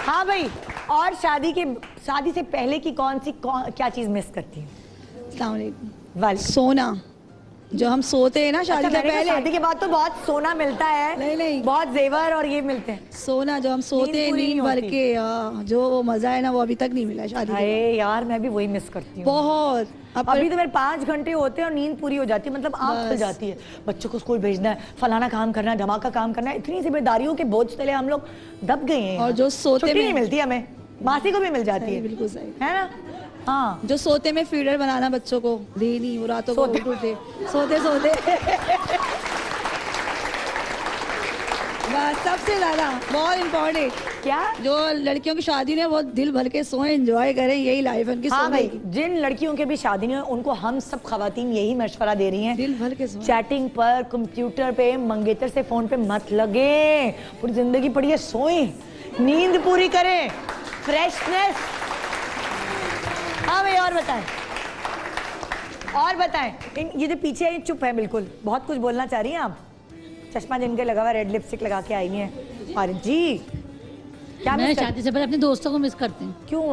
हाँ भाई, और शादी से पहले की क्या चीज मिस करती है? अस्सलाम वालेकुम। सोना, जो हम सोते हैं ना शादी से पहले। शादी के बाद तो बहुत सोना मिलता है। नहीं, बहुत जेवर और ये मिलते हैं। सोना जो हम सोते हैं नींद भर के, जो वो मजा है ना वो अभी तक नहीं मिला शादी के। यार मैं भी वही मिस करती हूँ बहुत। अभी तो मेरे 5 घंटे होते हैं और नींद पूरी हो जाती है, मतलब आँख खुल जाती है। बच्चों को स्कूल भेजना है, फलाना काम करना है, धमाका काम करना है, इतनी जिम्मेदारियों के बोझ तले हम लोग दब गए हैं। और जो सोते नहीं मिलती हमें, मासी को भी मिल जाती है। बिल्कुल सही है ना? हाँ, जो सोते में फीडर बनाना बच्चों को देनी, वो रातों को उठते सोते बस सबसे ज्यादा बहुत इम्पोर्टेंट क्या, जो लड़कियों की शादी ने वो दिल भर के सोए, एंजॉय करें, यही लाइफ है उनकी। हाँ भाई, जिन लड़कियों के भी शादी नहीं, उनको हम सब खवातीन यही मशवरा दे रही हैं, दिल भर के सोए। चैटिंग पर, कंप्यूटर पे, मंगेतर से फोन पे मत लगे, पूरी जिंदगी पड़ी है, सोए, नींद पूरी करें, फ्रेशनेस। हाँ भाई, और बताएं ये जो पीछे चुप है बिल्कुल, बहुत कुछ बोलना चाह रही हैं आप? चश्मा जिनके लगा हुआ, रेड लिपस्टिक लगा के आई हैं। और जी क्या मैं शादी से पहले अपने दोस्तों को मिस करती हूँ। क्यों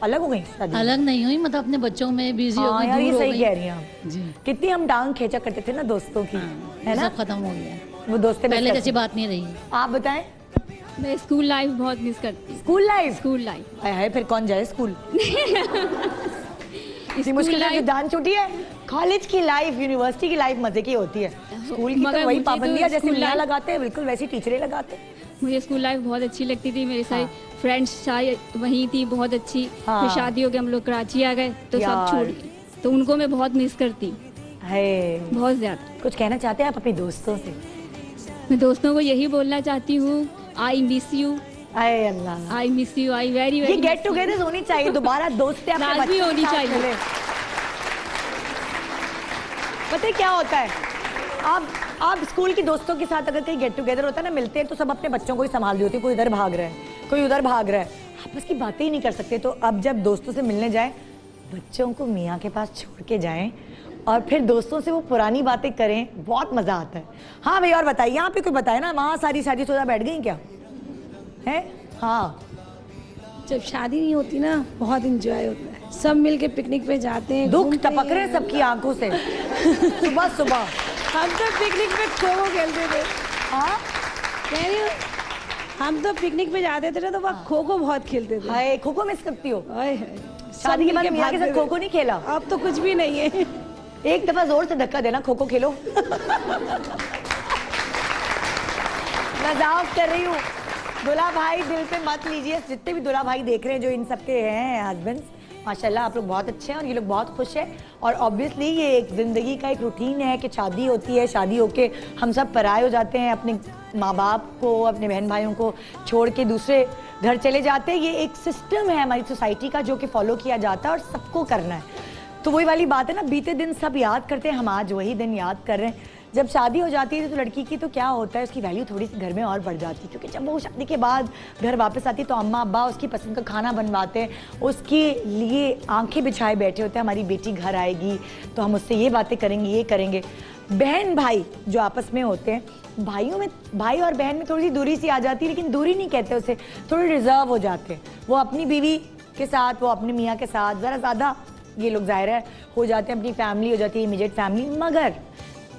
अलग हो गई? अलग नहीं हुई, मतलब अपने बच्चों में बिजी हो गई, दूर हो गई। सही कह रही हैं आप जी। कितनी हम टांग खींचा करते थे ना दोस्तों की, है ना? सब खत्म हो गया, वो दोस्तें पहले जैसी बात नहीं रही। आप बताएं। मैं स्कूल लाइफ बहुत मिस करती हूँ। स्कूल लाइफ है, फिर कौन जाए स्कूल? इतनी मुश्किल है, जान छूटी है। कॉलेज की लाइफ, यूनिवर्सिटी की लाइफ मजे की होती है। स्कूल की तो वही पाबंदियां जैसे मियां लगाते हैं, बिल्कुल वैसी टीचरें लगाते हैं। मुझे स्कूल लाइफ बहुत अच्छी लगती थी, मेरे सारे फ्रेंड्स वहीं थी, बहुत अच्छी। फिर शादी हो गई, हम लोग कराची आ गए तो सब छूट गए, तो उनको मैं बहुत मिस करती है, बहुत ज्यादा। कुछ कहना चाहते हैं आप अपने दोस्तों से? मैं दोस्तों को यही बोलना चाहती हूँ, I miss you. Allah, I miss you, I very ये गेट टुगेदर होनी चाहिए दोबारा, दोस्ती भी होनी चाहिए। पता है क्या होता है, आप स्कूल की दोस्तों के साथ अगर कहीं गेट टुगेदर होता है ना, मिलते हैं तो सब अपने बच्चों को ही संभाल रही होती है, कोई इधर भाग रहा है, कोई उधर भाग रहा है, आपस की बातें ही नहीं कर सकते। तो अब जब दोस्तों से मिलने जाए, बच्चों को मियाँ के पास छोड़ के जाएं और फिर दोस्तों से वो पुरानी बातें करें, बहुत मजा आता है। हाँ भाई, और बताइए, यहाँ पे कोई बताए ना, वहाँ सारी शादीशुदा बैठ गई क्या है? हाँ, जब शादी नहीं होती ना बहुत इंजॉय होता है, सब मिलके पिकनिक पे जाते हैं, दुख टपक रहे सबकी आंखों से। सुबह सुबह हम तो पिकनिक पे खो खेलते थे। हाँ, कह रही हूँ, हम तो पिकनिक पे जाते थे ना तो वहाँ खो बहुत खेलते थे। हाय, खो मिस करती हो? शादी के बाद मियाँ के साथ खो नहीं खेला? अब तो कुछ भी नहीं है। एक दफा जोर से धक्का देना, खो खेलो। मजाक कर रही हूँ। दुल्हा भाई दिल पे मत लीजिए, जितने भी दुल्हा भाई देख रहे हैं जो इन सबके हैं हस्बैंड्स, माशाल्लाह आप लोग बहुत अच्छे हैं और ये लोग बहुत खुश हैं। और ऑब्वियसली ये एक ज़िंदगी का एक रूटीन है कि शादी होती है, शादी होके हम सब पराए हो जाते हैं, अपने माँ बाप को, अपने बहन भाइयों को छोड़ के दूसरे घर चले जाते हैं। ये एक सिस्टम है हमारी सोसाइटी का जो कि फॉलो किया जाता है और सबको करना है। तो वही वाली बात है ना, बीते दिन सब याद करते हैं, हम आज वही दिन याद कर रहे हैं। जब शादी हो जाती है तो लड़की की तो क्या होता है, उसकी वैल्यू थोड़ी सी घर में और बढ़ जाती है, क्योंकि जब वो शादी के बाद घर वापस आती है तो अम्मा अब्बा उसकी पसंद का खाना बनवाते हैं, उसके लिए आंखें बिछाए बैठे होते हैं, हमारी बेटी घर आएगी तो हम उससे ये बातें करेंगे, ये करेंगे। बहन भाई जो आपस में होते हैं, भाइयों में, भाई और बहन में थोड़ी सी दूरी सी आ जाती है, लेकिन दूरी नहीं कहते उसे, थोड़े रिजर्व हो जाते हैं। वो अपनी बीवी के साथ, वो अपने मियाँ के साथ ज़रा ज़्यादा ये लोग ज़ाहिर है हो जाते हैं, अपनी फैमिली हो जाती है, इमीडिएट फैमिली। मगर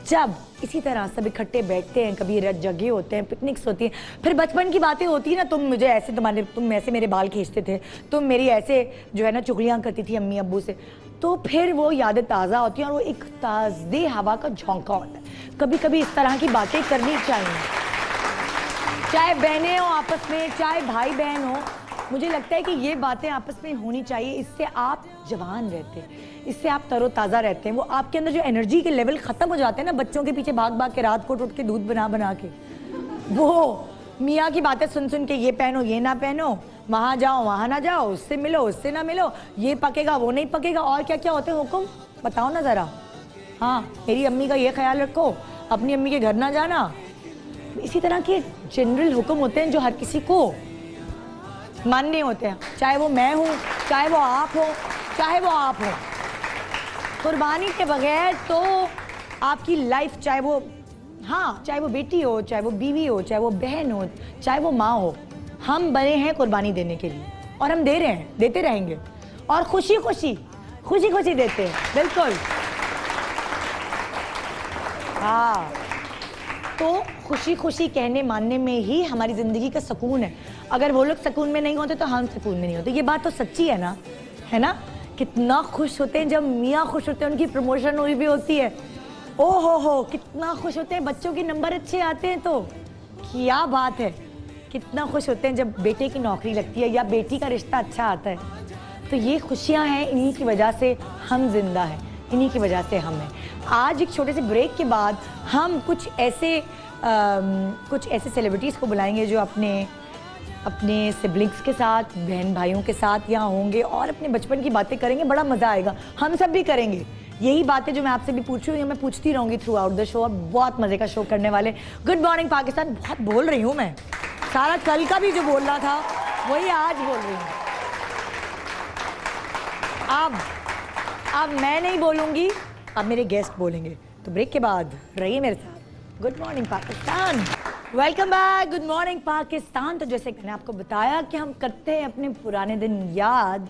जब इसी तरह सब इकट्ठे बैठते हैं, कभी रत जगह होते हैं, पिकनिक्स होती हैं, फिर बचपन की बातें होती है ना, तुम मुझे ऐसे, तुम ऐसे मेरे बाल खींचते थे, तुम मेरी ऐसे जो है ना चुगलियाँ करती थी अम्मी अब्बू से, तो फिर वो यादें ताज़ा होती हैं और वो एक ताज़े हवा का झोंका होता है। कभी कभी इस तरह की बातें करनी चाहिए, चाहे बहनें हो आपस में, चाहे भाई बहन हो। मुझे लगता है कि ये बातें आपस में होनी चाहिए, इससे आप जवान रहते हैं, इससे आप तरोताज़ा रहते हैं। वो आपके अंदर जो एनर्जी के लेवल ख़त्म हो जाते हैं ना, बच्चों के पीछे भाग भाग के, रात को उठ के दूध बना बना के, वो मियाँ की बातें सुन सुन के, ये पहनो ये ना पहनो, वहाँ जाओ वहाँ ना जाओ, उससे मिलो उससे ना मिलो, ये पकेगा वो नहीं पकेगा, और क्या क्या होते हैं हुक्म, बताओ ना ज़रा। हाँ, मेरी अम्मी का ये ख्याल रखो, अपनी अम्मी के घर ना जाना। इसी तरह के जनरल हुक्म होते हैं जो हर किसी को मानने होते हैं, चाहे वो मैं हूँ, चाहे वो आप हो, चाहे वो आप हो। कुर्बानी के बगैर तो आपकी लाइफ, चाहे वो, हाँ, चाहे वो बेटी हो, चाहे वो बीवी हो, चाहे वो बहन हो, चाहे वो माँ हो, हम बने हैं कुर्बानी देने के लिए और हम दे रहे हैं, देते रहेंगे और खुशी खुशी देते हैं। बिल्कुल, हाँ, तो खुशी खुशी कहने मानने में ही हमारी ज़िंदगी का सुकून है। अगर वो लोग सुकून में नहीं होते तो हम सुकून में नहीं होते। ये बात तो सच्ची है ना, है ना? कितना खुश होते हैं जब मियाँ खुश होते हैं, उनकी प्रमोशन हुई भी होती है। ओ हो, कितना खुश होते हैं बच्चों के नंबर अच्छे आते हैं तो क्या बात है। कितना खुश होते हैं जब बेटे की नौकरी लगती है या बेटी का रिश्ता अच्छा आता है। तो ये खुशियाँ हैं, इन्हीं की वजह से हम जिंदा हैं, इन्हीं की वजह से हम हैं। आज एक छोटे से ब्रेक के बाद हम कुछ ऐसे सेलिब्रिटीज़ को बुलाएंगे जो अपने सिबलिंग्स के साथ, बहन भाइयों के साथ यहाँ होंगे और अपने बचपन की बातें करेंगे। बड़ा मज़ा आएगा, हम सब भी करेंगे यही बातें जो मैं आपसे भी पूछ रही हूँ, मैं पूछती रहूँगी थ्रू आउट द शो और बहुत मज़े का शो करने वाले। गुड मॉर्निंग पाकिस्तान, बहुत बोल रही हूँ मैं, सारा कल का भी जो बोलना था वही आज बोल रही हूँ। अब मैं नहीं बोलूँगी, अब मेरे गेस्ट बोलेंगे। तो ब्रेक के बाद रहिए मेरे साथ। Good morning Pakistan, welcome back. Good morning Pakistan. तो जैसे मैंने आपको बताया कि हम करते हैं अपने पुराने दिन याद,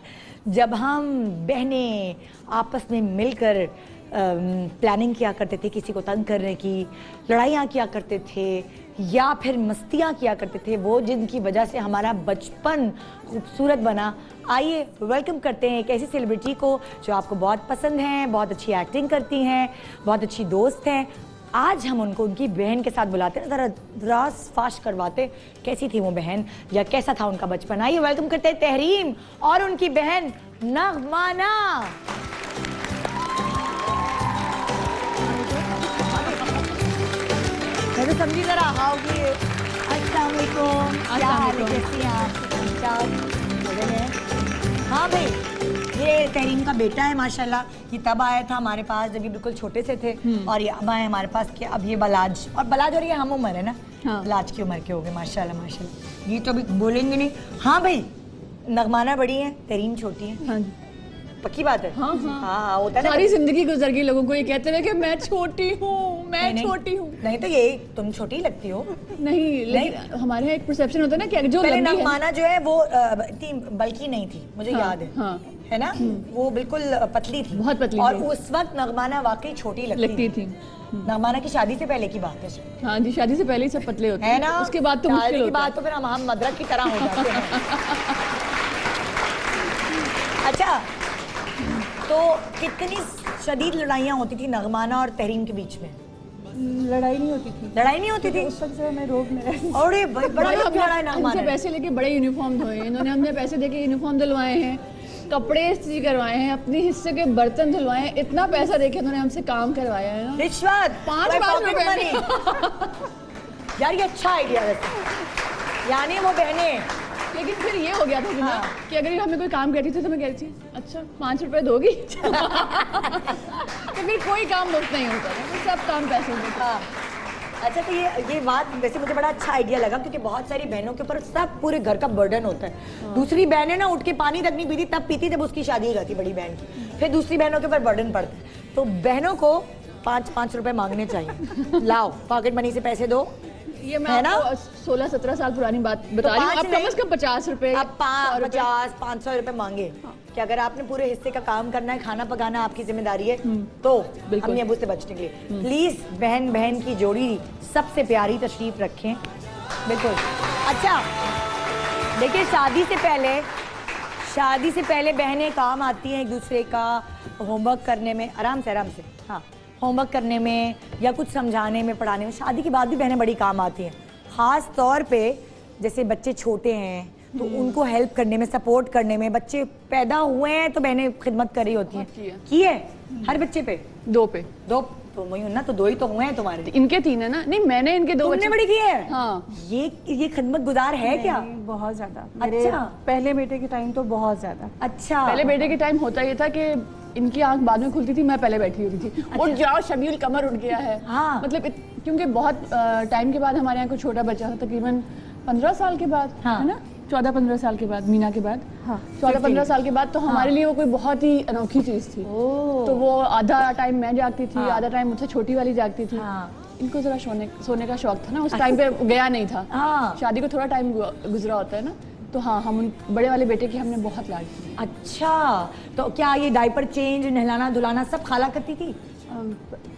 जब हम बहनें आपस में मिलकर प्लानिंग किया करते थे किसी को तंग करने की, लड़ाइयाँ किया करते थे या फिर मस्तियाँ किया करते थे, वो जिनकी वजह से हमारा बचपन खूबसूरत बना। आइए वेलकम करते हैं एक ऐसी सेलिब्रिटी को जो आपको बहुत पसंद हैं, बहुत अच्छी एक्टिंग करती हैं, बहुत अच्छी दोस्त हैं। आज हम उनको उनकी बहन के साथ बुलाते हैं, ज़रा रास फाश करवाते कैसी थी वो बहन या कैसा था उनका बचपन। आइए वेलकम करते हैं तहरीम और उनकी बहन नगमाना। मैं तो समझी जरा आओगी। अस्सलाम वालेकुम, क्या हाल है, कैसी हैं आप? क्या मजे में हैं? हाँ भाई, ये तहरीम का बेटा है माशाल्लाह। ये तब आया था हमारे पास जब ये बिल्कुल छोटे से थे और ये अब आए हमारे पास कि अब ये बलाज और ये हम उम्र है ना। हाँ। बलाज की उम्र के हो गए माशाल्लाह माशाल्लाह। ये तो अभी बोलेंगे नहीं। हाँ भाई, नगमाना बड़ी है, तहरीम छोटी है। हाँ, पक्की बात है। हाँ हाँ हाँ, होता है ना। सारी जिंदगी गुजर गई, लोगों को ये कहते हुए कि मैं छोटी हूँ, मैं छोटी हूँ। नहीं तो ये तुम छोटी लगती हो। नहीं, लेकिन हमारे यहाँ एक परसेप्शन होता है ना कि जो पहले लंबी नगमाना जो है वो इतनी बल्कि नहीं थी, मुझे याद है। हाँ, है ना, वो बिल्कुल पतली थी, बहुत पतली और थी। उस वक्त नगमाना वाकई छोटी लगती थी। नगमाना की शादी से पहले की बात है। हाँ जी, शादी से पहले ही सब पतले होते है ना, उसके बाद तो मुश्किल शादी की होता है। बात तो फिर हम मदरक की तरह हो जाते हैं। अच्छा, तो कितनी शदीद लड़ाइयाँ होती थी नगमाना और तहरीम के बीच में? लड़ाई नहीं होती थी। लड़ाई नहीं होती थी? उस वक्त जो मैं रोक में रहती। अरे भाई, बड़ा लड़ा है नगमाना। हमसे पैसे लेके बड़े यूनिफॉर्म धोए, इन्होंने हमने पैसे देके यूनिफॉर्म दिलवाए हैं, कपड़े इस्त्री करवाए हैं, अपने हिस्से के बर्तन धुलवाए हैं, इतना पैसा देके उन्होंने हमसे काम करवाया है ना। रिश्वत 5 रुपए। यार ये अच्छा आइडिया है, यानी वो बहनें। लेकिन फिर ये हो गया था कि ना, कि अगर हमें कोई काम करती थी तो मैं कहती थी अच्छा 5 रुपए दोगी। तो फिर कोई काम मुफ्त नहीं होता था, फिर सब काम पैसे में था। अच्छा, तो ये बात वैसे मुझे बड़ा अच्छा आइडिया लगा, क्योंकि बहुत सारी बहनों के ऊपर सब पूरे घर का बर्डन होता है। दूसरी बहनें ना उठ के पानी तक नहीं पीती, तब पीती जब उसकी शादी हो जाती बड़ी बहन की, फिर दूसरी बहनों के ऊपर बर्डन पड़ता है। तो बहनों को 5-5 रुपए मांगने चाहिए। लाओ पॉकेट मनी से पैसे दो। ये मैं है ना? आपको 16-17 साल पुरानी बात बता रही हूँ। अब कम से कम 50 रुपए, अब 50-500 रुपए मांगे कि अगर आपने पूरे हिस्से का काम करना है, खाना पकाना आपकी जिम्मेदारी है, तो अम्मी अबू से बचने के लिए प्लीज बहन की जोड़ी सबसे प्यारी तशरीफ रखें। बिल्कुल। अच्छा देखिए, शादी से पहले बहनें काम आती हैं एक दूसरे का होमवर्क करने में, आराम से हाँ, होमवर्क करने में या कुछ समझाने में, पढ़ाने में। शादी के बाद भी बहनें बड़ी काम आती हैं, ख़ास तौर पे जैसे बच्चे छोटे हैं तो उनको हेल्प करने में, सपोर्ट करने में। बच्चे पैदा हुए हैं तो बहनें खिदमत करी होती हैं। की है हर बच्चे पे? 2 तो वही ना, तो 2 ही तो हुए हैं तुम्हारे। इनके 3 है ना? नहीं, मैंने इनके 2 तुमने बड़ी की है। हाँ। ये खिदमत गुजार है क्या? बहुत ज्यादा। अच्छा। पहले बेटे के टाइम तो बहुत ज्यादा। अच्छा। पहले बेटे के टाइम होता ये था कि इनकी आंख बाद में खुलती थी, मैं पहले बैठी होती थी। अच्छा। उठ जाओ, शमील कमर उठ गया है। हाँ। मतलब क्योंकि बहुत टाइम के बाद हमारे यहाँ कोई छोटा बच्चा था, तकरीबन 15 साल के बाद। हाँ। है ना, 14-15 साल के बाद, मीना के बाद। हाँ। 14-15 साल के बाद तो हमारे लिए वो कोई बहुत ही अनोखी चीज थी। तो वो आधा टाइम मैं जागती थी, आधा टाइम मुझसे छोटी वाली जागती थी। इनको जरा सोने का शौक था ना, उस टाइम पे गया नहीं था। हाँ। शादी को थोड़ा टाइम गुजरा होता है ना, तो हाँ हम उन बड़े वाले बेटे की हमने बहुत लाड की। अच्छा, तो क्या ये डायपर चेंज, नहलाना धुलाना सब खाला करती थी?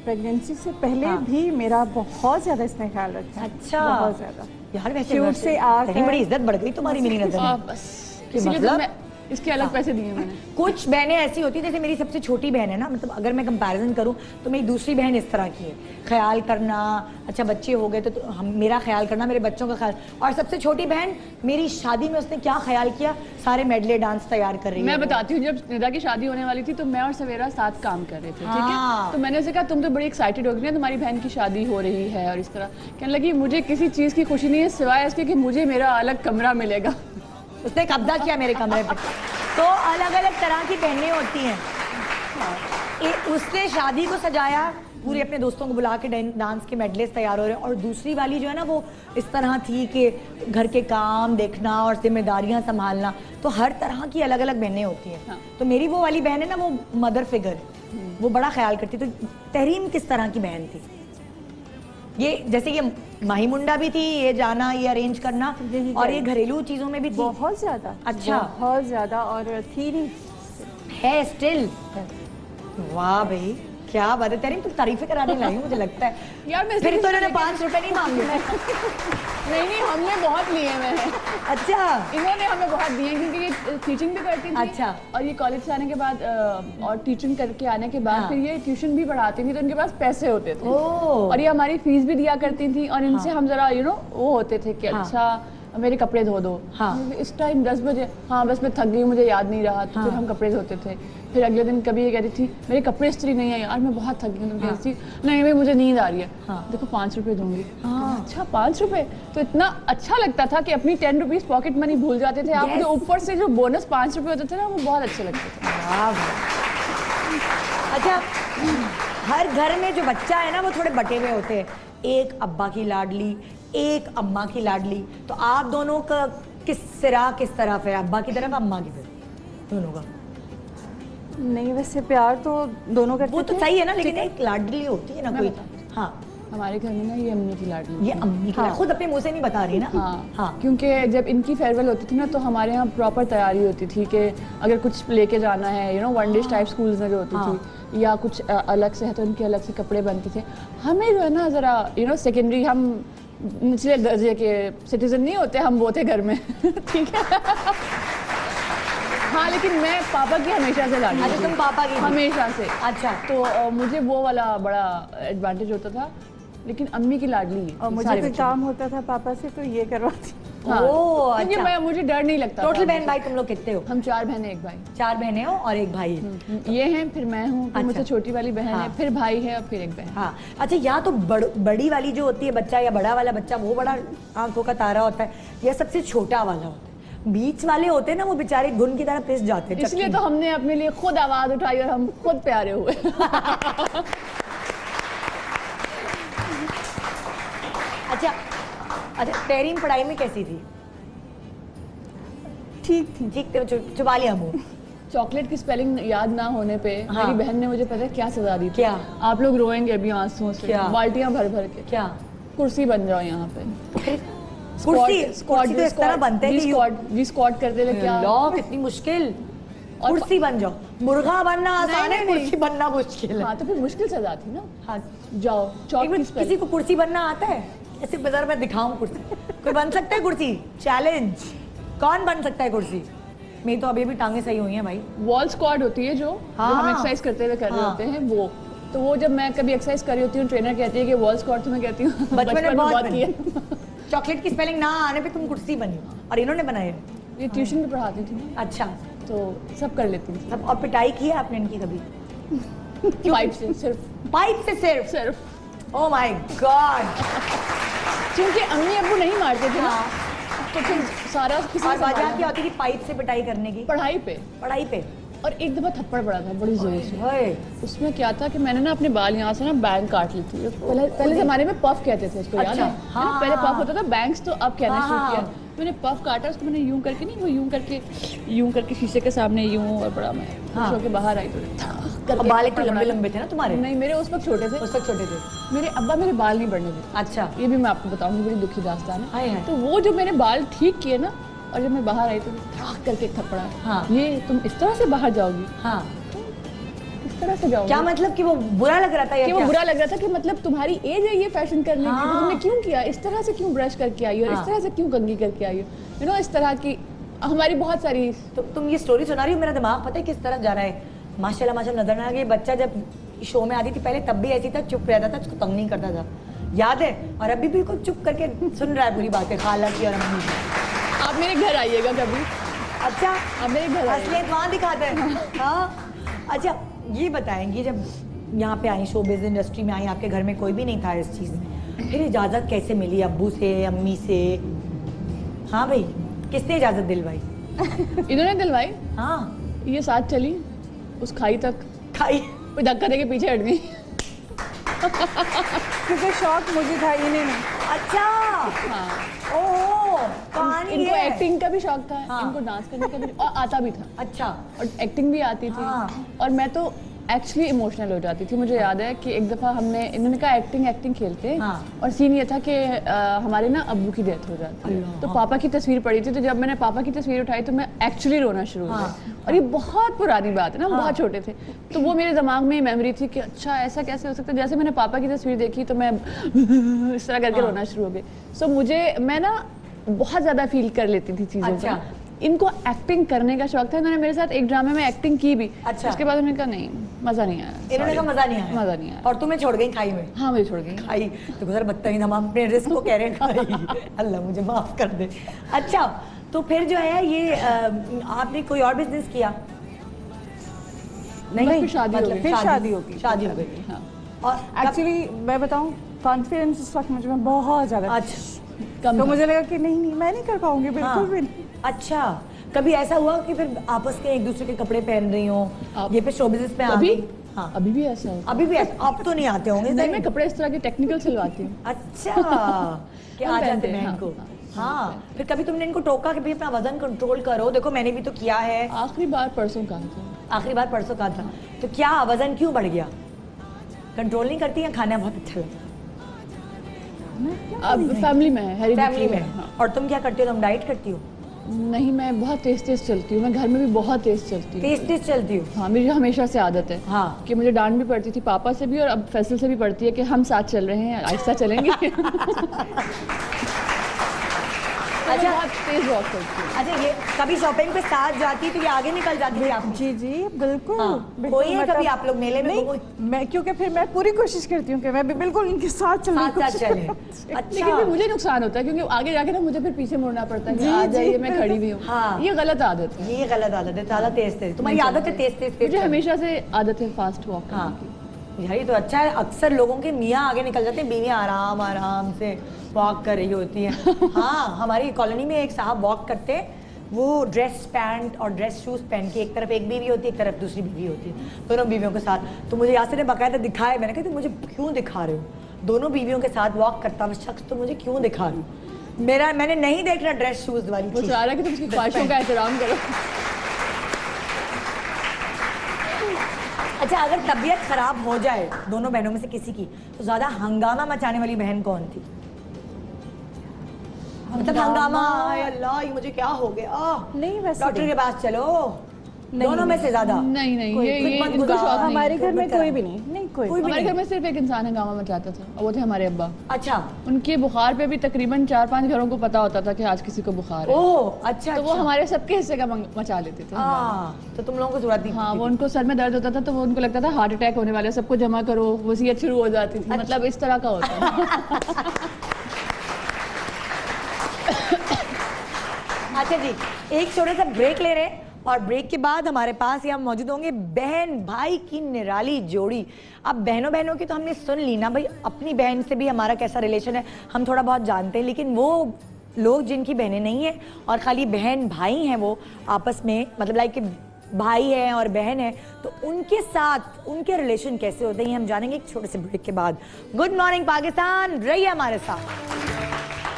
प्रेगनेंसी से पहले भी मेरा बहुत ज्यादा इसने ख्याल रखा है। अच्छा। बहुत ज्यादा। यार वैसे Cute से आँख कहीं है। बड़ी इज्जत बढ़ गई तुम्हारी मेरी नजर में। बस कि इसीलिए तो मतलब? मैं इसके अलग पैसे दिए मैंने। कुछ बहनें ऐसी होती हैं, जैसे मेरी सबसे छोटी बहन है ना, मतलब अगर मैं कंपैरिजन करूं तो मेरी दूसरी बहन इस तरह की है, ख्याल करना, अच्छा बच्चे हो गए तो हम मेरा ख्याल करना, मेरे बच्चों का ख्याल। और सबसे छोटी बहन मेरी शादी में उसने क्या ख्याल किया, सारे मेडले डांस तैयार कर रही है मैं वो। बताती हूँ, जब निदा की शादी होने वाली थी तो मैं और सवेरा साथ काम कर रहे थे, ठीक हाँ। है। तो मैंने उसे कहा तुम तो बड़ी एक्साइटेड हो गई ना, तुम्हारी बहन की शादी हो रही है और इस तरह। कहने लगी मुझे किसी चीज़ की खुशी नहीं है सिवाय इसके कि मुझे मेरा अलग कमरा मिलेगा। उसने कब्जा किया मेरे कमरे पे। तो अलग अलग तरह की बहनें होती हैं। उसने शादी को सजाया, पूरे अपने दोस्तों को बुला के डांस के मेडलेस तैयार हो रहे हैं, और दूसरी वाली जो है ना वो इस तरह थी कि घर के काम देखना और जिम्मेदारियां संभालना। तो हर तरह की अलग अलग बहनें होती हैं। हाँ। तो मेरी वो वाली बहन है ना, वो मदर फिगर, वो बड़ा ख्याल करती। तो तहरीम किस तरह की बहन थी? ये जैसे ये माही मुंडा भी थी, ये जाना, ये अरेंज करना, यही और है। ये घरेलू चीजों में भी थी। बहुत ज्यादा। अच्छा। बहुत ज्यादा, और थी नहीं। है स्टिल। वाह भाई, क्या बात है। तेरी तुम तारीफें कराने लगी मुझे लगता है। यार मैं फिर तो इन्होंने 5 रुपए नहीं मांगे। नहीं हमने बहुत लिए हुए हैं। अच्छा। इन्होंने हमें बहुत दिए हैं, क्योंकि ये टीचिंग भी करती थी। अच्छा। और ये कॉलेज से आने के बाद और टीचिंग करके आने के बाद हाँ। फिर ये ट्यूशन भी पढ़ाती थी, तो इनके पास पैसे होते थे। ओह। और ये हमारी फीस भी दिया करती थी, और इनसे हम जरा वो होते थे कि हाँ। अच्छा मेरे कपड़े धो दो। हाँ। इस टाइम 10 बजे, हाँ बस मैं थक गई, मुझे याद नहीं रहा, तो फिर हम कपड़े धोते थे। फिर अगले दिन कभी ये कहती थी मेरे कपड़े इस्त्री नहीं है यार, मैं बहुत थक गई हूँ। तो कहती थी नहीं भाई मुझे नींद आ रही है। हाँ। देखो 5 रुपए दूंगी। हाँ। अच्छा 5 रुपए, तो इतना अच्छा लगता था कि अपनी 10 रुपीज पॉकेट मनी भूल जाते थे। आपके Yes. ऊपर से जो बोनस 5 रुपए होते थे ना, वो बहुत अच्छे लगते थे। वाह वाह। अच्छा, हर घर में जो बच्चा है ना वो थोड़े बटे हुए होते हैं, एक अब्बा की लाडली, एक अम्मा की लाडली। तो आप दोनों का किस तरफ है, अब्बा की तरफ, अम्मा की तरफ, दोनों का? नहीं, वैसे प्यार तो दोनों करते वो तो थे। सही है ना, लेकिन एक लाडली होती है ना मैं कोई। बताती हाँ, हमारे घर में ना ये अम्मी की लाडली ये थी। अम्मी की हाँ। खुद अपने मुंह से नहीं बता रही ना। हाँ हाँ। क्योंकि जब इनकी फेयरवेल होती थी ना, तो हमारे यहाँ प्रॉपर तैयारी होती थी कि अगर कुछ लेके जाना है, वन डिश टाइप स्कूल्स में जो होती थी, या कुछ अलग से है तो उनके अलग से कपड़े बनते थे। हमें जो है ना जरा सेकेंडरी, हम निचले दर्जे के सिटीजन नहीं होते, हम वो थे घर में। ठीक है। हाँ लेकिन मैं पापा की हमेशा से लाडली अच्छा, थी। तुम पापा की थी? हमेशा से। अच्छा। तो मुझे वो वाला बड़ा एडवांटेज होता था, लेकिन अम्मी की लाडली है और मुझे सारे कोई बच्चों काम होता था पापा से तो ये करवाती। हाँ, ओह, क्योंकि अच्छा। मुझे डर नहीं लगता टोटल था। बहन भाई तुम लोग कितने हो? हम 4 बहनें 1 भाई। 4 बहनें हो और 1 भाई है। ये हैं, फिर मैं हूँ, फिर मुझसे अच्छा। छोटी वाली बहन हाँ। है, फिर भाई है, और फिर 1 बहन। हाँ। अच्छा, या तो बड़ी वाली जो होती है बच्चा, या बड़ा वाला बच्चा, वो बड़ा आंखों का तारा होता है, या सबसे छोटा वाला होता है? बीच वाले होते हैं ना, वो बेचारे घुन की तरह पिस जाते हैं। इसलिए तो हमने अपने लिए खुद आवाज उठाई और हम खुद प्यारे हुए। अच्छा, तहरीम पढ़ाई में कैसी थी? ठीक थी। ठीक थे, छुपा लिया मुंह। चॉकलेट की स्पेलिंग याद ना होने पे हाँ। मेरी बहन ने मुझे पता है क्या सजा दी थी? क्या? आप लोग रोएंगे अभी आंसुओं से, क्या? बाल्टियां भर भर के। क्या? कुर्सी बन जाओ यहाँ पे। कुर्सी तो इस तरह बनते हैं कि जी स्क्वाट करते हुए क्या? लॉ, कितनी मुश्किल। और कुर्सी बन जाओ। मुर्गा बनना आसान है, नहीं। कुर्सी बनना मुश्किल है। हाँ तो फिर मुश्किल सजा थी ना। हाँ। जाओ एक चौक मिनट, की किसी स्पेलिंग। को कुर्सी बनना आता है? ऐसे बाजार में दिखाऊं कुर्सी? कोई बन सकता है कुर्सी? चैलेंज। कौन बन सकता है कुर्सी? मेरी तो अभी भी टांगे सही हुई हैं भाई। वॉल स्क्वाड होती है जो हाँ। हम एक्सरसाइज करते हुए कर रहे हाँ। होते हैं वो। तो वो जब मैं कभी एक्सरसाइज कर रही होती हूँ, ट्रेनर कहती है कि वॉल स्क्वाड, तो मैं कहती हूँ बचपन में बहुत किया। चॉकलेट की स्पेलिंग ना आने पे तुम कुर्सी बनी, और इन्होंने बनाए। ये ट्यूशन में पढ़ाती थी ना, अच्छा। तो सब कर लेती थी। अब और पिटाई की है आपने इनकी कभी? पाइप से सिर्फ पाइप से सिर्फ? सिर्फ ओह माय गॉड। क्योंकि अम्मी अब्बू नहीं मारते थे ना, हाँ। तो फिर सारा किसी और ने वजह संभाला। क्या होती थी पाइप से पिटाई करने की? पढ़ाई पे। पढ़ाई पे? और एक दफा थप्पड़ पड़ा था बड़ी जोर से। ओए। उसमें क्या था कि मैंने ना अपने बाल यहाँ से ना बैंग काट ली थी। पहले जमाने में पफ कहते थे उसको, याद अच्छा, है? हाँ, है ना? पहले हाँ, पफ होता था, बैंग्स तो अब कहना हाँ, शुरू हाँ। किया। मैंने पफ काटा, उसको मैंने यूं करके नहीं, वो यूं करके शीशे के सामने यूं, और बड़ा मैं खुश होके बाहर आई तो करके बाल एक तो कपड़ा लंबे बना- लंबे थे ना तुम्हारे, नहीं, मेरे उस वक्त छोटे थे। उस वक्त छोटे थे। मेरे अब्बा मेरे बाल नहीं बढ़ने देते। अच्छा, ये भी मैं आपको बताऊंगी, बड़ी दुखी दास्तान हाय है। हाय। तो वो जो मैंने बाल ठीक किए ना, और जब मैं बाहर आई तो ठाक करके एक थप्पड़ा, हाँ। ये तुम इस तरह से बाहर जाओगी, हाँ, इस तरह से जाओगी। क्या मतलब कि वो बुरा लग रहा था या कि वो क्या? बुरा लग रहा था कि मतलब तुम्हारी एज है ये फैशन करने की, हाँ। तो तुमने क्यों किया, इस तरह से क्यों ब्रश करके आई हो, हाँ। इस तरह से क्यों कंघी करके आई हो, यू नो, इस तरह की हमारी बहुत सारी। तो तुम ये स्टोरी सुना रही हो, मेरा दिमाग पता है किस तरफ जा रहा है। माशाल्लाह माशाल्लाह, नजर ना आ गई। बच्चा जब शो में आती थी पहले तब भी ऐसी था, चुप रहता था, उसको तंग नहीं करता था, याद है? और अभी बिल्कुल चुप करके सुन रहा है पूरी बातें, खाला की और अम्मी की। आप मेरे घर आइएगा कभी, अच्छा, आप मेरे घर आइएगा। असलियत वहाँ दिखाते हैं। हाँ, अच्छा ये बताएंगी, जब यहाँ पे आई, शोबिज़ इंडस्ट्री में आई, आपके घर में कोई भी नहीं था इस चीज़ में, फिर इजाज़त कैसे मिली अब्बू से, अम्मी से? हाँ भाई, किसने इजाज़त दिलवाई? इन्होंने दिलवाई, हाँ, ये साथ चली उस खाई तक, खाई। कोई धक्का देके पीछे हट गई। क्योंकि शौक मुझे था, इन्हें नहीं। अच्छा, हाँ, ओह, कहानी इनको ये है। एक्टिंग का भी शौक था, हाँ। इनको डांस करने का भी, और आता भी था, अच्छा, और एक्टिंग भी आती थी। हाँ। और मैं तो एक्चुअली इमोशनल हो जाती थी। मुझे याद है कि एक दफ़ा इन्होंने कहा एक्टिंग खेलते हैं, हाँ। और सीन ये था कि हमारे ना अब्बू की डेथ हो जाती है, तो पापा की तस्वीर पड़ी थी, तो जब मैंने पापा की तस्वीर उठाई तो मैं एक्चुअली रोना शुरू हो गई। और ये बहुत पुरानी बात है ना, हम बहुत छोटे थे, तो वो मेरे दिमाग में मेमोरी थी कि अच्छा ऐसा कैसे हो सकता है। जैसे मैंने पापा की तस्वीर देखी तो मैं इस तरह करके रोना शुरू हो गई। सो मैं ना बहुत ज़्यादा फील कर लेती थी चीज़ों अच्छा। को। इनको एक्टिंग करने का शौक था, इन्होंने मेरे साथ एक ड्रामे में एक्टिंग की भी। अच्छा। उसके बाद उन्होंने कहा नहीं, मज़ा नहीं आया। इन्होंने कहा मजा नहीं आया, मज़ा नहीं आया। और तुम्हें छोड़ गई खाई में। हाँ, मुझे छोड़ गई। खाई तो गुजर बदतमीज, हम अपने रिस्क को कह रहे हैं खाई। अल्लाह मुझे माफ कर दे। अच्छा, तो फिर जो है ये आपने कोई और बिजनेस किया? बस फिर शादी हो गई। फिर शादी हो गई। शादी हो गई। हाँ। और एक्चुअली मैं बताऊं, कॉन्फिडेंस इस वक्त मुझ में बहुत ज़्यादा था। अच्छा, कम तो था। मुझे लगा कि नहीं मैं नहीं कर पाऊंगी, बिल्कुल हाँ। भी नहीं। अच्छा, कभी ऐसा हुआ कि फिर आपस के एक दूसरे के कपड़े पहन रही हो, अब- ये फिर शो बिजनेस में आ अभी गई? हाँ, अभी भी ऐसा होता अभी भी ऐसा? आप तो नहीं आते होंगे है। नहीं, सही? मैं कपड़े इस तरह के टेक्निकल सिलवाती हूँ। अच्छा, कि हम आ पहनते जाते हैं, हैं हाँ, इनको। हाँ, हाँ, फिर कभी तुमने इनको टोका कि भाई अपना वजन कंट्रोल करो, देखो मैंने भी तो किया है। आखिरी बार परसों कहा था। आखिरी बार परसों कहा था, तो क्या वजन क्यों बढ़ गया? कंट्रोल नहीं करती या खाना बहुत अच्छा लगता? अब फैमिली में है, hereditary फैमिली में। हाँ। और तुम क्या करती हो? तुम डाइट करती हो? नहीं, मैं बहुत तेज चलती हूँ, मैं घर में भी बहुत तेज चलती हूँ। तेज चलती हो? हाँ, मेरी हमेशा से आदत है हाँ। कि मुझे डांट भी पड़ती थी पापा से भी, और अब फैसल से भी पड़ती है कि हम साथ चल रहे हैं, आहिस्ता चलेंगे। अच्छा। बहुत तेज वॉक करती हूँ। अच्छा, ये कभी शॉपिंग पे साथ जाती तो ये आगे निकल जाती थी आप? जी जी बिल्कुल, हाँ, बिल्कुल, कोई है मतलब- कभी आप लोग मेले में नहीं, घूमो? मैं क्योंकि फिर मैं पूरी कोशिश करती हूँ कि मैं भी बिल्कुल इनके साथ चलने की साथ साथ कोशिश चले। करूँ। अच्छा, लेकिन फिर मुझे नुकसान होता है क्योंकि आगे जाके ना मुझे फिर पीछे मुड़ना पड़ता है कि जी, आ जी, जाइए, मैं बिल्कुल। खड़ी हुई हूँ। हाँ। ये गलत आदत है। ये गलत आदत है, ज़्यादा तेज। तुम्हारी आदत है तेज मुझे हमेशा से आदत है फास्ट वॉक हाँ, करने की। यही तो अच्छा है। अक्सर लोगों के मियाँ आगे निकल जाते हैं, बीवियाँ आराम आराम से वॉक कर रही होती हैं। हाँ, हमारी कॉलोनी में एक साहब वॉक करते हैं, वो ड्रेस पैंट और ड्रेस शूज़ पहन के, एक तरफ एक बीवी होती है, एक तरफ दूसरी बीवी होती है, दोनों बीवियों के साथ। तो मुझे यासिर ने बाकायदा दिखाया, मैंने कहा तुम मुझे क्यों दिखा रहे हो? दोनों बीवियों के साथ वॉक करता हुआ शख्स तो मुझे क्यों दिखा रही हो? मैंने नहीं देखना ड्रेस शूज़ वाली वो चीज़। चाह रहा है कि तुम उसकी ख्वाहिशों का एहतराम करो। अच्छा, अगर तबीयत खराब हो जाए दोनों बहनों में से किसी की, तो ज्यादा हंगामा मचाने वाली बहन कौन थी? मतलब हंगामा, हाय अल्लाह ये मुझे क्या हो गया, नहीं, वैसे डॉक्टर नहीं। के पास चलो, नहीं, दोनों में से ज्यादा? नहीं नहीं, कोई- ये खुद मत इनको गुजार। शौक नहीं। हमारे घर में कोई कोई भी नहीं कोई कोई भी हमारे नहीं। घर में सिर्फ एक इंसान हंगामा मचाता था, और वो थे हमारे अब्बा। अच्छा, उनके बुखार पे भी तकरीबन 4-5 घरों को पता होता था कि आज किसी को बुखार है, ओह अच्छा, तो वो हमारे सबके हिस्से का मचा लेते थे। हाँ, तो तुम लोगों को जरूरत नहीं हाँ, थी। वो उनको सर में दर्द होता था तो वो उनको लगता था हार्ट अटैक होने वाला है, सबको जमा करो, वसीयत शुरू हो जाती थी। मतलब इस तरह का होता था। अच्छा जी, एक छोटा सा ब्रेक ले रहे हैं, और ब्रेक के बाद हमारे पास यहाँ मौजूद होंगे बहन भाई की निराली जोड़ी। अब बहनों की तो हमने सुन ली ना भाई, अपनी बहन से भी हमारा कैसा रिलेशन है हम थोड़ा बहुत जानते हैं, लेकिन वो लोग जिनकी बहनें नहीं है और खाली बहन भाई हैं, वो आपस में मतलब लाइक भाई है और बहन है, तो उनके साथ उनके रिलेशन कैसे होते हैं हम जानेंगे एक छोटे से ब्रेक के बाद। गुड मॉर्निंग पाकिस्तान, रहिए हमारे साथ।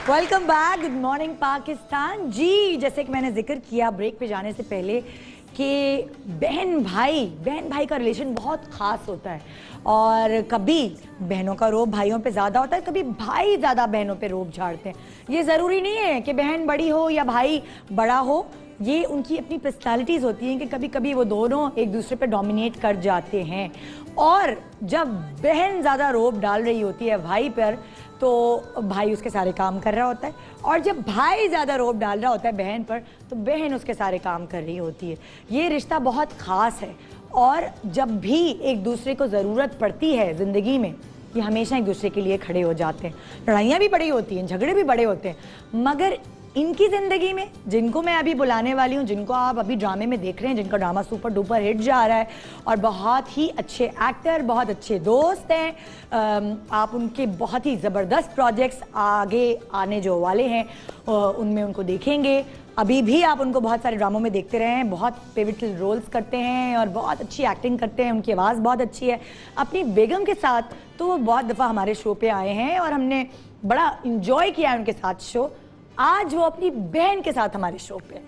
Welcome back, good morning Pakistan ji. जैसे कि मैंने जिक्र किया ब्रेक पे जाने से पहले कि बहन भाई का रिलेशन बहुत खास होता है और कभी बहनों का रोब भाइयों पे ज़्यादा होता है, कभी भाई ज़्यादा बहनों पे रोब झाड़ते हैं। ये ज़रूरी नहीं है कि बहन बड़ी हो या भाई बड़ा हो, ये उनकी अपनी पर्सनालिटीज़ होती हैं कि कभी कभी वो दोनों एक दूसरे पे डोमिनेट कर जाते हैं। और जब बहन ज़्यादा रोब डाल रही होती है भाई पर तो भाई उसके सारे काम कर रहा होता है, और जब भाई ज़्यादा रोब डाल रहा होता है बहन पर तो बहन उसके सारे काम कर रही होती है। ये रिश्ता बहुत ख़ास है और जब भी एक दूसरे को ज़रूरत पड़ती है ज़िंदगी में, ये हमेशा एक दूसरे के लिए खड़े हो जाते हैं। लड़ाइयाँ भी बड़ी होती हैं, झगड़े भी बड़े होते हैं, मगर इनकी ज़िंदगी में जिनको मैं अभी बुलाने वाली हूँ, जिनको आप अभी ड्रामे में देख रहे हैं, जिनका ड्रामा सुपर डुपर हिट जा रहा है और बहुत ही अच्छे एक्टर, बहुत अच्छे दोस्त हैं, आप उनके बहुत ही ज़बरदस्त प्रोजेक्ट्स आगे आने जो वाले हैं उनमें उनको देखेंगे। अभी भी आप उनको बहुत सारे ड्रामों में देखते रहे हैं, बहुत पिवटल रोल्स करते हैं और बहुत अच्छी एक्टिंग करते हैं, उनकी आवाज़ बहुत अच्छी है। अपनी बेगम के साथ तो वो बहुत दफ़ा हमारे शो पे आए हैं और हमने बड़ा इंजॉय किया है उनके साथ शो। आज वो अपनी बहन के साथ हमारे शो पे।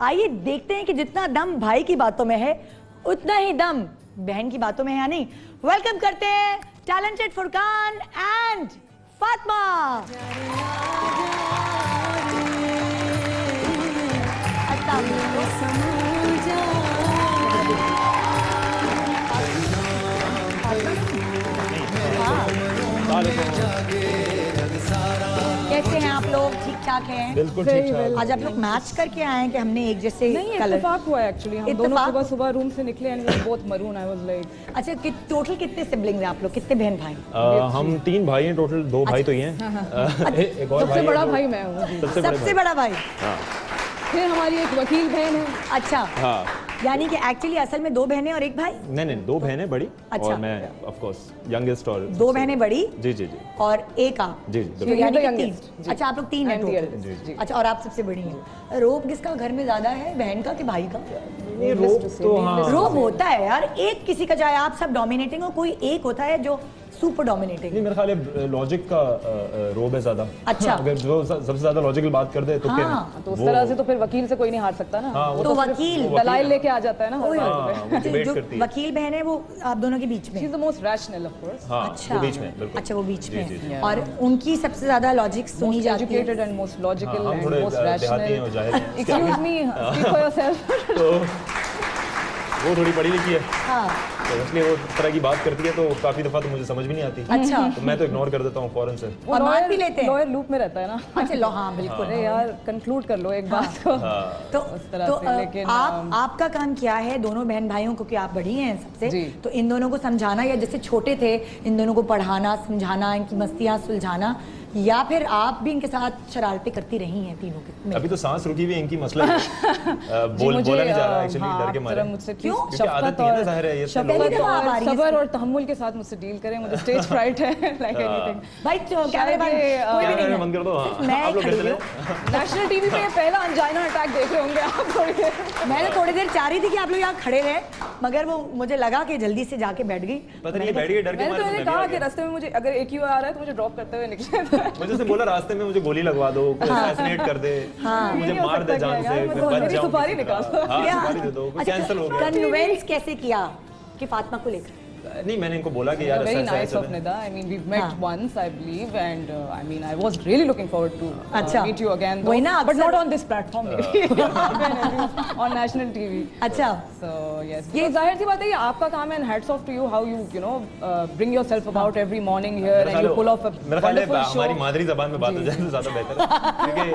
आइए देखते हैं कि जितना दम भाई की बातों में है उतना ही दम बहन की बातों में है या नहीं। वेलकम करते हैं टैलेंटेड फुरकान एंड फातिमा। कैसे हैं आप लोग? ठीक ठाक हैं? बिल्कुल ठीक ठाक। आज आप लोग मैच करके आए हैं कि हमने एक जैसे नहीं, कलर? इत्तेफाक हुआ एक्चुअली। हम दोनों इत्तेफाक? सुबह सुबह रूम से निकले and both maroon. I was like अच्छा, टोटल कितने सिबलिंग्स हैं आप लोग? कितने बहन भाई? हम 3 भाई हैं टोटल, 2 भाई तो ही हैं। एक और सबसे भाई बड़ा है, भाई मैं हूँ जी। सबसे बड़ा भाई? हाँ फिर हमारी एक वकील बहन है। अच्छा, हाँ। यानी कि एक्चुअली असल में 2 बहनें और 1 भाई? नहीं 2 बहनें बड़ी अच्छा। और मैं ऑफ कोर्स यंगेस्ट और 2 बहनें बड़ी जी जी जी और 1 आप? जी जी तो बिल्कुल। यानी कि You're the 3। youngest, जी। अच्छा, आप लोग 3 हैं I'm the टोटल। eldest, जी। अच्छा, और आप सबसे बड़ी हैं। रोब किसका घर में ज्यादा है, बहन का कि भाई का? ये रोब तो हाँ रोब होता है यार एक किसी का, चाहे आप सब डोमिनेटिंग हो, कोई एक होता है जो सुपर डोमिनेटिंग। नहीं, मेरे ख्याल है लॉजिक का रोब है ज्यादा। अच्छा। अगर जो सबसे ज्यादा लॉजिकल बात कर दे तो हाँ, तो उस तरह से तो फिर वकील से कोई नहीं हार सकता ना। हाँ, वो तो वकील दलाइल लेके आ जाता है ना हर बात पे। वो डिबेट जो करती है। वकील बहन है वो आप दोनों के बीच में? She is the most rational of course. हाँ अच्छा, वो बीच में बिल्कुल। अच्छा, वो बीच में जी, जी, है। और उनकी सबसे ज्यादा लॉजिक सुनी मोस्ट जाती है। एजुकेटेड एंड मोस्ट लॉजिकल हम एंड थोड़े मोस्ट देहाती हैं और रैशनल। जाहिर हैं। Excuse me, speak for yourself. तो वो थोड़ी पढ़ी लिखी है हाँ, तो इसलिए वो इस तरह की बात करती है तो काफी दफा तो मुझे समझ भी नहीं आती। अच्छा। तो मैं तो इग्नोर कर देता हूँ फौरन से। और मान भी लेते हैं? लॉयर लूप में रहता है ना। अच्छा लो, हाँ बिल्कुल। अरे यार कंक्लूड कर लो एक बात को। तो उस तरह तो से, लेकिन, आपका काम क्या है दोनों बहन भाइयों को, कि आप बड़ी हैं सबसे, जी। तो इन दोनों को समझाना, या जैसे छोटे थे इन दोनों को पढ़ाना, समझाना, इनकी मस्तियाँ सुलझाना, या फिर आप भी इनके साथ शरारतें करती रही हैं तीनों के? अभी तो सांस रुकी हुई है इनकी, मसला है। बोला नहीं जा रहा एक्चुअली डर के मारे। मुझसे क्यों? क्योंकि आदत नहीं है ना, जाहिर है ये सब पहली लोगों दफा आप आ और रही हैं सबर और तहम्मुल के साथ मुझसे डील करें। मुझे स्टेज फ्राइट है लाइक एनीथिंग। भाई कैमरे बंद, ये, कोई भी कैमरे नहीं बंद कर दो। हाँ, मैं आप लोग खड़ी कैसे हूँ। नेशनल टीवी पे ये पहला अंजाइना अटैक देख रहे होंगे आप थोड़ी देर। मैं तो थोड़ी देर चाह रही थी कि आप लोग यहाँ खड़े रहे, मगर वो मुझे लगा कि जल्दी से जाके बैठ गई। पता नहीं बैठ गए डर के मैंने तो मारे। इन्हें कहा कि रास्ते में मुझे अगर एक ही आ रहा है तो मुझे ड्रॉप करते हुए निकले। मुझे उसने बोला रास्ते में मुझे गोली लगवा दो, कोई असैसिनेट कर दे, मुझे मार दे जान से, फिर बच मेरी जाऊं सुपारी किसी तरह। निकाल दो। हाँ सुपारी दे दो, कैंसिल हो गया। कन्विंस कैसे किया कि फातिमा को लेकर? नहीं मैंने इनको बोला कि यार Very ऐसा nice ऐसा of है। Nida. I mean, we've met हाँ. once, I believe, and I mean, I was really looking forward to अच्छा. meet you again. वही ना, but अक्सर- not on this platform, maybe. on national TV. अच्छा, So yes, ये जाहिर सी बात है, ये आपका काम है, and hats off to you how you bring yourself about every morning here and you pull off a मेरा ख्याल है wonderful show. हमारी मादरी जबान में बात हो जाए तो ज्यादा बेहतर है, क्योंकि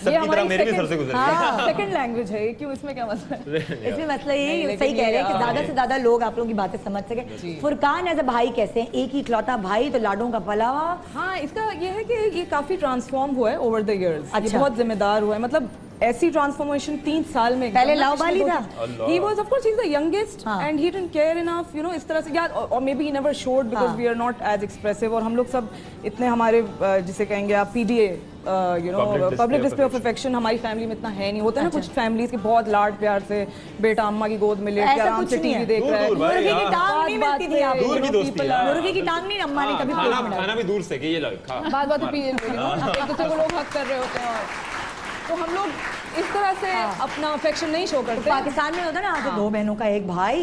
सबकी तरह मेरे भी सर से गुजर गई। सेकंड लैंग्वेज है, क्यों इसमें क्या मसला है? इसमें मसला नहीं, यही लेकिन सही कह रहे हैं कि ये, ज्यादा से ज्यादा लोग आप लोगों की बातें समझ सके। फुरकान एज अ भाई कैसे हैं? एक ही इकलौता भाई तो लाडों का पलावा। हाँ, इसका ये है कि ये काफी ट्रांसफॉर्म हुआ है ओवर द इयर्स। अच्छा। ये बहुत जिम्मेदार हुआ है, मतलब ऐसी ट्रांसफॉर्मेशन 3 साल में। पहले लाओबाली था? He was of course he's the youngest हाँ. and he didn't care enough, इस तरह से, या or maybe he never showed because हाँ. we are not as expressive, और हम लोग सब इतने हमारे जिसे कहेंगे आप PDA public display of affection हमारी फैमिली में इतना है नहीं। होता है ना कुछ फैमिलीज के बहुत लाड प्यार से बेटा अम्मा की गोद में लेट के ऐसा आराम कुछ से नहीं टीवी है। देख रहा है। दूर-दूर भाई, मुर्गे की हाँ। टांग नहीं मिलती थी आप दूर की दोस्ती है, हाँ। मुर्गे की टांग नहीं अम्मा ने कभी खाना भी दूर से कि ये लो खा। बात बात पे एक दूसरे को लोग हक कर रहे होते हैं। और तो हम लोग इस तरह से अपना अफेक्शन नहीं शो करते। पाकिस्तान में होता है ना, तो दो बहनों का एक भाई,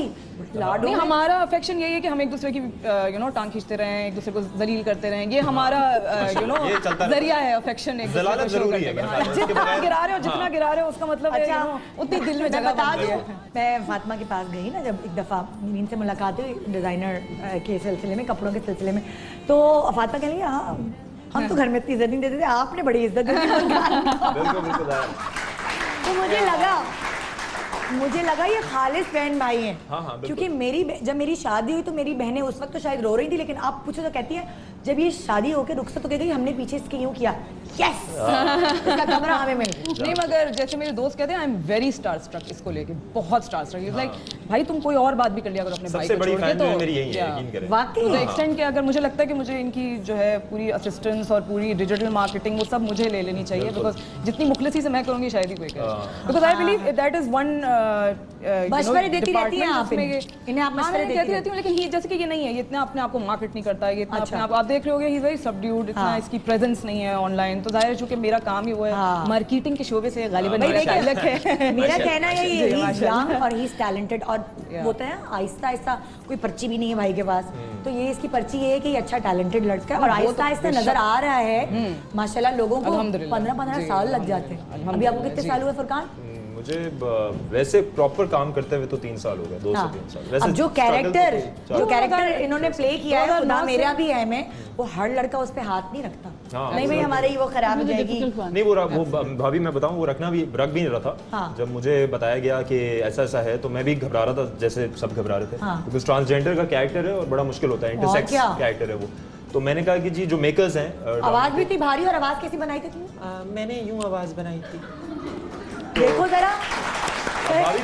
लाडो। नहीं, हमारा अफेक्शन यही है कि हम एक दूसरे की टांग खींचते रहें, एक दूसरे को जलील करते रहें। ये हमारा ये चलता जरिया है अफेक्शन एक दूसरे को जलालत शो जरूरी करने है का। मेरे ख्याल से। जितना गिरा रहे हो, जितना गिरा रहे हो, उसका मतलब है अच्छा, उतनी दिल में मैं जगह बता बन गई दूं, है। मैं फातिमा के पास गई ना जब एक दफ़ा मीन से मुलाकात हुई डिज़ाइनर के सिलसिले में, कपड़ों के सिलसिले में, तो फातिमा कह रही हाँ हम तो घर में इतनी इज्जत नहीं देते थे, आपने बड़ी इज्जत दी थी फुरकान को। बिल्कुल बिल्कुल यार। तो मुझे लगा ये खालिस बहन भाई हैं। हाँ, हाँ, बिल्कुल। क्योंकि जब मेरी शादी हुई तो मेरी बहनें उस वक्त तो शायद रो रही थी, लेकिन आप पूछो तो कहती है जब ये शादी होकर रुखसत हो गई हमने पीछे इसके यूं किया, यस इसका कमरा हमें मिल गया। नहीं, मगर जैसे मेरे दोस्त कहते हैं I am very star struck इसको लेके, बहुत स्टार स्ट्रक। लाइक भाई तुम कोई और बात भी कर लिया करो अपने भाई सबसे को बड़ी छोड़ के, फैन तो जो है मेरी यही है, यकीन करें। वाकई टू द एक्सटेंट कि अगर मुझे लगता है कि मुझे इनकी जो है पूरी असिस्टेंस और पूरी डिजिटल मार्केटिंग वो सब मुझे ले लेनी चाहिए, बिकॉज जितनी मुखलिसी से मैं करूंगी शायद ही कोई करे, because I believe that is one मशवरे देती रहती हैं आप इन्हें, आप मशवरे देती रहती हूँ, लेकिन ये जैसे कि ये नहीं है, ये इतना अपने आप को मार्केट नहीं करता है, ये इतना अच्छा। अपने आप देख रहे होगे, ही इज वेरी सबड्यूड, इतना इसकी प्रेजेंस नहीं है ऑनलाइन, तो जाहिर है चूंकि मेरा काम ही वो है मार्केटिंग के शोबे से गालिबन भाई मेरा देखिए, शायलक है। मेरा कहना है ये जी, ही यंग और ही इज टैलेंटेड, और होता है आहिस्ता आहिस्ता, कोई पर्ची भी नहीं है भाई के पास, तो ये इसकी पर्ची ये है कि ये अच्छा टैलेंटेड लड़का है और आहिस्ता आहिस्ता नजर आ रहा है माशाल्लाह। लोगों को 15-15 साल लग जाते हैं। अभी आपको कितने साल हुए फुरकान? मुझे वैसे प्रॉपर काम करते हुए तो 3 साल हो गए, 2 से 3 साल। वैसे अब जो struggle तो कैरेक्टर इन्होंने प्ले किया है, खुदा मेरा भी है मैं, वो हर लड़का उस पे हाथ नहीं रखता। हाँ, नहीं भाई हमारी वो खराब हो जाएगी। नहीं वो भाभी मैं बताऊं, वो रख भी नहीं रहा था। हाँ। जब मुझे बताया गया कि ऐसा ऐसा है तो मैं भी घबरा रहा था, जैसे सब घबरा रहे थे, हाँ। बिकॉज ट्रांसजेंडर का कैरेक्टर है और बड़ा मुश्किल होता है, इंटरसेक्स क्या? कैरेक्टर है वो। तो मैंने कहा कि जी जो मेकर्स हैं, आवाज भी थी भारी, और आवाज कैसी बनाई थी तुमने? मैंने यूं आवाज बनाई थी। देखो जरा। भाभी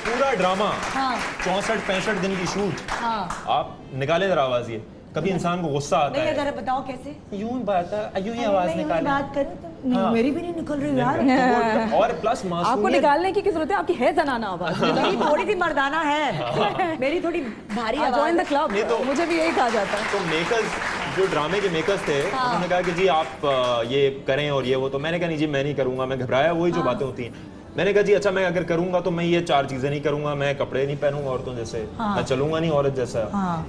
पूरा ड्रामा, हाँ 64-65 दिन की शूट, हाँ आप निकाले जरा आवाज, ये कभी इंसान को गुस्सा आता नहीं, है, जरा बताओ कैसे? यूं बात यूं ही आवाज मैं यूं निकाले। बात करूं तो नहीं, हाँ। मेरी भी नहीं निकल रही यार। और प्लस आपको मासूमियत, निकालने की जरूरत है, आपकी है जनाना आवाज। मेरी थोड़ी सी मर्दाना है, मेरी थोड़ी भारी आवाज जॉइन द है। क्लब, नहीं तो- मुझे भी यही कहा जाता है। तो मेकर्स जो ड्रामे के मेकर्स थे, उन्होंने कहा कि जी आप ये करें और ये वो, तो मैंने कहा नहीं जी मैं नहीं करूंगा, मैं घबराया, वही जो बातें होती हैं। मैंने कहा जी अच्छा मैं अगर करूंगा तो मैं ये 4 चीजें नहीं करूंगा, मैं कपड़े नहीं पहनूंगा औरतों जैसे, मैं चलूंगा नहीं औरत जैसा,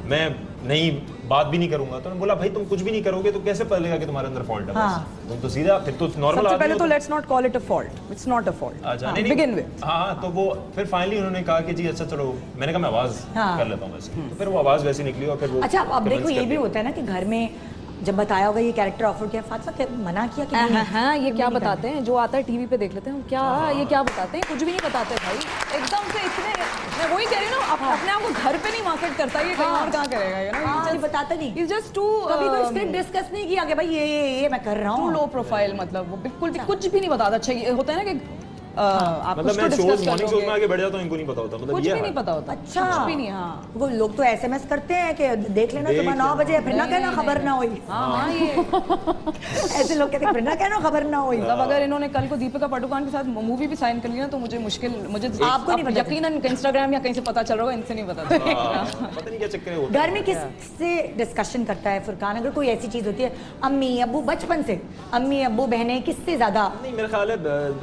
मैं नहीं बात भी नहीं करूंगा। तो उन्होंने बोला भाई तुम कुछ भी नहीं करोगे तो कैसे पता लगेगा कि तुम्हारे अंदर फॉल्ट है? बस तुम तो सीधा, फिर तो नॉर्मल सबसे आदमी पहले हो तो तुम। Let's not call it a fault, it's not a fault, अच्छा नहीं बिगिन विद। हाँ, तो वो फिर फाइनली उन्होंने कहा कि जी अच्छा चलो, मैंने कहा मैं आवाज कर लेता हूँ वैसे, तो फिर वो आवाज वैसी निकली और फिर वो अच्छा अब देखो convince ये कर भी दिया। होता है ना कि घर में जब बताया होगा ये कैरेक्टर ऑफर किया, फातिमा क्या मना किया कि नहीं? हाँ, ये क्या बताते हैं, जो आता है टीवी पे देख लेते हैं, क्या ये क्या बताते हैं, कुछ भी नहीं बताते भाई, एकदम से इतने, मैं वही कह रही हूँ ना, अपने आप को घर पे नहीं मार्केट करता, ये कहीं और कहाँ करेगा, यू नो, हाँ, बताता नहीं, इट्स जस्ट टू, कभी कोई स्क्रिप्ट डिस्कस नहीं किया कि भाई ये मैं कर रहा टू हूँ। लो प्रोफाइल, मतलब वो बिल्कुल भी कुछ भी नहीं बताता। अच्छा ये होता है ना कि आप मतलब कुछ तो मैं डिस्कस शोज कर मॉर्निंग शोज में लोगे, आगे बढ़ जाता हूँ, इनको नहीं पता होता, मतलब कुछ ये भी है। नहीं पता होता, अच्छा कुछ भी नहीं। हाँ वो लोग तो एसएमएस करते हैं कि देख लेना सुबह 9 बजे, फिर ना कहना खबर ना हुई। हाँ, ये ऐसे लोग कहते हैं फिर ना कहना खबर ना हुई। मतलब अगर इन्होंने कल को दीपिका पादुकोण के साथ मूवी भी साइन कर लिया तो मुझे आपको नहीं पता यकीनन इंस्टाग्राम या कहीं से पता चल रहा होगा, इनसे नहीं पता चलेगा। पता नहीं क्या चक्कर है होता घर में किससे डिस्कशन करता है फुरकान? अगर कोई ऐसी चीज होती है, अम्मी अब्बू बचपन से, अम्मी अब्बू बहनें किससे ज्यादा? नहीं, मेरा ख्याल है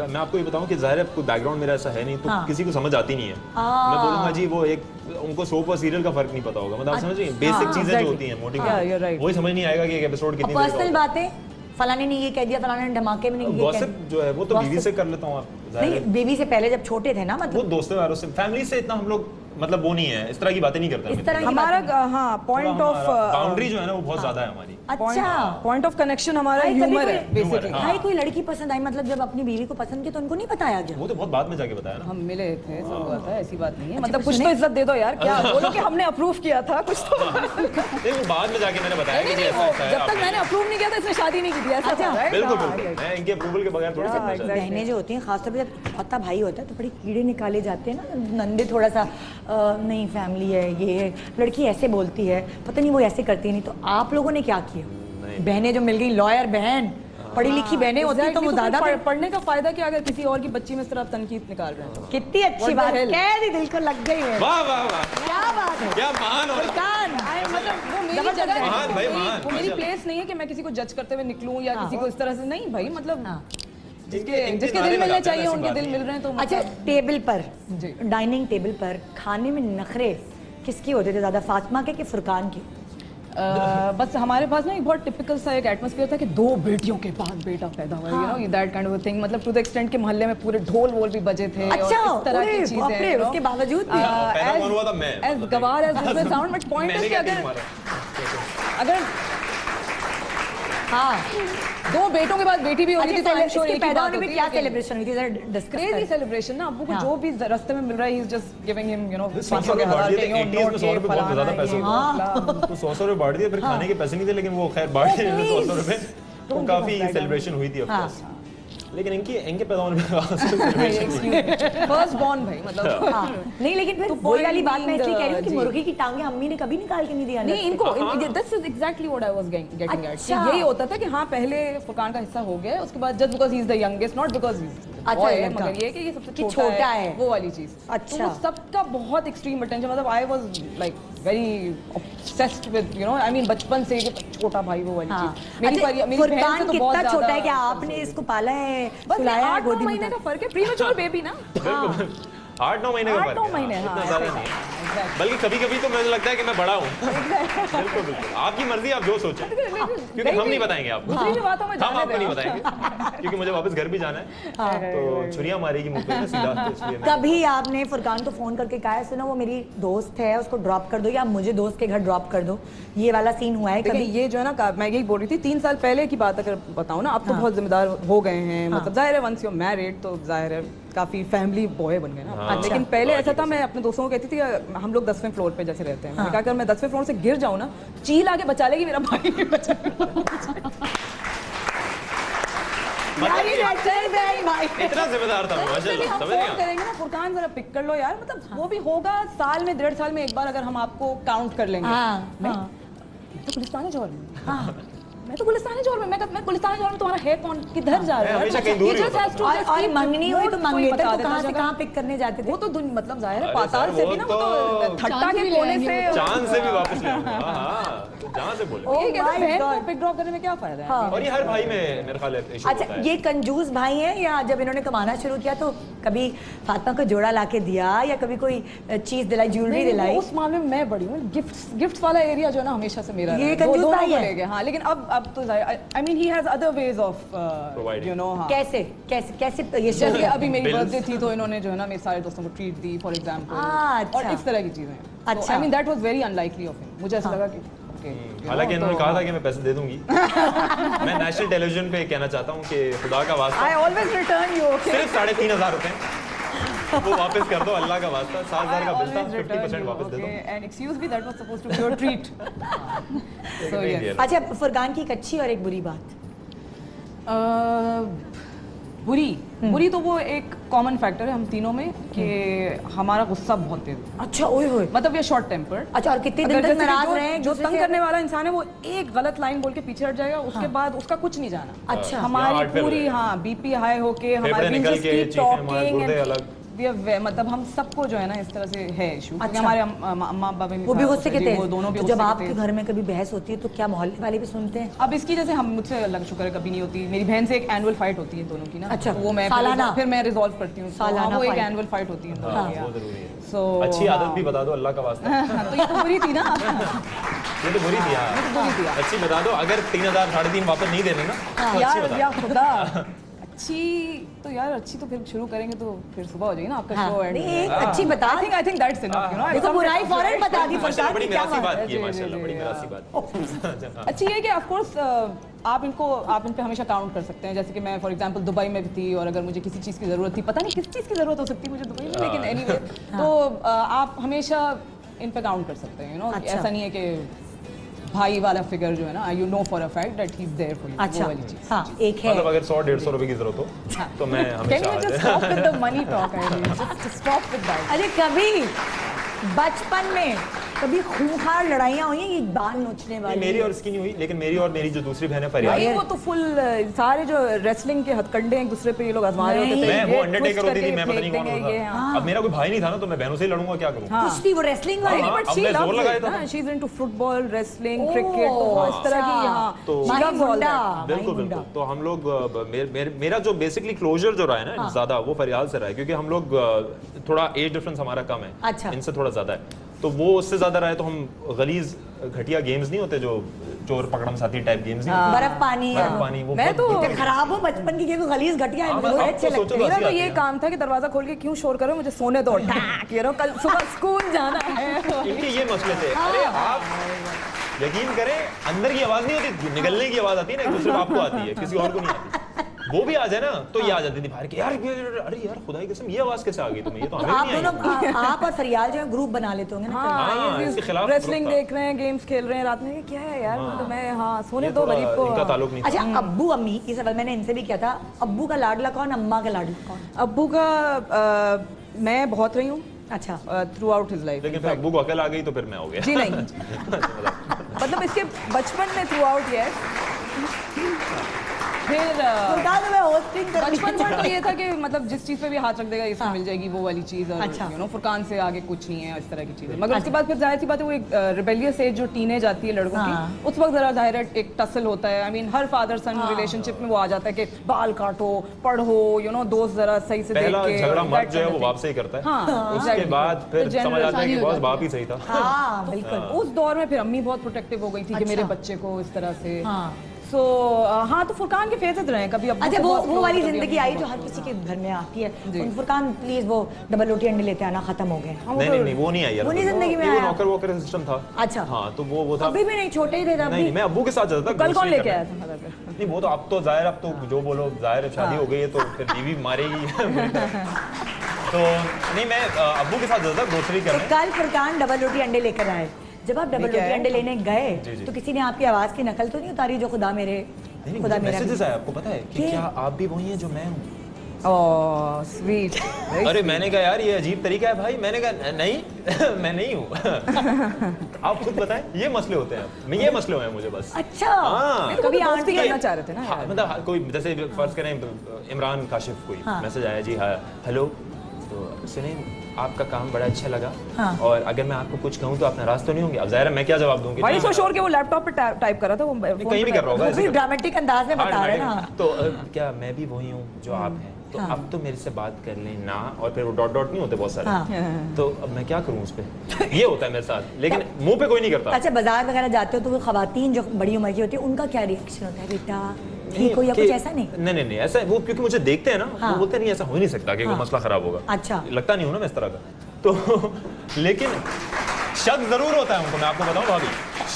मैं आपको ये बताऊं कि जाहिर है कोई बैकग्राउंड मेरा ऐसा है नहीं, तो किसी को समझ आती नहीं है। मैं बोलूंगा जी वो एक, उनको सोप और सीरियल का फर्क नहीं पता होगा, मतलब आप समझ रही हैं, बेसिक चीजें जो होती हैं मोटी, you're right. वही समझ नहीं आएगा कि एक एपिसोड कितनी देर का पर्सनल होगा। बातें, फलाने ने ये कह दिया, फलाने ने धमाके में नहीं ये कह गॉसिप जो है वो तो बीवी से कर लेता हूँ, आप जाहिर नहीं है। बेबी से पहले जब छोटे थे ना, वो मतलब दोस्तों यारों से, फैमिली से इतना हम लोग मतलब वो नहीं है, इस तरह की बातें नहीं करते इस तरह की हमारा बातें हाँ पॉइंट ऑफ बाउंड्री जो है ना वो बहुत ज्यादा है हमारी। अच्छा पॉइंट ऑफ कनेक्शन हमारा भाई, कभी ह्यूमर है कोई- बेसिकली। हाँ। भाई कोई लड़की पसंद आई, मतलब जब अपनी बीवी को पसंद किया तो उनको नहीं बताया गया? वो तो बहुत बाद में जाके बताया ना। हम मिले थे, सब हुआ था, ऐसी बात नहीं है, अच्छा, मतलब कुछ कुछ तो नहीं? इज्जत दे दो यार, क्या बोलो कि हमने अप्रूव किया था कुछ तो। नहीं वो बाद में जाके मैंने बताया कि नहीं, जी नहीं, ऐसा वो ऐसा है, जब तक आपने- मैंने अप्रूव नहीं किया था इसने शादी नहीं की थी, ऐसा था, right? बिल्कुल हाँ, बिल्कुल, मैं इनके अप्रूवल के बगैर थोड़ी सकता है। बहनें जो होती हैं खासतौर पे जब इकलौता भाई होता है तो बड़े कीड़े निकाले जाते हैं ना, नंदे थोड़ा सा नहीं फैमिली है, ये है, लड़की ऐसे बोलती है, पता नहीं वो ऐसे करती नहीं। तो आप लोगों ने क्या किया? बहनें जो मिल गई, लॉयर बहन, पढ़ी लिखी बहनें होती तो वो Exactly, ज्यादा फिर पढ़ने का फायदा क्या अगर किसी और की बच्ची में इस तरह आप तनकीद निकाल रहे हैं तो? कितनी अच्छी What the बात hell? कह दी, दिल को लग गई है। वाह वाह वाह, क्या बात है क्या महान और फुरकान। मतलब वो मेरी जबरदस्त जगह है। महान भाई, महान, वो मेरी माशाल्लाह। प्लेस नहीं है कि मैं किसी को जज करते हुए निकलूं या किसी को इस तरह से नहीं भाई, मतलब जिसके दिल मिलने चाहिए उनके दिल मिल रहे हैं तो अच्छा, टेबल पर, जी। डाइनिंग टेबल पर खाने में नखरे किसके होते थे ज्यादा, फातिमा के कि फुरकान के? बस हमारे पास ना एक बहुत टिपिकल सा एक एटमॉस्फेयर था कि 2 बेटियों के बाद बेटा पैदा हुआ, you know that kind of thing, मतलब टू द एक्सटेंट के मोहल्ले में पूरे ढोल वोल भी बजे थे और अच्छा, इस तरह की बाप रे, चीजें, उसके बावजूद भी पैदा कौन हुआ था? मैं। एज गवार as this will sound, but point is कि अगर हाँ 2 बेटों के बाद बेटी भी होती थी तो आई एम श्योर इसके एक ही पैदा बात होने में होती क्या है सेलिब्रेशन हुई थी, जरा डिस्कस क्रेजी करें। सेलिब्रेशन ना, अब्बू को हाँ। जो भी रास्ते में मिल रहा है he is just giving him, you know, 500 रुपए बांट दिए थे, 80s में 100 रुपए बहुत ज्यादा पैसे होते हैं। तो 100 रुपए बांट दिए, फिर खाने के पैसे नहीं थे, लेकिन वो खैर बांट दिए 100 रुपए, तो काफी सेलिब्रेशन हुई थी ऑफ कोर्स। लेकिन इनके पैदा होने पे सेलिब्रेशन हुई। फर्स्ट बॉर्न भाई, मतलब हाँ, नहीं लेकिन फिर वही वाली बात मैं इसलिए कह रही हूँ कि मुर्गी की टांगे अम्मी ने कभी निकाल के नहीं दिया नहीं इनको, this is exactly what I was getting eight, अच्छा। यही होता था कि हाँ पहले फुरकान का हिस्सा हो गया, उसके बाद just because he is the youngest, not because he अच्छा, है, लड़का। मगर ये कि ये सबसे कि छोटा छोटा है, है। वो वाली चीज। अच्छा। तो वो सबका बहुत एक्सट्रीम अटेंशन, मतलब I was like very obsessed with, you know, I mean बचपन से कि छोटा भाई वो वाली हाँ। चीज। मेरी अच्छा, बहन से फुरकान तो बहुत कितना छोटा है कि ज्यादा आपने इसको पाला है, बस सुलाया है 8-9 गोदी में? महीने का फर्क है, प्रीमेच्योर बेबी ना। 8-9 महीने का 8-9 फर्क है, महीने, हाँ, हाँ, इतना ज्यादा ऐसा नहीं है। Exactly. बल्कि कभी कभी तो मुझे लगता है कि मैं बड़ा हूँ। बिल्कुल बिल्कुल, आपकी मर्जी, आप जो सोचें, क्योंकि हम नहीं बताएंगे आपको, दूसरी भी बात हमें हम जाने आपको दें। नहीं बताएंगे, क्योंकि मुझे वापस घर भी जाना है, तो छुरियां मारेगी मुंह पे ना सीधा, तो इसलिए मैं- कभी आपने फुरकान को फोन करके कहा है सुनो वो मेरी दोस्त है उसको ड्रॉप कर दो, या मुझे दोस्त के घर ड्रॉप कर दो, ये वाला सीन हुआ है देखिए कभी? ये जो है ना, मैं यही बोल रही थी 3 साल पहले की बात अगर बताऊं ना, अब तो बहुत जिम्मेदार हो गए हैं, मतलब जाहिर है वंस यू मैरिड तो जाहिर है काफी फैमिली बॉय बन गए ना। हाँ। लेकिन पहले ऐसा था, मैं अपने दोस्तों को कहती थी, हम लोग 10वें फ्लोर पे जैसे रहते हैं, मैंने कहा अगर मैं 10वें फ्लोर से गिर जाऊं ना, चील आके बचा लेगी, मेरा भाई नहीं बचा। इतना जिम्मेदार था मैं, माशाल्लाह, हम समझ फोन गया। करेंगे ना, फुरकान जरा पिक कर लो यार, मतलब वो भी होगा साल में 1.5 साल में एक बार, अगर हम आपको काउंट कर लेंगे। मैं तो गुलिस्तान जोर में, मैं तो गुलिस्तान जोर में, मैं गुलिस्तान जोर में, तुम्हारा है कौन, किधर जा रहा है? हमेशा कहीं दूर ही होता है। और मंगनी हुई तो मंगेतर बता को देता कहाँ से जगह। कहाँ पिक करने जाते थे? वो तो मतलब जाहिर है अरे पाताल सर, से वो भी ना, वो तो तो थट्टा चांद के भी कोने ले से चांद से भी वापस ले आऊंगा, हाँ, जहाँ से बोले। ये कहते my हैं, बहन God. को पिक ड्रॉप करने में क्या फायदा है? और ये हर भाई में मेरे ख्याल है issue अच्छा, होता है। ये कंजूस भाई हैं या जब इन्होंने कमाना शुरू किया तो कभी फातिमा को जोड़ा ला के दिया या कभी कोई चीज दिलाई, ज्वेलरी नहीं, दिलाई? उस मामले में मैं बड़ी हूँ, गिफ्ट्स वाला एरिया जो है ना हमेशा से मेरा ये रहा है। कंजूस दोनों भाई को है। ले गए, हाँ, लेकिन अब तो I mean he has other ways of Providing. You know, हाँ। कैसे कैसे कैसे ये जैसे शुरू- अभी मेरी Bills. बर्थडे थी तो इन्होंने जो है ना मेरे सारे दोस्तों को ट्रीट दी फॉर एग्जांपल, अच्छा। और इस तरह की चीजें। अच्छा। I mean that was very unlikely of him, मुझे ऐसा लगा कि okay, you know, हालांकि इन्होंने तो- कहा था कि मैं पैसे दे दूंगी। मैं नेशनल टेलीविजन पे कहना चाहता हूँ कि खुदा का वास्ता I always return you, okay? सिर्फ 3,500 रुपए वो वापस कर दो, अल्लाह का वास्ता। 7,000 का बिल था, always return 50% you, वापस दे okay? दो। And excuse me, that was supposed to be your treat. So नहीं yes. दिया। अच्छा, फुरकान की एक अच्छी और एक बुरी बात? बुरी तो वो एक कॉमन फैक्टर है हम तीनों में कि हमारा गुस्सा बहुत तेज है। अच्छा, ओए होए। मतलब ये शॉर्ट टेम्पर। अच्छा, और कितने दिन तक नाराज रहे हैं जो एक-दूसरे तंग से? करने वाला इंसान है वो एक गलत लाइन बोल के पीछे हट जाएगा, उसके बाद उसका कुछ नहीं जाना। अच्छा। या हमारी heart पे पूरी, हो जाएगा। हाँ, बीपी हाई होके फेफड़े हमारे निकल के, चीखें, हमारे गुर्दे अलग। मतलब हम सबको जो है ना इस तरह से है इशू, क्योंकि अच्छा। हमारे अम्मा बाबा वो भी गुस्से के थे? वो दोनों भी तो गुस्से जब के आपके थे। घर में कभी बहस होती है तो क्या मोहल्ले वाले भी सुनते हैं? अब इसकी जैसे हम मुझसे अल्लाह का शुक्र है कभी नहीं होती, मेरी बहन से एक एनुअल फाइट होती है दोनों की ना। अच्छा, तो वो मैं सालाना? फिर मैं रिजॉल्व करती हूँ, तो हाँ, सालाना वो एक fight। एनुअल फाइट होती है इन दोनों हाँ, की, वो जरूरी है। So, अच्छी आदत हाँ। भी बता दो, अल्लाह का वास्ता। तो ये तो बुरी थी ना। ये तो बुरी थी यार। ये तो बुरी थी यार। अच्छी बता दो, अगर 3,000 3,500 वापस नहीं देने ना, तो अच्छी यार बता या दो। खुदा, अच्छी तो यार अच्छी तो फिर शुरू करेंगे तो फिर सुबह हो जाएगी ना आपका हाँ, शो एंड नहीं, एक अच्छी बता। I think that's enough, you know. देखो, बुराई फौरन बता दी माशाल्लाह फुरकान बड़ी की, क्या मिरासी बात बात की है, जी, माशाल्लाह जी, बड़ी जी, मिरासी बात। अच्छी है कि ऑफ कोर्स आप इन पे हमेशा काउंट कर सकते हैं। जैसे कि मैं फॉर एग्जांपल दुबई में भी थी और अगर मुझे किसी चीज़ की ज़रूरत थी, पता नहीं किस चीज़ की ज़रूरत हो सकती है मुझे दुबई में, लेकिन एनीवे तो आप हमेशा इन पे काउंट कर सकते हैं, यू नो। अच्छा। ऐसा नहीं है कि भाई वाला फिगर जो है ना, you know for a fact that he is there for you, अच्छा, वो वाली चीज़। हाँ, एक है। मतलब अगर 100-150 रुपए की जरूरत हो तो मैं Can हमेशा you just stop with the money talk? I mean, just stop with that. अरे कभी बचपन में कभी खूंखार लड़ाइयाँ हुई हैं, ये बाल नोचने नहीं, वाली? मेरी और इसकी नहीं हुई, लेकिन मेरी और मेरी जो दूसरी बहन है फरियाद, भाई वो तो फुल सारे जो रेसलिंग के हथकंडे हैं एक दूसरे पे ये लोग आजमा रहे होते थे। मैं वो ये अंडरटेकर twist होती थी, करके मैं पता नहीं फेंक कौन देंगे, ये, होता हाँ। था। अब मेरा कोई भाई नहीं था ना, तो मैं बहनों से ही लड़ूंगा, क्या करूँ? कुश्ती, वो रेसलिंग वाली? हाँ, बट अब शी मैं जोर लव्स लगाया इट था। ना, she is into football, wrestling, cricket, तो इस तरह की हाँ तो- she loves all that। बिल्कुल बिल्कुल। तो हम लोग मेरा जो बेसिकली क्लोजर जो रहा है ना ज्यादा, वो फरियाद से रहा है, क्योंकि हम लोग थोड़ा एज डिफरेंस हमारा कम है, अच्छा। इनसे थोड़ा ज्यादा है, तो वो उससे ज्यादा रहा है, तो हम गलीज घटिया गेम्स नहीं होते जो चोर पकड़म साथी टाइप गेम्स नहीं होते, बर्फ पानी, बर्फ पानी, वो मैं बहुत तो- बिल्कुल- खराब हो बचपन की गेम, गलीज घटिया है, हाँ, मुझे अब अच्छे तो सोचो लगते हैं। बस। मेरा तो आती ये है। काम था कि दरवाजा खोल के क्यों शोर करो, मुझे सोने दो, टैक, ये रहो, कल सुबह स्कूल जाना है। इनके ये मसले थे। अरे आप यकीन करें, अंदर की आवाज नहीं होती, निकलने की आवाज आती है ना, एक सिर्फ आपको आती है, किसी और को नहीं आती। वो भी आ जाए ना तो ये आ जाती थी बाहर के, यार अरे यार खुदा की कसम, ये आवाज कैसे आ गई तुम्हें, ये तो हमें आप भी नहीं दोनों आई। आप और फरियाल जो है ग्रुप बना लेते होंगे ना? हाँ, इसके खिलाफ रेसलिंग ग्रुप था। देख रहे हैं, गेम्स खेल रहे हैं रात में, ये क्या है यार, मतलब मैं हाँ सोने ये दो थोड़ा गरीब को। इनका ताल्लुक नहीं था। अच्छा, अब्बू अम्मी, ये सवाल मैंने इनसे भी किया था, अब्बू का लाडला कौन, अम्मा का लाडला कौन? अब्बू का मैं बहुत रही हूँ अच्छा, थ्रू आउट हिज लाइफ। लेकिन फिर अब्बू को अकल आ गई तो फिर मैं हो गया। जी नहीं, मतलब इसके बचपन में थ्रू आउट ये फिर फुरकान तो मैं hosting कर रही बचपन थी। में तो ये था कि मतलब जिस चीज पे भी हाथ रख देगा इसमें मिल जाएगी वो वाली चीज, और अच्छा। यू नो फुरकान से आगे कुछ नहीं है इस तरह की चीजें। मगर उसके बाद फिर जाहिर सी बात है वो एक रिबेलियस एज जो टीनेज आती है लड़कों हाँ। की, उस वक्त जरा जाहिर है एक टसल होता है। I mean her father sun relationship में वो आ जाता है कि बाल काटो, पढ़ो, यू नो दोस्त जरा सही से देख पहला के, झगड़ा और मर्द that जो है kind वो of बाप से ही करता है, हाँ, उसके exactly. बाद फिर तो समझ आता है कि general बस बाप ही सही था। हाँ बिल्कुल। उस दौर में फिर अम्मी बहुत प्रोटेक्टिव हो गई थी कि अच्छा। मेरे बच्चे को इस तरह से। हाँ। सो हाँ, तो फुरकान के फेजेस रहे हैं, कभी अब्बू अच्छा, से वो बहुत वो close, वाली कभी जिंदगी अम्मी आई से जो बहुत हर close। किसी के घर में आती है। जी। फुरकान प्लीज वो डबल रोटी अंडे लेते आना, खत्म हो गए। नहीं नहीं नहीं, वो नहीं आई यार, वो नहीं जिंदगी में वो आया। नौकर वोकर सिस्टम था। अच्छा। हाँ, तो वो था। अभी भी नहीं, छोटे ही थे तब नहीं भी। मैं अब्बू के साथ जाता था। कल कौन grocery लेके करने। आया था मतलब फिर? नहीं वो तो अब तो जाहिर, अब तो जो बोलो जाहिर है, शादी हो गई है तो फिर बीवी मारेगी। तो नहीं, मैं अब्बू के साथ जाता था ग्रोसरी तो करने। कल फुरकान डबल रोटी अंडे लेकर आए। जब आप डबल लेके रोटी आए? अंडे लेने जी, गए जी। तो किसी ने आपकी आवाज की नकल तो नहीं उतारी, जो खुदा मेरे नहीं खुदा नहीं, मेरा मैसेजेस भी? आए, आपको पता है कि कि- क्या आप भी वही हैं जो मैं हूँ? Oh sweet. अरे मैंने कहा यार ये अजीब तरीका है भाई, मैंने कहा नहीं मैं नहीं हूँ। आप खुद बताएं, ये मसले होते हैं, मैं ये मसले हुए हैं मुझे बस। अच्छा, हाँ। कभी दोस्ती आंटी करना चाह रहे थे ना हाँ, यार। मतलब कोई जैसे फर्ज करें इमरान काशिफ कोई हाँ। मैसेज आया, जी हाँ हेलो, तो सुने आपका काम बड़ा अच्छा लगा, हाँ। और अगर मैं आपको कुछ कहूँ तो आप नाराज तो नहीं होंगे? अब जाहिर है मैं क्या जवाब दूंगी? भाई नहीं, सो शोर के वो लैपटॉप पे टाइप कर रहा था, वो नहीं, कहीं भी कर रहा होगा वो ऐसे भी कर- ड्रामेटिक अंदाज में हाँ, बता रहे हैं ड्रामेटिक। ना। तो क्या मैं भी वही हूँ जो आप हैं, तो हाँ। अब तो मेरे से बात कर लें ना, और फिर वो डॉट डॉट नहीं होते बहुत सारे, हाँ। तो अब मैं क्या करूँ उस पे? ये होता है मेरे साथ, लेकिन मुंह पे कोई नहीं करता। अच्छा, बाजार वगैरह जाते हो तो वो खवातीन जो बड़ी उम्र की होती है उनका क्या रिएक्शन होता है? बेटा नहीं, ठीक हो या कि- कुछ ऐसा नहीं? नहीं नहीं नहीं, ऐसा वो क्योंकि मुझे देखते हैं ना, हाँ। वो बोलते हैं नहीं ऐसा हो ही नहीं सकता कि कोई हाँ। मसला खराब होगा। अच्छा। लगता नहीं हूँ ना मैं इस तरह का, तो लेकिन शक जरूर होता है उनको, मैं आपको बताऊं भाभी,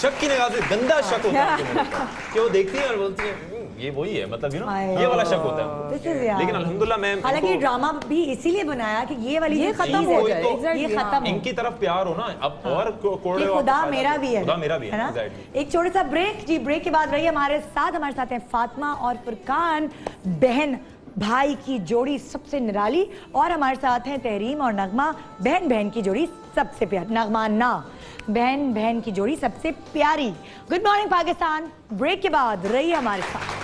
शक की निगाह से गंदा शक होता है उनको मेरे ऊपर, कि वो देखती है और बोलती है ये वही है, मतलब यू नो आए। ये वाला शक होता है। This is यार। लेकिन अल्हम्दुलिल्लाह मैं हालांकि इनको- ड्रामा भी इसीलिए बनाया कि ये वाली ये जो खत्म चीज़ हो है, जाए, तो exactly, ये हाँ। खत्म हो। इनकी तरफ प्यार हो ना, अब और कोड़े कि वापस खुदा आ मेरा जाते भी हैं। है, खुदा मेरा भी है, ना? exactly। एक छोटा सा ब्रेक जी, ब्रेक के बाद रही हमारे साथ हैं फातिमा और फुरकान, बहन भाई की जोड़ी सबसे निराली, और हमारे साथ हैं तहरीम और नगमा, बहन बहन की जोड़ी सबसे प्यारी, नगमा ना बहन बहन की जोड़ी सबसे प्यारी। गुड मॉर्निंग पाकिस्तान, ब्रेक के बाद रही हमारे साथ।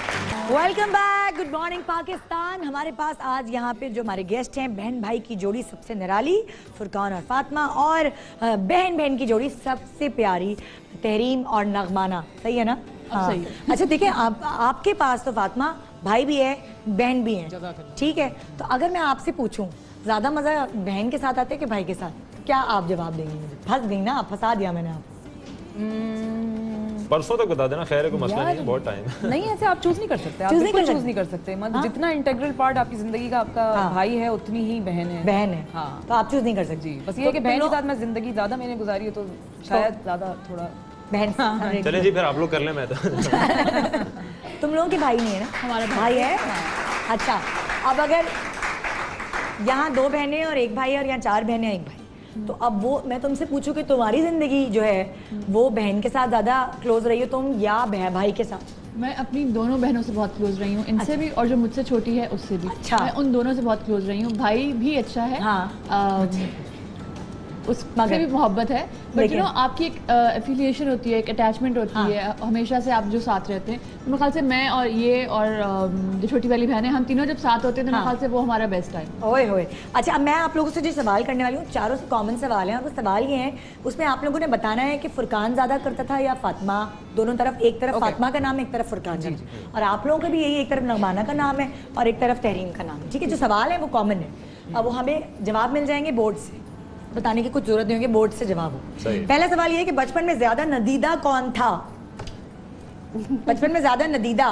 Welcome back, good morning Pakistan. हमारे पास आज यहाँ पे जो हमारे गेस्ट हैं, बहन भाई की जोड़ी सबसे निराली फुरकान और फातिमा, और बहन बहन की जोड़ी सबसे प्यारी तहरीम और नगमाना। सही है ना? हाँ। सही है। अच्छा देखिए, आपके पास तो फातिमा भाई भी है, बहन भी है, ठीक है? तो अगर मैं आपसे पूछूं ज्यादा मजा बहन के साथ आता है कि भाई के साथ, तो क्या आप जवाब देंगे मुझे? फंस गई ना, फंसा दिया मैंने आप। परसों तक बता देना, खैर है, कोई मसला नहीं है, बहुत टाइम है। नहीं, ऐसे आप चूज नहीं कर सकते, आप Choose नहीं बिल्कुल कर चूज सकते। नहीं कर सकते। मतलब हाँ? जितना इंटीग्रल पार्ट आपकी जिंदगी का आपका हाँ। भाई है, उतनी ही बहन है। बहन है, हाँ। तो आप चूज नहीं कर सकते। जी, बस ये है कि तो बहन तुम के लोग- साथ मैं जिंदगी ज्यादा मैंने गुजारी है, तो शायद ज्यादा थोड़ा बहन से- चले जी, फिर आप लोग कर लें, मैं तो तुम लोगों के भाई नहीं है ना? हमारा भाई है। अच्छा, अब अगर यहाँ 2 बहनें और 1 भाई है, और यहाँ 4 बहनें एक भाई, तो अब वो मैं तुमसे पूछूं कि तुम्हारी जिंदगी जो है वो बहन के साथ ज्यादा क्लोज रही हो तुम या भाई के साथ? मैं अपनी दोनों बहनों से बहुत क्लोज रही हूँ, इनसे भी और जो मुझसे छोटी है उससे भी। अच्छा। मैं उन दोनों से बहुत क्लोज रही हूँ। भाई भी अच्छा है। हाँ। उससे भी मोहब्बत है, बट लेकिन- यू नो आपकी एक एफिलिएशन होती है, एक अटैचमेंट होती है हमेशा से, आप जो साथ रहते हैं। तो मेरे ख्याल से मैं और ये और जो छोटी वाली बहन है, हम तीनों जब साथ होते हैं तो मेरे ख्याल से वो हमारा बेस्ट टाइम। ओए होए। अच्छा, अब मैं आप लोगों से जो सवाल करने वाली हूँ, चारों से कॉमन सवाल हैं और वो सवाल ये हैं, उसमें आप लोगों ने बताना है कि फुरकान ज़्यादा करता था या फातिमा, दोनों तरफ, एक तरफ फातिमा का नाम है, एक तरफ फुरकान का नाम। और आप लोगों का भी यही, एक तरफ नगमाना का नाम है और एक तरफ तहरीम का नाम है, ठीक है। जो सवाल है वो कॉमन है, अब वो हमें जवाब मिल जाएंगे बोर्ड से, बताने की कुछ जरूरत नहीं होगी, बोर्ड से जवाब हो। सही। पहला सवाल ये है कि बचपन में ज्यादा नदीदा कौन था? बचपन में ज्यादा नदीदा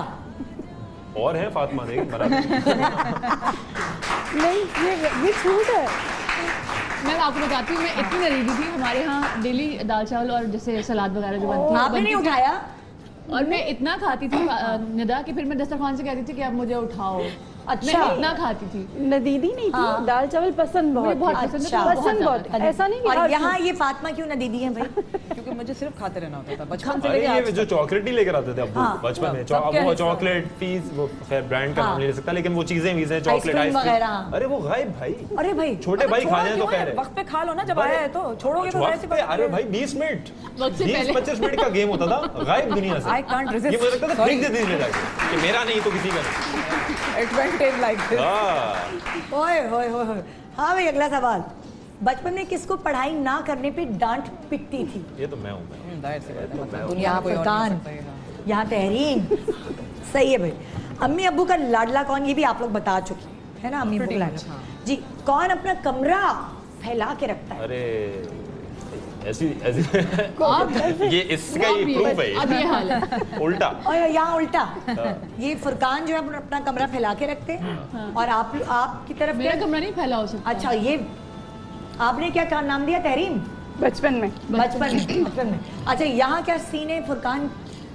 और है फातिमा देख बराबर। नहीं, ये झूठ है। मैं आपको बताती हूँ, मैं इतनी नरीदी थी, हमारे यहाँ डेली दाल चावल और जैसे सलाद वगैरह जो बनती है आपने नहीं उठाया? और मैं इतना खाती थी निदा कि फिर मैं दस्तरखान से कहती थी कि आप मुझे उठाओ। अच्छा। मैं इतना खाती थी। नदीदी नहीं थी, दाल चावल पसंद मुझे बहुत बहुत थी। पसंद है, अच्छा। तो पसंद बहुत, ऐसा नहीं कि और हर यहाँ ये फातिमा क्यों नदीदी है भाई? क्योंकि मुझे सिर्फ खाते रहना होता था बचपन से अरे लेके ये आज जो चॉकलेट ही लेकर आते थे अब्बू हाँ। बचपन में, सबके वो हिस्सा। चॉकलेट पीस, वो खैर ब्रांड का हाँ। नाम नहीं ले सकता, लेकिन वो चीजें वीजें चॉकलेट आइसक्रीम वगैरह। अरे वो गायब भाई, अरे भाई, छोटे भाई छोड़ा खाने हैं तो क्यों कह है? रहे वक्त पे खा लो ना, जब आया है तो छोड़ोगे तो वक्त वैसे पे, अरे भाई 20 मिनट, वक्त से 20-25 मिनट का गेम होता था, गायब दुनिया से। I can't resist. ये मुझे लगता था फेंक देते थे जाके कि मेरा नहीं तो किसी का नहीं। Advantage like this. हाँ। ओए होए होए होए। हाँ भाई, अगला सवाल, बचपन में किसको पढ़ाई ना करने पे डांट पिटती थी? ये तो मैं हूँ। जाहिर सी बात है, मतलब दुनिया यहाँ में कोई और नहीं फुरकान, हो सकता है, हाँ। यहाँ तहरीम। सही है भाई। अम्मी अब्बू का लाडला कौन, ये भी आप लोग बता चुके हैं ना, अम्मी अब्बू का लाडला। हाँ। जी, कौन अपना कमरा फैला के रखता है? अरे ऐसी ये इसका ही प्रूफ है अब ये ये। हाल है। उल्टा। और यहाँ उल्टा, ये फुरकान जो है अपना कमरा फैला के रखते हैं और आपकी तरफ मेरा क्या? कमरा नहीं फैला हो सकता। अच्छा, ये आपने क्या नाम दिया? तहरीम। बचपन में बचपन में। अच्छा, यहाँ क्या सीन है? फुरकान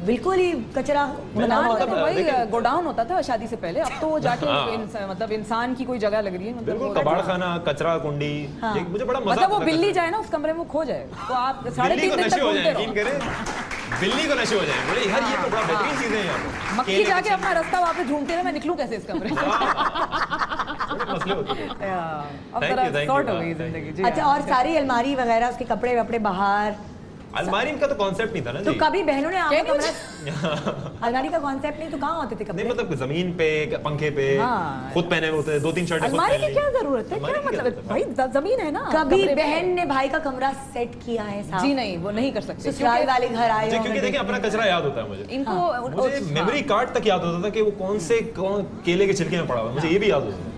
बिल्कुल ही कचरा बना हुआ मतलब है। वही गोडाउन होता था शादी से पहले, अब तो वो जाके हाँ। मतलब इंसान की कोई जगह लग रही है, मतलब बिल्कुल वो- कबाड़ खाना, कचरा कुंडी, हाँ। ये मुझे बड़ा मजा मतलब वो आता था बिल्ली कचरे जाए ना उस कमरे में, वो खो जाए तो आप में। 3.5 बिल्ली को दिन नशे तक हो घूमते जाए, रहो। यकीन करें, बिल्ली को नशे हो जाए, बोले यार ये तो बड़ा बेहतरीन चीजें हैं यहाँ। मक्खी केले जाके की अपना रास्ता वहाँ पे ढूंढते रहे, मैं निकलूं कैसे इस कमरे से? बड़े मसले होते थे। अब Thank जरा you, thank सॉर्ट you, हो गई हाँ, जिंदगी जी। अच्छा, हाँ। और सारी अलमारी वगैरह, उसके कपड़े वपड़े बाहर, अलमारी का तो कॉन्सेप्ट नहीं था ना तो जी। कभी बहनों ने आपका क्या कमरा अलमारी का कॉन्सेप्ट नहीं तो कहाँ होते थे कपड़े? नहीं मतलब जमीन पे, पंखे पे, हाँ। खुद पहने हुए होते थे, 2-3 शर्टें खुद अलमारी पहन की ली। क्या जरूरत है? अलमारी क्या की क्या मतलब जरूरत है? भाई जमीन है ना कभी कमरे पे। बहन ने भाई का कमरा सेट किया है साहब? जी नहीं, वो नहीं कर सकते ससुराल वाले घर आए मुझे होंगे, क्योंकि देखिए अपना कचरा याद होता है मुझे। इनको मुझे मेमोरी कार्ड तक याद होता था कि वो कौन केले के छिलके में पड़ा हुआ है, मुझे ये भी याद होता है।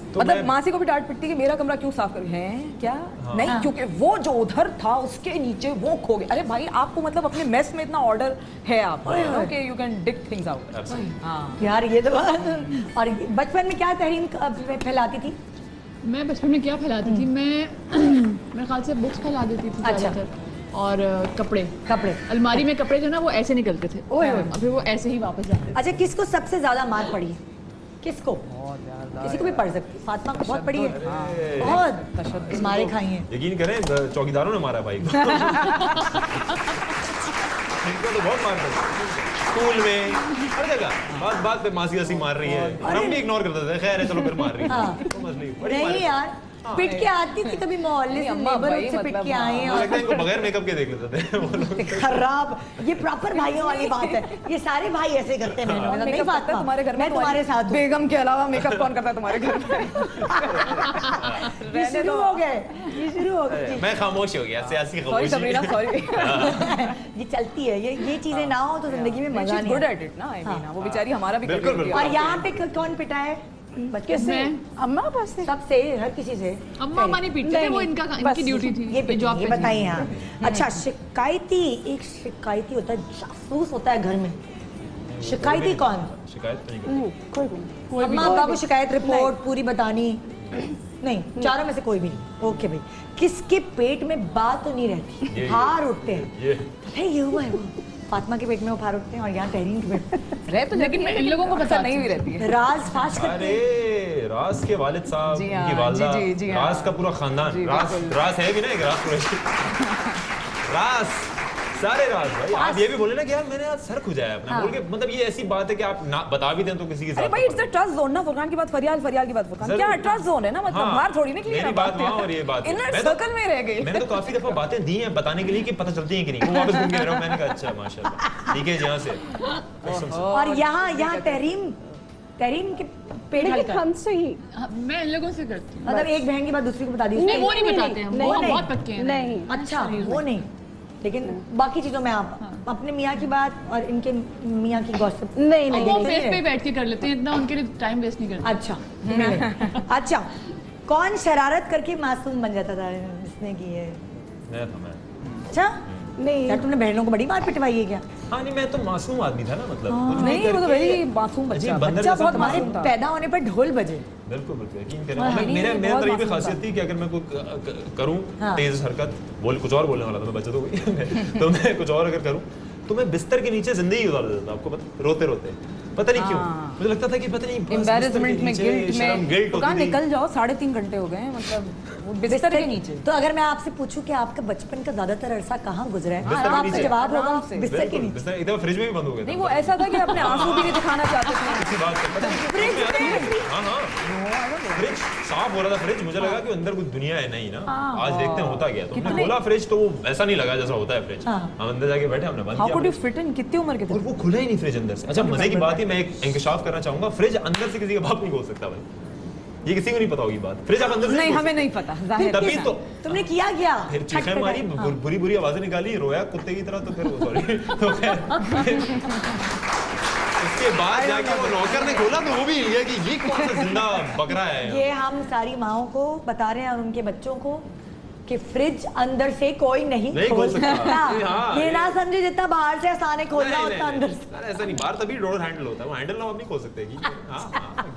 तो मतलब मैं- मासी को भी डांट पिटती कि मेरा कमरा क्यों साफ कर है क्या? नहीं, क्योंकि वो जो उधर था उसके नीचे वो खो गया। अरे भाई, आपको मतलब अपने मेस में इतना ऑर्डर है आप कि you can dig things out. Absolutely. हाँ, यार ये तो और बचपन में क्या तहरीम फैलाती थी? मैं बचपन में क्या फैलाती थी, मैं मेरे ख्याल से बुक्स फैला देती थी अच्छा। ज़्यादातर, और कपड़े। कपड़े। अलमारी में कपड़े जो ना वो ऐसे निकलते थे, ओए ओए। और फिर वो ऐसे ही वापस जाते थे। अच्छा, किसको सबसे ज्यादा मार पड़ी है? किसको? किसी को भी पड़ सकती है, फातिमा को बहुत पड़ी है, बहुत मारे खाई हैं। यकीन करें चौकीदारों ने मारा भाई को। इनको तो बहुत मार पड़ी, स्कूल में हर जगह बात पे मासी ऐसी मार रही है, और हम भी इग्नोर करते थे, खैर है चलो फिर मार रही है, हाँ। तो मसले बड़ी नहीं मार- यार, पिट के आती थी कभी मोहल्ले से, अम्मा नेबरहुड भाई, से पिट मतलब के आए हैं मुझे लगता है और इनको बगैर मेकअप के देख लेते थे वो लोग। खराब। ये प्रॉपर भाइयों वाली बात है, ये सारे भाई ऐसे करते हैं बहनों के साथ। नहीं मेकअप करता है फातिमा, तुम्हारे घर में? मैं तुम्हारे साथ हूँ। बेगम के अलावा मेकअप कौन करता है तुम्हारे घर में? ये शुरू हो गए, ये शुरू हो गए। मैं खामोश हो गया, सियासी सॉरी सबरीना, खामोशी। सॉरी। ये चलती है, ये चीजें ना हो तो जिंदगी में मजा नहीं गुड आता। एट इट ना, आई मीन वो बेचारी हमारा भी कर बिल्कुल, रही थी। और यहाँ पे कौन पिटा है बचपन से? अम्मा पास से सबसे, हर किसी से। अम्मा अम्मा नहीं पीटते थे, वो इनकी ड्यूटी थी। ये जॉब ये पे थी। बताइए यहाँ। अच्छा, शिकायती, एक शिकायती होता है, जासूस होता है घर में। शिकायती कौन? शिकायत तो नहीं करती। अम्मा बाबू शिकायत रिपोर्ट पूरी बतानी? नहीं, चारों में से कोई भी नहीं। ओके भाई, किसके पेट में बात तो नहीं रहती, ये। फार उठते हैं? ये पता है ये हुआ है वो, फातिमा के पेट में वो फार उठते हैं और यहाँ तहरीन के पेट में। रह तो लेकिन इन लोगों को पता पता नहीं भी रहती है। राज फाश करते हैं। अरे रास के वालिद साहब, जी हाँ, उनकी वालदा, जी, जी हाँ। रास का पूरा खानदान, जी, रास बिल्कुल। रास है भी ना, एक रास कुरैशी। रास सारे राज भाई। आप ये भी बोले ना कि यार मैंने आज सर खुजाया अपना बोल के, मतलब ये ऐसी बात है कि आप ना बता भी दें तो किसी के अरे साथ भाई इट्स अ ट्रस्ट जोन ना, फुरकान की बात फरियाल, फरियाल की बात फुरकान, जरूर। क्या ट्रस्ट जोन है ना, मतलब हाँ, बाहर थोड़ी निकली मेरी बात वहाँ और ये बात इनर मैं तो- सर्कल में रह गई। मैंने तो काफी दफा बातें दी हैं बताने के लिए कि पता चलती है कि नहीं, वो वापस घूम के रहा हूँ। मैंने कहा अच्छा माशाल्लाह ठीक है यहाँ से कसम से। और यहाँ तहरीम के पेट हल्का है। हमसे ही हाँ, मैं इन लोगों से करती हूँ। मतलब एक बहन की बात दूसरी को बता दी नहीं वो नहीं बताते हैं, नहीं, वो नहीं। बहुत पक्के हैं। नहीं अच्छा वो नहीं, लेकिन बाकी चीजों में आप अपने मियाँ की बात और इनके मियाँ की गॉसिप नहीं वो नहीं फेस पे बैठ के कर लेते हैं, इतना उनके लिए टाइम वेस्ट नहीं करते। अच्छा मिले। अच्छा कौन शरारत करके मासूम बन जाता था इसने की है? मैं अच्छा नहीं यार तुमने बहनों को बड़ी मार पिटवाई है क्या? हाँ नहीं मैं तो मासूम आदमी था ना, मतलब कुछ भी नहीं वो तो करके- वेरी मासूम अजीब बच्चा, बंदर बच्चा जैसा बहुत हमारे मासूम था। पैदा होने पर ढोल बजे। बिल्कुल बिल्कुल यकीन करें। हाँ, मतलब नहीं, मेरे नहीं, मेरे बहुत अंदर ये भी मासूम खासियत थी कि अगर मैं कुछ करूं हाँ। तेज हरकत बोल कुछ और बोलने वाला था मैं, बच्चा तो हुई तो मैं कुछ और अगर करूं तो मैं बिस्तर के नीचे जिंदगी गुजार देता था, आपको पता, रोते रोते पता नहीं क्यों मुझे लगता था कि पता नहीं बस बिस्तर के एम्बैरेसमेंट में नीचे गिल्ट शर्म, में गिल्ट फुरकान होती थी। निकल जाओ, 3.5 घंटे हो गए हैं, मतलब वो बिस्तर के नीचे। तो अगर मैं आपसे पूछूं कि आपका बचपन का ज्यादातर अरसा कहाँ गुजरा है बिस्तर तो के आपका नीचे। जवाब होगा आराम से। बिस्तर के बिल्कुल, नीचे। बिस्तर एक दफा फ्रिज में भी बंद हो गया था। नहीं वो ऐसा था कि अपने आंसू भी नहीं दिखाना चाहते थे। इसी बात पे पता नहीं फ्रिज हाँ हाँ फ्रिज साफ हो रहा था फ्रिज, मुझे लगा कि अंदर कुछ दुनिया है नहीं ना, आज देखते हैं होता गया। तो हमने खोला फ्रिज तो वो ऐसा नहीं लगा जैसा होता है फ्रिज। हम अंदर जाके बैठे हमने बंद हाउ किया could you fridge. Fit in, कितनी उम्र के और थे? वो खुला ही नहीं फ्रिज अंदर से। अच्छा मजे की बात है, मैं एक इंकशाफ करना चाहूंगा, फ्रिज अंदर से किसी का बाप नहीं खोल सकता भाई, ये किसी को नहीं पता होगी बात। फ्रिज आप अंदर से नहीं खोल हमें नहीं पता, जाहिर सकते। तभी है। तो तुमने किया क्या? फिर चीखें मारी, बुरी बुरी आवाजें निकाली, रोया कुत्ते की तरह, तो फिर सॉरी तो खैर उसके बाद जाके वो नौकर ने खोला तो वो भी हिल गया कि ये कौन सा जिंदा बकरा है। ये हम सारी माओ को बता रहे हैं और उनके बच्चों को कि फ्रिज अंदर से कोई नहीं खोल सकता। हाँ, ये ना समझे जितना बाहर से आसान है खोलना नहीं, उतना नहीं, अंदर नहीं, से। अरे ऐसा नहीं, बाहर तभी डोर हैंडल होता है, वो हैंडल ना आप नहीं खोल सकते कि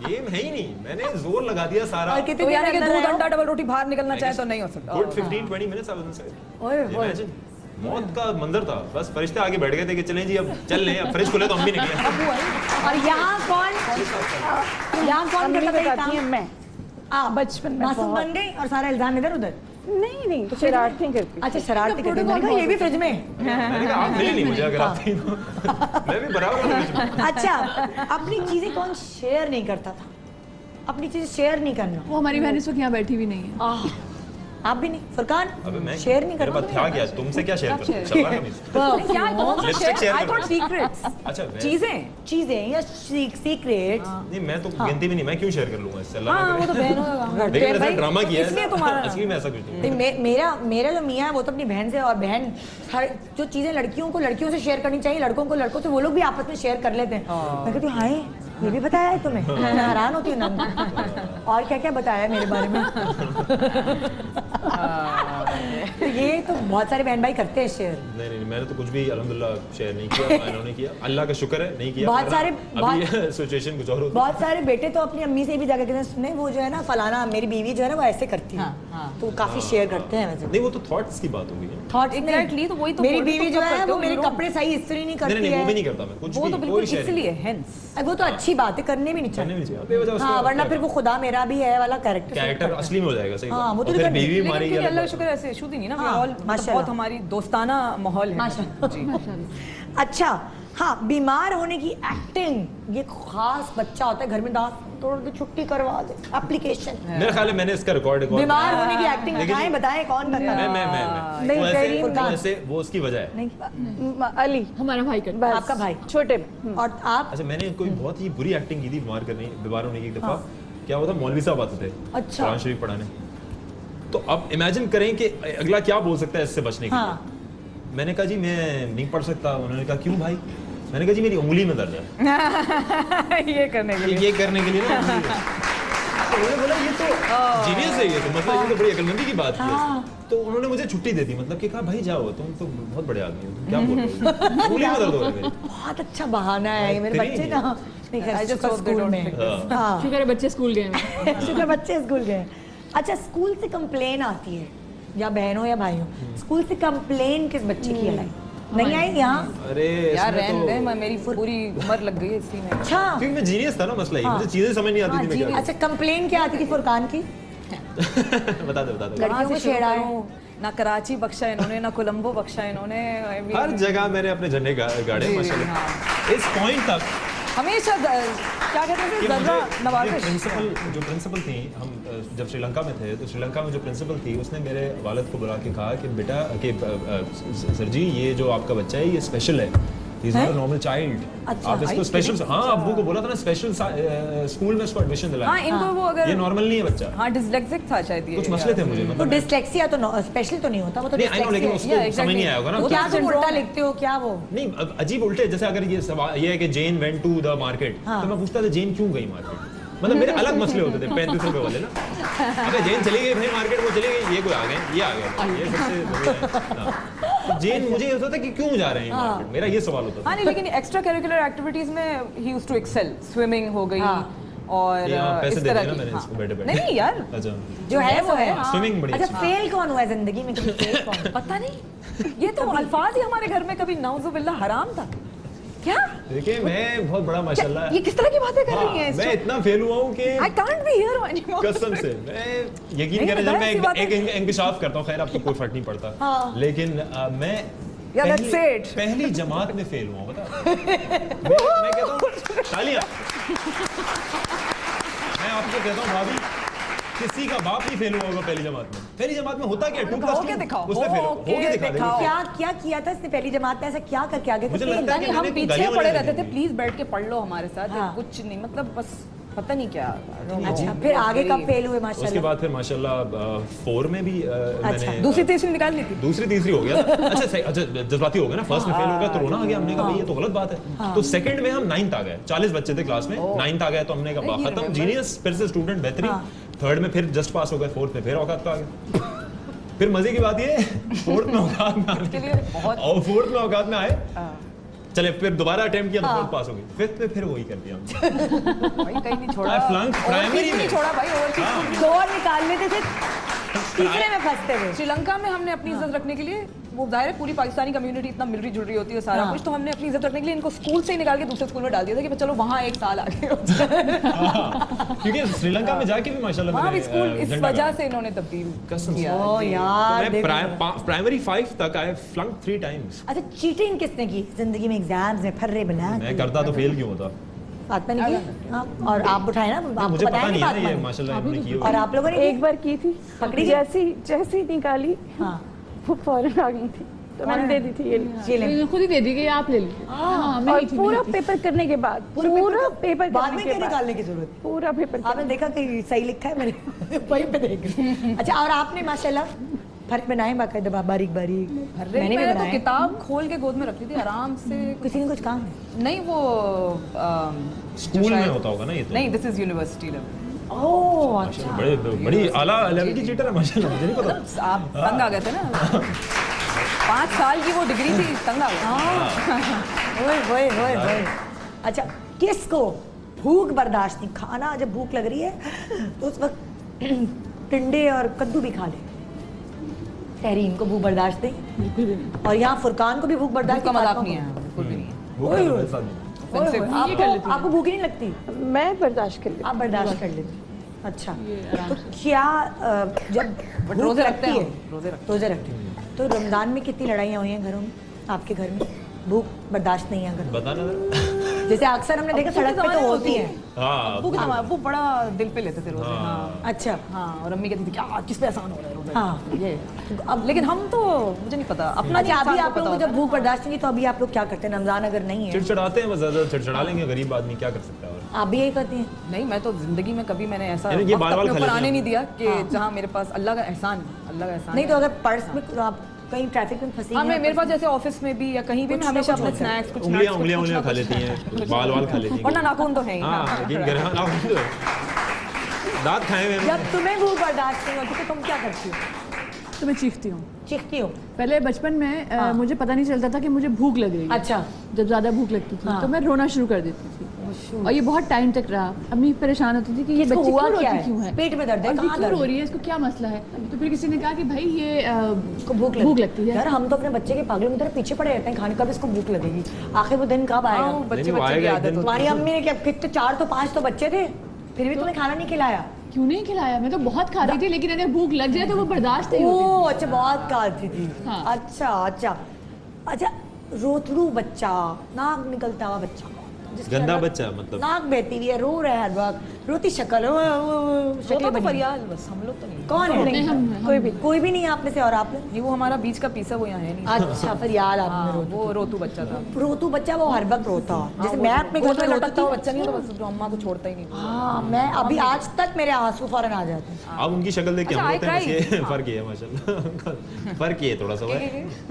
गेम है ही नहीं, मैंने जोर लगा दिया सारा। और कितनी तो देर यानी कि अंदर दूध रहे हो? अंडा डबल रोटी बाहर निकलना चाहे तो नहीं हो सकता। Good 15-20 minutes I was inside. ओए ओए। इमेजिन मौत का मंजर था, बस फरिश्ते आगे बैठ गए थे कि चलें जी अब चल लें, अब फ्रिज खुले तो हम भी निकले। और यहाँ कौन करता था ये बताती है काम? मैं आप बचपन में मासूम बहुत। बन गई और सारा इल्जाम इधर उधर। नहीं तो शरारत नहीं करती अच्छा शरारती करती, मैंने कहा ये भी फ्रिज में। मैंने कहा आप मिली नहीं मुझे अगर आप थी तो मैं भी बराबर हूँ फ्रिज में। अच्छा अपनी चीजें कौन शेयर नहीं करता था? अपनी चीजें शेयर नहीं करना। वो हमारी बहन इस वक्त यहाँ बैठी भी नहीं है। आप भी नहीं फुरकान अबे मैं शेयर नहीं मेरे करना। पास था क्या, तुमसे क्या शेयर करता सलवार कमीज। क्या कौन सा लिपस्टिक शेयर आई कर थॉट सीक्रेट्स, अच्छा मैं चीजें। चीजें या सीक्रेट। नहीं मैं तो गिनती भी नहीं, मैं क्यों शेयर कर लूंगा इससे, अल्लाह हाँ ना वो तो करे। बहनों का लेकिन मैंने भाई, ड्रामा किया है इसलिए ना, तुम्हारा असली में ऐसा कुछ नहीं। नहीं मेरा जो मियाँ है वो तो अपनी बहन से, और बहन हर जो चीजें लड़कियों को लड़कियों से शेयर करनी चाहिए, लड़कों को लड़कों से, वो लोग भी आपस में शेयर कर लेते हैं। मैं कहती हूँ हाय ये भी बताया है तुम्हें? मैं हैरान होती हूँ ना और क्या क्या बताया है मेरे बारे में। तो ये तो बहुत सारे बहन भाई करते हैं शेयर। नहीं नहीं मैंने तो कुछ भी अल्हम्दुलिल्लाह शेयर नहीं किया, इन्होंने किया, अल्लाह का शुक्र है नहीं किया। बहुत वरना सारे- अभी सिचुएशन कुछ और होती। बहुत सारे बेटे तो अपनी अम्मी से भी जाकर कहते हैं सुने वो जो है ना फलाना मेरी बीवी जो है ना वो ऐसे करती है, तो काफी शेयर करते हैं वैसे। नहीं वो तो थॉट्स की बात होगी ना। थॉट्स Exactly, तो वही तो मेरी बोल रही बीवी हूँ, जो तुम कब है करते वो हो, मेरे you don't- कपड़े सही इस्त्री नहीं नहीं करती नहीं वो भी है। नहीं करता मैं कुछ वो भी, तो कोई बिल्कुल शेयर नहीं। इसलिए हेंस वो तो अच्छी बात है, करनी भी नहीं करने चाहिए। भी चाहिए बेवजह उसका हाँ वरना क्या फिर वो खुदा मेरा भी है वाला कैरेक्टर कैरेक्टर। असली में हो जाएगा सही हाँ, बात। वो तो और फिर करनी- बीवी लेकिन मारेगी फिर अलग अल्लाह बात। का शुक्र ऐसे इशू नहीं ना, हाँ, ऑल माशाल्लाह। बहुत हमारी दोस्ताना माहौल है। माशाल्लाह। अच्छा हाँ बीमार होने की एक्टिंग, ये खास बच्चा होता है घर में दांत तोड़ दे छुट्टी करवा दे एप्लीकेशन। मेरे ख्याल है मैंने इसका रिकॉर्ड बीमार होने की एक्टिंग लेकिन- बताएं कौन करता है? मैं नहीं, वो करीम ऐसे का। वो ऐसे वो उसकी वजह है। नहीं अली हमारा भाई करता बस आपका भाई छोटे और आप? अच्छा मैंने कोई बहुत ही बुरी एक्टिंग की थी बीमार होने की एक दफा। क्या हुआ था, मौलवी साहब आते थे अच्छा। कुरान शरीफ पढ़ाने, तो अब इमेजिन करें कि अगला क्या बोल सकता है इससे बचने के हाँ। लिए। मैंने कहा जी मैं नहीं पढ़ सकता। उन्होंने कहा क्यों भाई? मैंने कहा जी मेरी उंगली में दर्द है। ये करने के लिए ये करने के लिए ना उंगली में। तो उन्होंने बोला ये तो जीनियस है, ये तो मतलब ये तो बड़ी अकलमंदी की बात की। तो उन्होंने मुझे छुट्टी दे दी, मतलब कि कहा भाई जाओ तुम तो बहुत बड़े आदमी हो, तुम क्या बोल रहे हो? उंगली में दर्द हो रहा है मेरी। बहुत अच्छा बहाना है ये, मेरे बेहतरीन बच्चे है। ना नहीं I just खैर hope they स्कूल don't में think- हाँ शुक्र है बच्चे स्कूल गए हैं। शुक्र बच्चे स्कूल गए। अच्छा स्कूल से कंप्लेन आती है या बहनों या भाइयों, स्कूल से कंप्लेन किस बच्चे की आई? नहीं आई यहाँ? अरे यार इसमें रहने दे, तो मेरी पूरी उम्र लग गई है इसी में। अच्छा क्योंकि मैं जीनियस था ना, मसला ये मुझे चीजें समझ नहीं आती थी मैं क्या अच्छा कंप्लेन क्या आती थी फुरकान की? बता दे लड़कियों को छेड़ा है ना कराची बख्शा इन्होंने, ना कोलंबो बख्शा इन्होंने। I mean, हर जगह मैंने अपने झंडे गाड़े जी, माशाल्लाह। हाँ। इस पॉइंट तक हमेशा क्या कहते हैं, कि जर्रा मुझे नवाजिश। प्रिंसिपल थी, हम जब श्रीलंका में थे तो श्रीलंका में जो प्रिंसिपल थी उसने मेरे वालिद को बुला के कहा कि बेटा कि सर जी ये जो आपका बच्चा है ये स्पेशल है, He's not a normal child। अच्छा, आप इसको स्पेशल, हाँ अब्बू को बोला था ना स्पेशल स्कूल में इसको एडमिशन दिलाया। हाँ, इनको वो अगर ये नॉर्मल नहीं है बच्चा, हाँ डिसलेक्सिक था शायद ये। कुछ मसले थे मुझे तो मतलब डिसलेक्सिया तो स्पेशल तो नहीं होता, वो तो नहीं आई नो, लेकिन dyslexia है। उसको समझ नहीं आया होगा ना। क्या तुम उल्टा लिखते हो क्या वो? नहीं अजीब उल्टे, जैसे अगर ये सवाल ये है कि जेन वेंट टू द मार्केट, तो मैं पूछता था जेन क्यों गई मार्केट, मतलब मेरे अलग मसले होते थे 35 रुपए वाले ना। अगर जेन चली गई भाई मार्केट, वो चली गई, ये कोई आ गए, ये आ गया, ये सबसे बढ़िया है। हाँ। तो जेन मुझे ये होता था कि क्यों जा रहे हैं मार्केट, मेरा ये सवाल होता था। हाँ नहीं, लेकिन एक्स्ट्रा करिकुलर एक्टिविटीज में ही यूज्ड टू एक्सेल, स्विमिंग हो गई और ये हाँ, पैसे इस दे तरह दिए ना की। मैंने हाँ। इसको बैठे बैठे। नहीं यार, अच्छा जो है वो है। स्विमिंग बड़ी अच्छा अच्छी। फेल कौन हुआ है जिंदगी में, कभी फेल कौन? पता नहीं, ये तो अल्फाज ही हमारे घर में कभी नाउजुबिल्लाह हराम था क्या? देखिए मैं बहुत बड़ा माशाल्लाह, ये किस तरह की बातें कर हाँ, रही हैं? मैं इतना फेल हुआ हूँ कि I can't be here anymore. कसम से मैं यकीन नहीं, करें, जब मैं ऐसी बात है। एक इंकशाफ करता हूँ, खैर आपको कोई फर्क नहीं पड़ता, हाँ। लेकिन मैं Yeah, that's it. पहली जमात में फेल हुआ हूँ, बता। मैं कहता हूँ तालियां। मैं आपको कहता हूँ भाभी, किसी का बाप नहीं फेल हुआ होगा पहली जमात में। पहली जमात में होता क्या, 2 हो के दिखाओ, उसमें फेल हो हो के के दिखा दिखाओ। देंगे। क्या किया था इसने पहली जमात में, ऐसा क्या करके आगे मुझे लगता है कि हम मैंने पीछे गालियां पड़े वालियां रहते थे, दी। प्लीज बैठ के पढ़ लो हमारे साथ। हाँ। कुछ नहीं, मतलब बस पता नहीं क्या। अच्छा फिर आगे कब फेल हुए उसके माशाल्लाह? बाद फिर माशाल्लाह 4 में भी मैंने दूसरी तीसरी निकालनी थी। दूसरी तीसरी हो गया था। अच्छा सही, अच्छा जज्बाती हो गया ना, फर्स्ट में फेल हो गया तो रोना आ गया, हमने कहा भाई ये तो गलत बात है। तो सेकंड में हम 9th आ गए, 40 बच्चे थे क्लास में, 9th आ गए तो हमने कहा खत्म, जीनियस, फिर से स्टूडेंट बेहतरीन। थर्ड में फिर जस्ट पास हो गए, फोर्थ में फिर औकात पे आ गए। फिर मजे की बात ये, फोर्थ में औकात में और फोर्थ में औकात में आए, चले फिर दोबारा अटेम्प्ट किया तो फोर्थ पास हो गई, फिफ्थ में फिर वही कर दिया भाई कहीं नहीं छोड़ा, I flunked primary में। नहीं छोड़ा भाई, ओवरसीज दो निकाल लेते थे, तीसरे में फंसते हुए। श्रीलंका में हमने अपनी इज्जत रखने के लिए, वो जाहिर है पूरी पाकिस्तानी कम्युनिटी इतना मिल जुल रही होती है सारा कुछ, तो हमने अपनी इज्जत रखने के लिए इनको स्कूल से ही निकाल के दूसरे स्कूल में डाल दिया था कि चलो वहाँ 1 साल आगे हो जाए। क्योंकि श्रीलंका में जाके भी माशाल्लाह वहाँ भी मैंने, स्कूल इस झंडा वजह गाड़ा। से इन्होंने तब्दील कसम से। किया। ओ यार मैं देखो। प्राइमरी 5 तक आई फ्लंक 3 टाइम्स। अच्छा चीटिंग किसने की जिंदगी में, एग्जाम्स में फर्रे बना मैं करता तो फेल क्यों होता, फातिमा ने की? हाँ, और आप उठाए ना, आपको मुझे बताया पता नहीं है ना, फातिमा ये ने? माशाल्लाह इन्होंने की और होगी। आप लोगों ने एक बार की थी, पकड़ी गई? जैसी निकाली हाँ वो फौरन आ गई थी, तो मैंने दे दी थी ये ली। ये ले। खुद ही दे दी कि आप ले लीजिए। हाँ, मैं और ही थी, पूरा मैं ही थी। पेपर करने के बाद, पूरा पेपर बाद करने में के क्या बाद, निकालने की जरूरत? पूरा पेपर आपने देखा कि सही लिखा है मैंने वहीं पे देख लिया। अच्छा और आपने माशाल्लाह फर्क बनाए बाकायदा, बारीक बारीक। मैंने भी तो बनाए। किताब खोल के गोद में रखी थी आराम से। किसी ने कुछ कहा है? नहीं वो स्कूल में होता होगा ना ये तो। नहीं, दिस इज यूनिवर्सिटी लेवल। ओह अच्छा। बड़े बड़ी आला लेवल की चीटर है माशाल्लाह, मुझे नहीं पता। आप तंग आ गए थे ना। 5 साल की वो डिग्री थी, तंग आ गए। ओए अच्छा किसको भूख बर्दाश्त नहीं, खाना जब भूख लग रही है तो उस वक्त टिंडे और कद्दू भी खा ले। तहरीन को भूख बर्दाश्त नहीं, और यहाँ फुरकान को भी भूख बर्दाश्त का मजाक फातिमा नहीं को। है, बिल्कुल भी नहीं है। वो ओए, तो ओए। मेरे साथ नहीं। ओए, ओए, आपको भूख ही नहीं लगती? मैं बर्दाश्त कर लेती आप बर्दाश्त कर लेती। अच्छा तो क्या जब भूख रोजे रखते लगती हैं है, हम, रोजे रखते रोजे रखते हैं, तो रमजान में कितनी लड़ाइयाँ हुई हैं घरों में, आपके घर में? भूख बर्दाश्त नहीं है घर में? बताना जरा। जैसे अक्सर हमने देखा सड़क पे तो होती है। हाँ अब्बू के ज़माने वो बड़ा दिल पे लेते थे रोजे। हाँ अच्छा हाँ, और अम्मी कहती थी क्या किस पे आसान हो रहा है रोजे। हाँ। ये अब लेकिन हम तो मुझे नहीं पता अपना। अच्छा अभी इंसान आप लोगों को पता जब भूख बर्दाश्त नहीं, तो अभी आप लोग क्या करते हैं रमजान अगर नहीं है? चिड़चिड़ाते हैं, बस ज्यादा चिड़चिड़ा लेंगे, गरीब आदमी क्या कर सकता है और। आप भी यही करती हैं? नहीं, मैं तो जिंदगी में कभी मैंने ऐसा यानी ये वक्त बाल-वाल अपने खा ऊपर लेते आने हैं। नहीं दिया कि जहाँ मेरे पास अल्लाह का एहसान नहीं तो अगर पर्स में आप कहीं ट्रैफिक में फंसी हाँ, हैं, मैं मेरे पास जैसे ऑफिस में भी या कहीं भी कुछ मैं ना हमेशा कुछ अपने होता है। स्नैक्स कुछ उंगलियां nuts, उंगलियां कुछ उंगलियां ना खा कुछ। लेती हैं, बाल खा लेती हैं। वरना नाखून तो है ही। हाँ हाँ, लेकिन घर दांत खाए हुए हैं। जब तुम्हें भूख बर्दाश्त नहीं होती तो तुम क्या करती हो? तो मैं चीखती हूँ। चीखती हो? पहले बचपन में मुझे पता नहीं चलता था कि मुझे भूख लग रही है। अच्छा जब ज्यादा भूख लगती थी हाँ। तो मैं रोना शुरू कर देती थी, और ये बहुत टाइम तक रहा। अम्मी परेशान होती थी कि ये इसको बच्ची हुआ क्यों क्या रोती है? क्यों है, पेट में दर्द है, और ये कहाँ क्यों दर्द रो है? रही है, इसको क्या मसला है। तो फिर किसी ने कहा कि भाई ये इसको भूख लगती है। यार हम तो अपने बच्चे के पागलों की तरह पीछे पड़े रहते हैं, खाने कब इसको भूख लगेगी, आखिर वो दिन कब आएगा? बच्चे नहीं, वो बच्चे की आएगा एक आदत दिन। होती तुम्हारी अम्मी ने क्या कितने 4 तो 5 तो बच्चे थे, फिर भी तुम्हें खाना नहीं खिलाया? क्यों नहीं खिलाया? मैं तो बहुत खा रही थी, लेकिन अगर भूख लग जाए तो वो बर्दाश्त नहीं होती। ओह अच्छा, बहुत खाती थी। हाँ। अच्छा अच्छा अच्छा, रोतरू बच्चा, नाक निकलता हुआ बच्चा, जिसकी गंदा हर वक्त बच्चा मतलब नाक बहती हुई है, रो रहा है हर वक्त, रोती शक्ल, शक्ल तो बनी। फरियाल बस, हम लोग तो नहीं। कौन है? नहीं, हम- कोई भी नहीं है आप में से। और आप लोग? जी वो हमारा बीच का पीसा वो यहाँ है नहीं। अच्छा फरियाल आप में हाँ, वो रोतू बच्चा था। रोतू बच्चा, वो हर वक्त रोता। जैसे हाँ, मैं वो- अपने वो घर तो में लटकता रोती हुआ हूँ। बच्चा नहीं होता, बस जो अम्मा को छोड़ता ही नहीं। हाँ, मैं अभी आज तक मेरे आंसू फौरन आ जाते हैं। आप उनकी शक्ल देख के अच्छा, हम रोते हैं, I बस ये फर्क ही है माशाल्लाह। फर्क ही है थोड़ा सा वो है।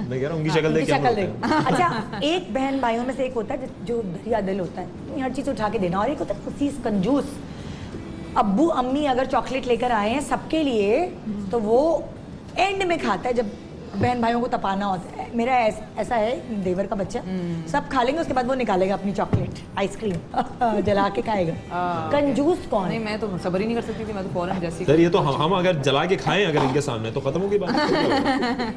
मैं कह रहा हूँ उनकी शक्ल देख के हम शक्ल रोते हैं। देख। अच्छा, एक बहन भाइयों में से एक होता है जो दरिया दिल होता है, हर चीज उठा के देना, और एक होता है खुसीस कंजूस। अब्बू अम्मी अगर चॉकलेट लेकर आए हैं सबके लिए, तो वो एंड में खाता है जब बहन भाइयों को तपाना होता है। मेरा ऐसा है, देवर का बच्चा सब खा लेंगे, उसके बाद वो निकालेगा अपनी चॉकलेट आइसक्रीम जला के खाएगा। कंजूस कौन नहीं है? मैं तो सब्र ही नहीं कर सकती थी, मैं तो फौरन जैसी। सर ये तो हम अगर जला के खाएं अगर इनके सामने तो खत्म होगी बात।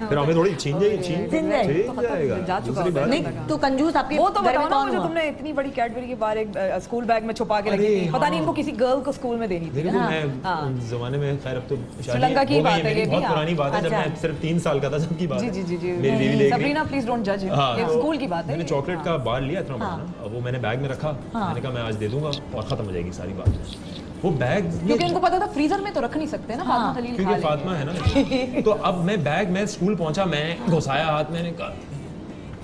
फिर हमें थोड़ी छीन जाएगी, छीन जाएगी। जाएगा। जा चुका दूसरी बात- नहीं तो कंजूस आपके वो तो घर में बताओ ना कौन मुझे, हुआ? तुमने इतनी बड़ी कैडबरी की बार एक स्कूल बैग में छुपा के अरे रखी थी, पता नहीं हाँ। इनको किसी गर्ल को स्कूल में देनी थी। देखो हाँ। मैं हाँ। उस जमाने में खैर अब तो शादी श्रीलंका की हो गई बात है मेरी, ये भी, बहुत हाँ। पुरानी बात है, जब अच्छा। मैं सिर्फ 3 साल का था जब की बात जी है। जी जी जी। मेरी बीवी देख रही। सबरीना प्लीज डोंट जज, हाँ, ये तो स्कूल की बात है। मैंने चॉकलेट का बार लिया इतना बड़ा ना, अब वो मैंने बैग में रखा, मैंने कहा मैं आज दे दूंगा और खत्म हो जाएगी सारी बात। वो बैग क्योंकि इनको पता था फ्रीजर में तो रख नहीं सकते ना, फातिमा खलील खा क्योंकि लेंगे। फातिमा है ना, तो अब मैं बैग में स्कूल पहुंचा, मैं घुसाया हाथ, मैंने कहा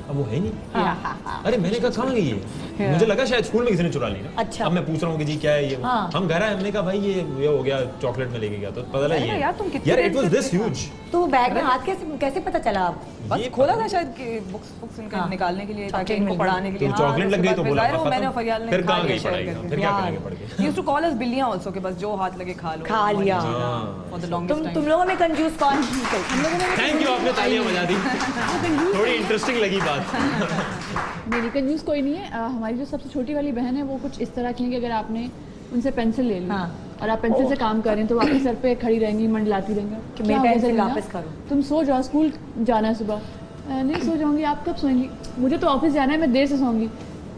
अब वो है नहीं। अरे मैंने कहा कहाँ गई है? मुझे लगा शायद स्कूल में किसी ने चुरा ली ना। अच्छा। अब मैं पूछ रहा हूँ कि जी क्या है ये? हाँ। हम घर आए, हमने कहा भाई ये हो गया, चॉकलेट में लेके गया, तो पता लगा अरे ये यार, तुम कितने यार देर इट वाज से दिस ह्यूज। तो वो बैग में हाथ कैसे पता चला आप? बस ये खोला था शायद कि बुक्स इनका हाँ। निकालने के लिए, ताकि चॉकलेट इनको मिल पढ़ाने के लिए। तो चॉकलेट लग गई तो बोला वो मैंने और फरियाल ने फिर खा कहाँ लिया गई शेयर पढ़ाई? करके। फिर क्या यार। करेंगे पढ़ के? यूज्ड टू कॉल अस बिल्लियां आल्सो, के बस जो हाथ लगे खा लो। खा लिया। For the longest time. तुम लोगों में कंजूस कौन? हम लोगों में थैंक यू, आपने तालियां बजा दी, थोड़ी इंटरेस्टिंग लगी बात। नहीं, कंजूस कोई नहीं है। हमारी जो सबसे छोटी वाली बहन है वो कुछ इस तरह की है कि अगर आपने उनसे पेंसिल ले ली हाँ। और आप पेंसिल से काम कर रहे हैं तो वो आपके सर पे खड़ी रहेंगी, मंडलाती रहेंगी कि क्या मैं हो गया पेंसिल सलीना? वापस करूं। तुम सो जाओ, स्कूल जाना है सुबह। नहीं सो जाऊंगी, आप कब सोएंगी? मुझे तो ऑफिस जाना है, मैं देर से सोऊंगी।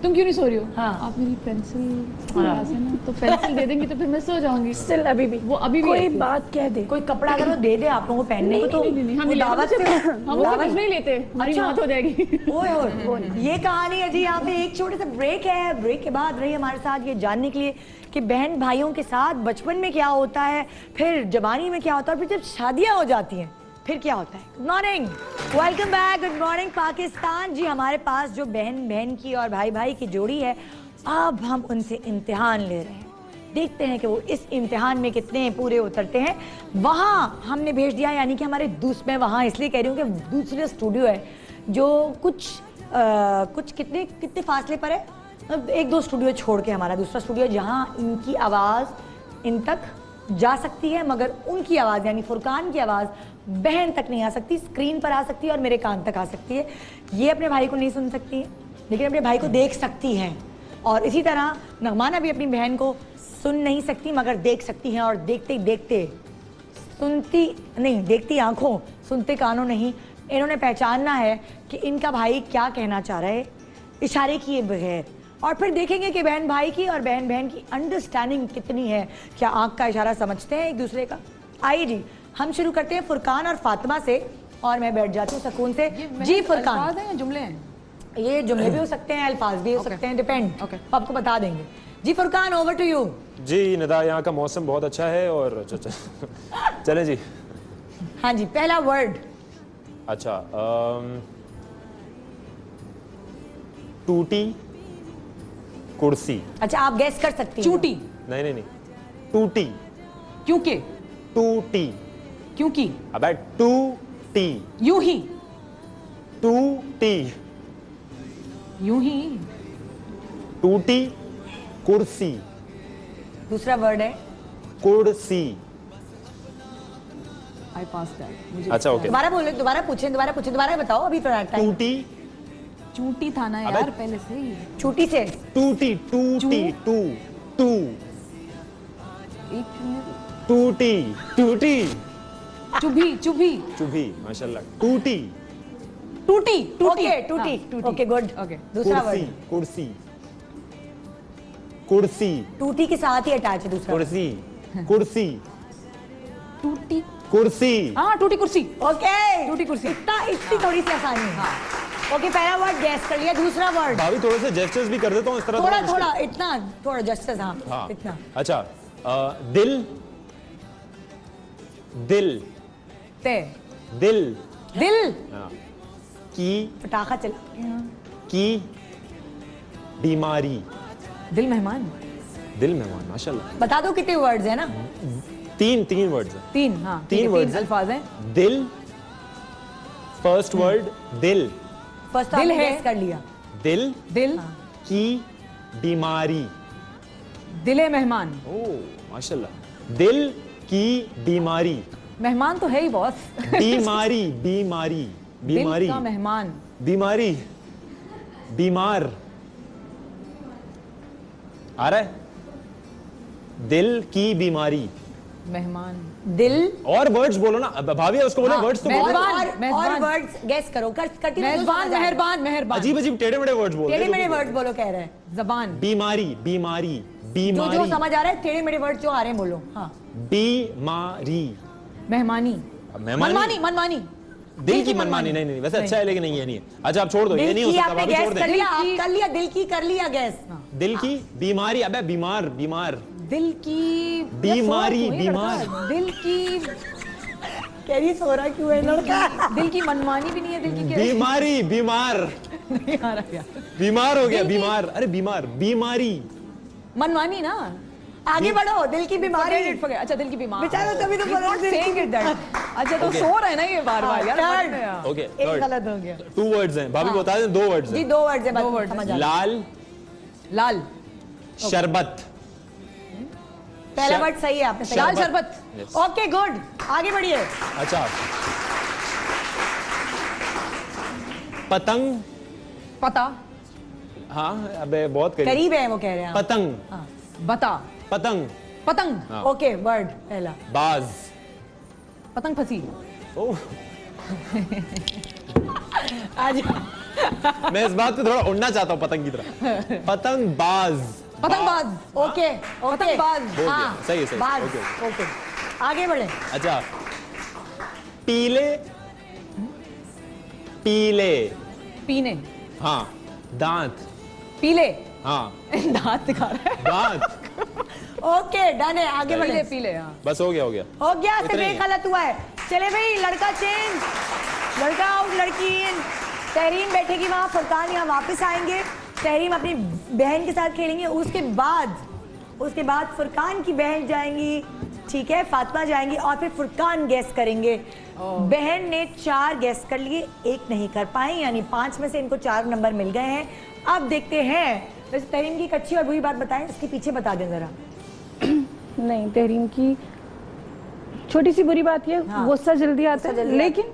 तुम क्यों नहीं सो रही हो? हाँ। आप मेरी पेंसिल पास है ना, तो पेंसिल दे देंगी तो फिर मैं सो जाऊंगी। स्टिल अभी भी वो अभी भी कोई ऐसे। बात कह दे, कोई कपड़ा अगर वो दे दे आप लोगों को पहनने को, तो नहीं, हम वो नहीं दावत लेते, से हम दावत कुछ नहीं लेते, हमारी अच्छा। मौत हो जाएगी। ओए ओए, ये कहानी है जी। यहाँ पे एक छोटे से ब्रेक है, ब्रेक के बाद रही हमारे साथ ये जानने के लिए कि बहन भाइयों के साथ बचपन में क्या होता है, फिर जवानी में क्या होता है, और फिर जब शादियां हो जाती हैं फिर क्या होता है। Good morning, welcome back, good morning Pakistan. जी हमारे पास जो बहन बहन की और भाई भाई की जोड़ी है, अब हम उनसे इम्तिहान ले रहे हैं, देखते हैं कि वो इस इम्तिहान में कितने पूरे उतरते हैं। वहाँ हमने भेज दिया, यानी कि हमारे मैं वहाँ इसलिए कह रही हूँ कि दूसरे स्टूडियो है जो कुछ कितने फासले पर है, 1-2 स्टूडियो छोड़ के हमारा दूसरा स्टूडियो है, जहाँ इनकी आवाज़ इन तक जा सकती है, मगर उनकी आवाज़ यानी फुरकान की आवाज़ बहन तक नहीं आ सकती। स्क्रीन पर आ सकती है और मेरे कान तक आ सकती है। ये अपने भाई को नहीं सुन सकती है, लेकिन अपने भाई को देख सकती हैं, और इसी तरह नगमाना भी अपनी बहन को सुन नहीं सकती मगर देख सकती हैं, और देखते ही देखते सुनती नहीं, देखती आंखों सुनते कानों नहीं, इन्होंने पहचानना है कि इनका भाई क्या कहना चाह रहा है इशारे किए बगैर, और फिर देखेंगे कि बहन भाई की और बहन बहन की अंडरस्टैंडिंग कितनी है, क्या आंख का इशारा समझते हैं एक दूसरे का। आइए जी, हम शुरू करते हैं फुरकान और फातिमा से, और मैं बैठ जाती हूँ सुकून से। जी फुरकान, अल्फाज हैं या जुमले हैं? ये जुमले भी हो सकते हैं, अल्फाज भी हो सकते हैं, डिपेंड, आपको बता देंगे। जी फुरकान, ओवर टू यू। जी निदा, यहाँ का मौसम बहुत अच्छा है और चले जी। हाँ जी, पहला वर्ड। अच्छा, टूटी कुर्सी। अच्छा, आप गैस कर सकती हैं। चूटी। नहीं, टूटी। क्योंकि। टूटी। क्योंकि। अबे टूटी। यूं ही। टूटी। यूं ही। टूटी कुर्सी। दूसरा वर्ड है कुर्सी। आई पास दैट। मुझे अच्छा ओके। दोबारा बोलो, दोबारा बताओ, अभी तो टाइम। टूटी। चूटी था ना यार पहले से ही। छूटी से। टूटी टूटी टू टू टूटी टूटी चुभी चुभी चुभी। माशाल्लाह। टूटी। टूटी ओके, टूटी। Okay good. ओके। दूसरा कुर्सी। वर्ड। कुर्सी। कुर्सी। टूटी के साथ ही अटैच है दूसरा। कुर्सी। कुर्सी, टूटी, कुर्सी, हाँ टूटी कुर्सी। ओके टूटी कुर्सी। इतनी थोड़ी सी आसानी है। हाँ। ओके, पहला वर्ड गैस कर लिया, दूसरा वर्ड भाभी थोड़े से जेस्चर्स भी कर देता हूँ इस तरह थोड़ा मुश्किल। थोड़ा इतना थोड़ा जस्टिस। हाँ हाँ इतना। अच्छा, दिल, दिल, ते, दिल, दिल, हाँ, की, पटाखा चला। की, बीमारी, दिल मेहमान, दिल मेहमान, माशाल्लाह। बता दो कितने वर्ड्स है ना? तीन वर्ड्स हैं। तीन, हाँ तीन ठीक है, words तीन हैं। अल्फाज हैं। दिल, फर्स्ट वर्ड दिल, फर्स्ट दिल आपने है। गैस कर लिया। दिल दिल, की बीमारी। दिले मेहमान, ओ माशाल्लाह, दिल की बीमारी, मेहमान तो है ही बॉस। बीमारी, बीमारी, बीमारी, दिल का मेहमान, बीमारी, बीमार, आ रहा है? दिल की बीमारी, मेहमान, दिल और वर्ड्स बोलो ना भाभी, उसको बोलो हाँ, वर्ड्स तो बोलो। मेहमान, और मेहमान। वर्ड्स गैस करो। कटी मेहरबान, मेहरबान, मेहरबान, अजीब अजीब टेढ़े मेढ़े वर्ड्स बोल टेढ़े रहे मेढ़े हो। वर्ड्स बोलो कह रहे हैं। जबान, बीमारी, बीमारी, जो बीमारी, जो समझ आ रहा है, टेढ़े मेढ़े वर्ड्स जो आ रहे हैं बोलो। हाँ बीमारी, मेहमानी, मेहमानी, मनमानी, मनमानी, दिल की मनमानी। नहीं नहीं वैसे अच्छा है लेकिन ये नहीं है। अच्छा आप छोड़ दो, ये दिल नहीं हो की सकता आपने भाभी, गैस छोड़ कर दे। लिया, आप कर लिया, दिल की कर लिया गैस। दिल की बीमारी, अबे बीमार, बीमार, दिल की बीमारी, यार, सो बीमार। लड़का। दिल की, कैरी सो रहा क्यों है लड़का? दिल की मनमानी भी नहीं है, दिल की क्या बीमारी, बीमार, नहीं आ रहा यार। बीमार हो गया, दिल की- बीमार, अरे बीमार, बीमारी, मनमानी ना, आगे बढ़ो। दिल की बीमारी। Forget it, forget- अच्छा दिल की बीमारी, बेचारा तभी तो He's बोला not दिल की- saying it that. अच्छा तो Okay. सो रहे हैं ना ये बार-बार यार, हाँ, पढ़ रहे हैं। ओके, एक थर्ड, गलत हो गया। 2 वर्ड्स हैं भाभी, बता दें 2 वर्ड्स जी हैं। 2 वर्ड्स है, दो बस words समझ हैं। आ गया। लाल, लाल, शरबत, पहला वर्ड सही है, आपने सही लाल बोला। शरबत, Yes. ओके गुड, आगे बढ़िए। अच्छा, पतंग, पता, हाँ अबे बहुत करीब, करीब है वो कह रहे हैं आप। पतंग, हाँ। बता, पतंग, पतंग, हाँ। ओके वर्ड पहला। बाज, पतंग फंसी, ओह आज मैं इस बात पे थोड़ा उड़ना चाहता हूँ पतंग की तरह। पतंग बाज, पतंगबाज, ओके ओके पतंगबाज, हो गया, हाँ सही है, सही है, बाज, ओके, ओके आगे बढ़े। अच्छा, पीले, पीले, पीने, हाँ, दांत, पीले, हाँ, दांत दिखा रहा है, दांत, ओके डन है, आगे पीले, बढ़े। पीले, हाँ। बस हो गया, हो गया। हो गया, सिर्फ इतना ही एक है। गलत हुआ है। चले भाई, लड़का चेंज, लड़का आउट, लड़की इन। तहरीम बैठेगी वहां, फुरकान यहाँ वापस आएंगे। तहरीम अपनी बहन के साथ खेलेंगे, उसके बाद फुरकान की बहन जाएंगी, ठीक है, फातिमा जाएंगी और फिर फुरकान गैस करेंगे। बहन ने 4 गैस कर लिए, 1 नहीं कर पाई, यानी 5 में से इनको 4 नंबर मिल गए हैं। अब देखते हैं, वैसे तहरीम की एक अच्छी और बुरी बात बताएं, उसके पीछे बता दें जरा। नहीं, तहरीम की छोटी सी बुरी बात ये, हाँ। गुस्सा जल्दी आता गुस्सा है, जल्दी लेकिन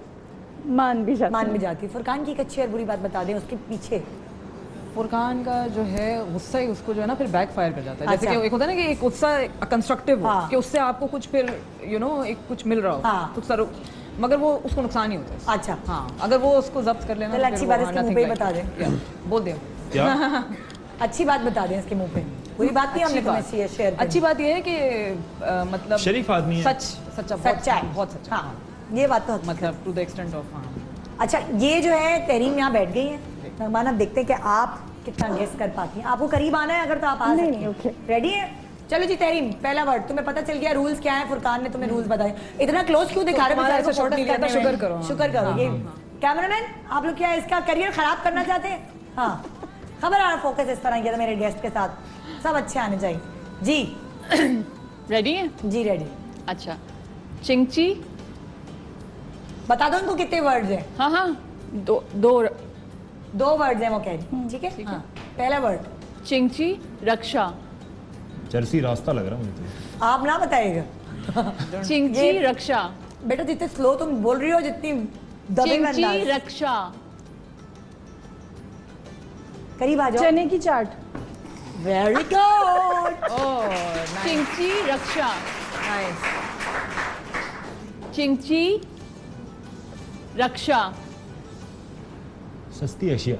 मान भी जाता मान है। में जाती है। फुरकान की एक अच्छी और बुरी बात बता दें, उसके पीछे। फुरकान का जो है गुस्सा ही उसको जो है ना फिर बैक फायर कर जाता है। जैसे अच्छा। कि एक होता है ना कि एक गुस्सा कंस्ट्रक्टिव हो, हाँ। कि उससे आपको कुछ फिर एक कुछ मिल रहा हो, हाँ। कुछ सर, मगर वो उसको नुकसान ही होता है। अच्छा हाँ, अगर वो उसको जब्त कर लेना चल, तो अच्छी फिर बात वो, है, इसके हाँ, मुंह पे ही nothing बता like दें। it। बोल दिया। क्या? अच्छी बात बता दें इसके मुंह पे, बुरी बात नहीं हमने तुम्हें शेयर अच्छी बात ये है कि मतलब शरीफ आदमी है। सच्चा, सच्चा है, बहुत सच्चा, हाँ ये बात तो हकीकत है। मतलब टू द एक्सटेंट ऑफ, हाँ। अच्छा, ये जो है तहरीम यहाँ बैठ गई है। नगमान, अब देखते हैं कि आप कितना गेस कर पाती हैं। आपको करीब आना है अगर तो आप आ सकती हैं। ओके। रेडी है? चलो जी तहरीम, पहला वर्ड तुम्हें पता चल गया, रूल्स क्या है, फुरकान ने तुम्हें रूल्स बताए। इतना क्लोज क्यों दिखा रहे हो? तुम्हारा बेचारे को ऐसा shot focus नहीं लिया था, करने में। शुक्र करो, हाँ। शुक्र करो। हाँ, ये हाँ, कैमरामैन, आप लोग क्या इसका करियर खराब करना चाहते हैं? हाँ, खबर आ रहा, फोकस इस तरह किया था मेरे गेस्ट के साथ, सब अच्छे आने चाहिए जी। रेडी है? जी रेडी। अच्छा, चिंची, बता दो इनको कितने वर्ड्स हैं। हाँ हाँ, दो, 2 वर्ड्स हैं वो कह रही, ठीक है? हाँ, पहला वर्ड चिंची, रक्षा, जर्सी रास्ता लग रहा है मुझे। आप ना बताइएगा। चिंची, ये- रक्षा, बेटा जितने स्लो तुम बोल रही हो, जितनी दबे में चिंची, अंदाज। रक्षा, करीब आ जाओ। चने की चाट, वेरी गुड। चिंची, रक्षा, चिंची, रक्षा। सस्ती अशिया।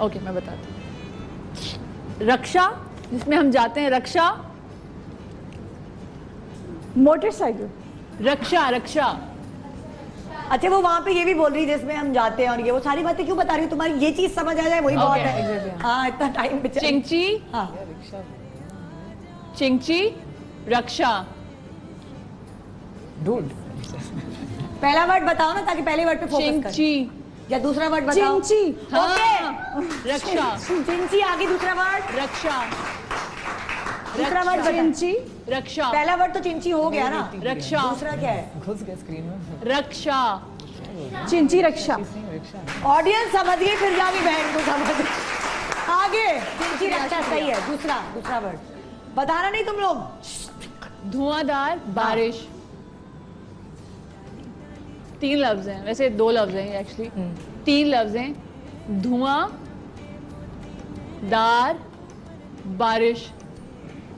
ओके, मैं बताती हूँ। रक्षा, जिसमें हम जाते हैं, रक्षा, मोटरसाइकिल। रक्षा रक्षा। अच्छा वो वहाँ पे ये भी बोल रही है जिसमें हम जाते हैं और ये वो सारी बातें क्यों बता रही हो? तुम्हारी ये चीज समझ आ जाए वही बहुत है। हाँ इतना टाइम पे चिंची हाँ चिंची रक्षा। पहला वर्ड बताओ ना ताकि पहले वर्ड पे फोकस कर। चिंची या दूसरा वर्ड बताओ। चिंची। हाँ रक्षा चिंची आगे दूसरा वर्ड। रक्षा दूसरा वर्ड बता। चिंची। रक्षा पहला वर्ड तो चिंची हो गया ना। रक्षा दूसरा क्या है? घुस गया स्क्रीन में। रक्षा। चिंची रक्षा। ऑडियंस समझ गई फिर जाओगी बहन को समझ। आगे चिंची रक्षा सही है। दूसरा वर्ड बताना नहीं तुम लोग। धुआंधार बारिश। 3 लफ्ज हैं, वैसे 2 लफ्ज हैं एक्चुअली। 3 लफ्ज हैं। धुआं दार बारिश।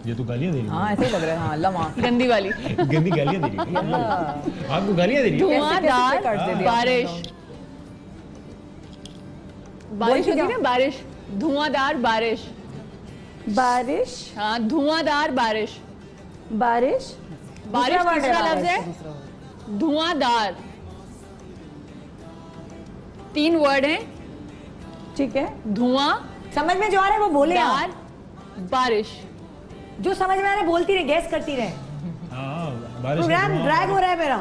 ये तो गालियां दे रही हाँ ऐसे ही लग रहा है। हाँ लमा गंदी वाली। है गंदी गालियां दे रही है आपको गालियां दे रही है धुआंधार काट दे दिया बारिश। बारिश होती है ना बारिश। धुआंधार बारिश। बारिश। हाँ धुआंधार बारिश। बारिश। बारिश word है तीसरा बारिश, लफ्ज है। धुआंधार। 3 वर्ड हैं। ठीक है। धुआं समझ में जो आ रहा है वो बोले आप। दार बारिश। जो समझ में आ रहा है बोलती रहे गैस करती रहे। हाँ बारिश प्रोग्राम ड्रैग हो रहा है मेरा।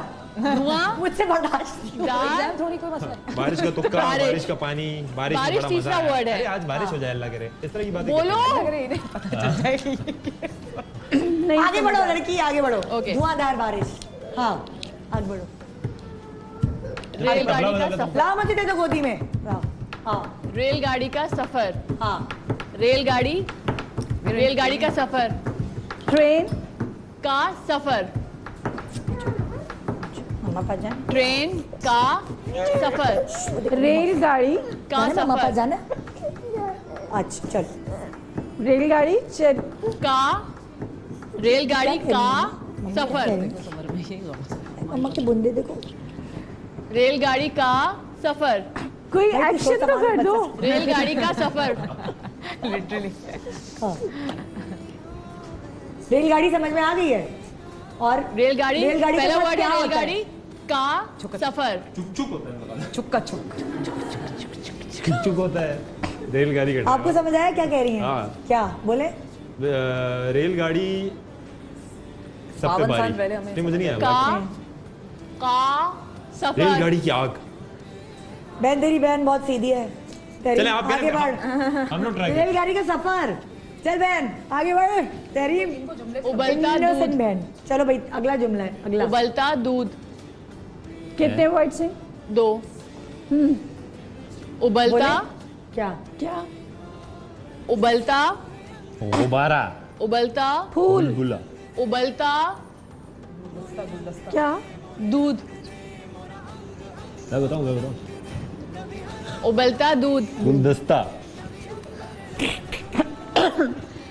धुआं मुझसे बर्दाश्त नहीं। दार थोड़ी कोई मसला। बारिश का तुक्का बारिश। बारिश का पानी बारिश में बारिश बड़ा तीसरा मजा है। word है। अरे आज बारिश हो जाए अल्लाह करे इस तरह की बातें बोलो। करते हैं। पता चल जाएगी। नहीं आगे बढ़ो लड़की आगे बढ़ो। Okay. धुआंधार बारिश। हाँ आगे बढ़ो। रेलगाड़ी का तबला सफर। लाओ मत दे दो गोदी में। लाओ। हाँ रेलगाड़ी का सफर। हाँ रेलगाड़ी का सफर। ट्रेन। का सफर। मम्मा पास जाना। ट्रेन का सफर। रेलगाड़ी। का मम्मा पास सफर। जाना। अच्छा चल। रेलगाड़ी चल। का रेलगाड़ी का सफर। मम्मा के बुंदे देखो। रेलगाड़ी का सफर। कोई भाई, तू एक्शन सोचा तो हमारे कर दो। बच्चा रेलगाड़ी का सफर। लिटरली। हाँ। रेलगाड़ी समझ में आ गई है। और रेलगाड़ी रेलगाड़ी पहला के साथ वर्ड क्या है होता है? रेलगाड़ी का सफर। चुक होता है छुक्का छुक। चुक होता है रेलगाड़ी का आपको समझ आया क्या कह रही हैं? हाँ। क्या बोले? रेलगाड़ी सब पे 52 साल बारी पहले हमें- नहीं मुझे नहीं का आया सफर। रेलगाड़ी की आग बहन तेरी बहन बहुत सीधी है। तेरी चले आप आगे बढ़। हम लोग ट्राई रेलगाड़ी का सफर। चल बहन आगे बढ़। तेरी उबलता innocent दूध। बहन। चलो भाई अगला जुमला है अगला। उबलता दूध। कितने वर्ड्स हैं? 2। उबलता क्या? क्या? उबलता गुब्बारा उबलता फूल। बुलबुला उबलता क्या? दूध। मैं बताऊं उबलता दूध। गुलदस्ता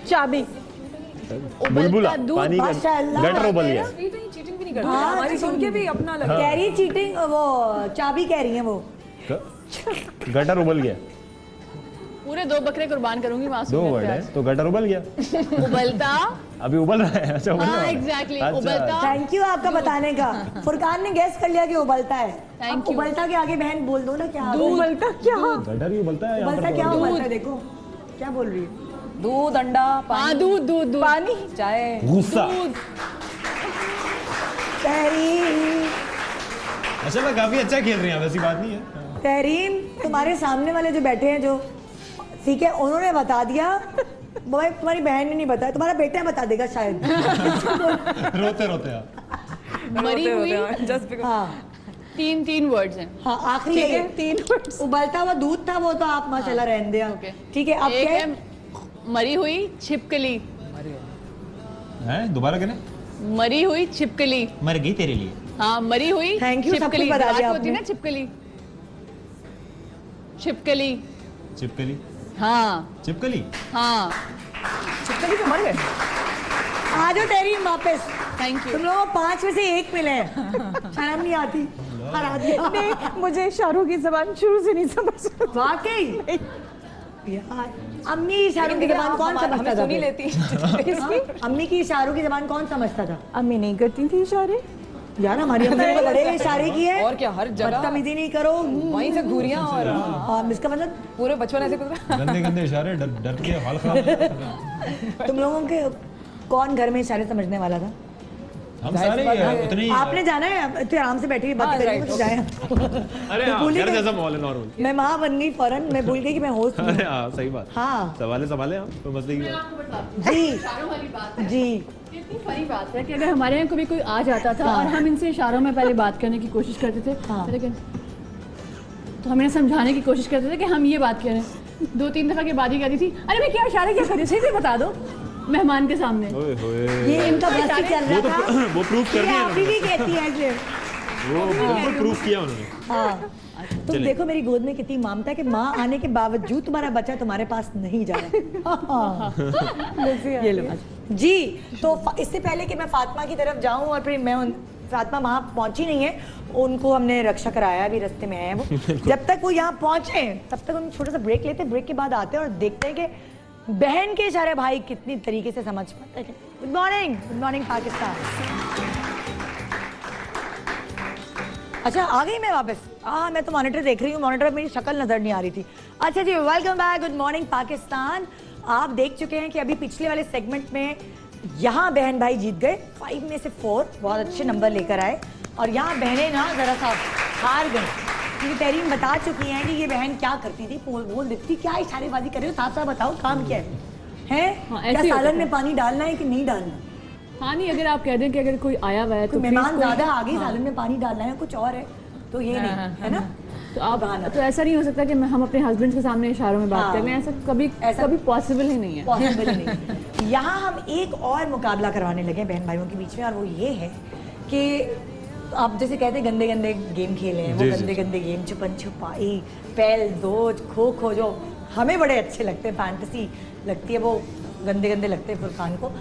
चाबी। बुलबुला उबलता दूध। पानी का माशाअल्लाह। गटर उबल गया ये तो ये चीटिंग भी नहीं करती। हाँ, हमारी सुन के भी अपना लग कह रही चीटिंग वो चाबी कह रही है वो। गटर उबल गया पूरे 2 बकरे कुर्बान करूंगी 2 मासूमियत वर्ड पे है आज। तो गटर उबल गया उबलता। अभी उबल रहा है अच्छा उबल रहा हाँ है एग्जैक्टली अच्छा। उबलता। थैंक यू आपका बताने का। फुरकान ने गैस कर लिया कि उबलता है। Thank अब you. उबलता के आगे बहन बोल दो ना क्या? उबलता क्या? गटर ही उबलता है यहाँ उबलता पर क्या तो। उबलता है देखो क्या बोल रही है। दूध अंडा हाँ पानी दूध दूध दूध। पानी। चाय। गुस्सा दूध। तहरीम अच्छा मैं काफी अच्छा खेल रही हूँ ऐसी बात नहीं है तहरीम तुम्हारे सामने वाले जो बैठे हैं जो ठीक है उन्होंने बता दिया। भाई तुम्हारी बहन ने नहीं बताया तुम्हारा बेटा बता देगा शायद। रोते रोते आप मरी हुई। जस्ट बिकॉज़ हाँ 3 वर्ड्स हैं। हाँ आखिरी ठीक है है, 3 वर्ड्स। उबलता हुआ दूध था वो तो आप माशाल्लाह रहने दिया। ओके। ठीक है अब एक क्या है है? मरी हुई छिपकली। हैं दोबारा कहने मरी हुई छिपकली। मर गई तेरे लिए हाँ मरी हुई Thank you, सब कुछ छिपकली। बता रात दिया को होती है आपने। ना छिपकली। छिपकली। चिपकली हाँ चिपकली हाँ चिपकली तो मर गए। आ जाओ तहरीम वापस। Thank you. तुम लोगों को 5 में से 1 मिले हैं। शर्म नहीं आती। हरा दिया। नहीं, मुझे शाहरुख की जबान शुरू से नहीं समझ। वाकई यार अम्मी की इशारों की जबान कौन समझता हमें था सुनी फिर? लेती अम्मी की इशारों की जबान कौन समझता था? अम्मी नहीं करती थी इशारे यार हमारी अम्मी ने बड़े इशारे किए। और क्या, हर जगह बदतमीजी नहीं करो। वहीं से घूरियां और हाँ, इसका मतलब पूरे बचपन ऐसे गुजरा। गंदे गंदे इशारे, डर के हाल खराब। तुम लोगों के कौन घर में इशारे समझने वाला था? हम सारे उतने ही। आपने जाना है, इतने आराम से बैठी हुई बात करेंगे तो जाए। अरे तो हाँ, भूल ही घर गई। जैसा माहौल है नॉर्मल। मैं माँ बन गई फौरन, मैं भूल गई कि मैं होस्ट हूँ। अरे हाँ, सही बात। हाँ संभाले आप, कोई मसले की बात। जी जी। कितनी फनी बात है कि अगर हमारे यहाँ कभी कोई आ जाता था और हम इनसे इशारों में पहले बात करने की कोशिश करते थे, हाँ। लेकिन तो हम इन्हें समझाने की कोशिश करते थे कि हम ये बात कर रहे हैं। 2-3 दफा के बाद ही कहती थी, अरे मैं क्या इशारे क्या कर रही, सही से बता दो मेहमान के सामने। ओए होए। ये इनका बस ही चल रहा था। वो प्रूफ कर ये दिया अभी भी कहती है ऐसे। वो बिल्कुल प्रूफ किया उन्होंने। हाँ तुम देखो मेरी गोद में कितनी ममता है कि माँ आने के बावजूद तुम्हारा बच्चा तुम्हारे पास नहीं जा रहा है। ये लो जी। तो इससे पहले कि मैं फातिमा की तरफ जाऊं और फिर मैं फातिमा वहाँ पहुंची नहीं है, उनको हमने रक्षा कराया, अभी रास्ते में आए हैं वो। जब तक वो यहाँ पहुंचे तब तक हम छोटा सा ब्रेक लेते हैं, ब्रेक के बाद आते हैं और देखते हैं कि बहन के इशारे भाई कितनी तरीके से समझ पाते हैं। Good morning Pakistan. अच्छा आ गई मैं वापस। मैं तो मॉनिटर देख रही हूँ, मॉनिटर में मेरी शक्ल नजर नहीं आ रही थी। अच्छा जी, welcome back, good morning Pakistan. आप देख चुके हैं कि अभी पिछले वाले सेगमेंट में यहाँ बहन भाई जीत गए 5 में से 4, बहुत अच्छे नंबर लेकर आए। और यहाँ बहनें ना जरा सा हार गई क्योंकि तहरीन बता चुकी हैं कि ये बहन क्या करती थी, बोल देती थी। क्या इशारेबाजी कर रहे हो, साफ साफ बताओ काम क्या है? हाँ, क्या ऐसे ही सालन होता में पानी डालना है कि नहीं डालना? हाँ नहीं, अगर आप कह दें कि अगर कोई आया हुआ है तो मेहमान ज्यादा आ गई, सालन में पानी डालना है, कुछ और है तो ये नहीं है ना। तो आप तो ऐसा नहीं हो सकता कि हम अपने हस्बैंड के सामने इशारों में बात करें, ऐसा कभी पॉसिबल ही नहीं है। पॉसिबल ही नहीं। यहाँ हम एक और मुकाबला करवाने लगे बहन भाइयों के बीच में, और वो ये है कि आप जैसे कहते हैं गंदे गंदे गेम खेले हैं, वो गंदे गंदे गेम, छुपन छुपाई, पैल दोज, खो खो, जो हमें बड़े अच्छे लगते हैं, फैंटेसी लगती है, वो गंदे गंदे लगते हैं फुरकान को।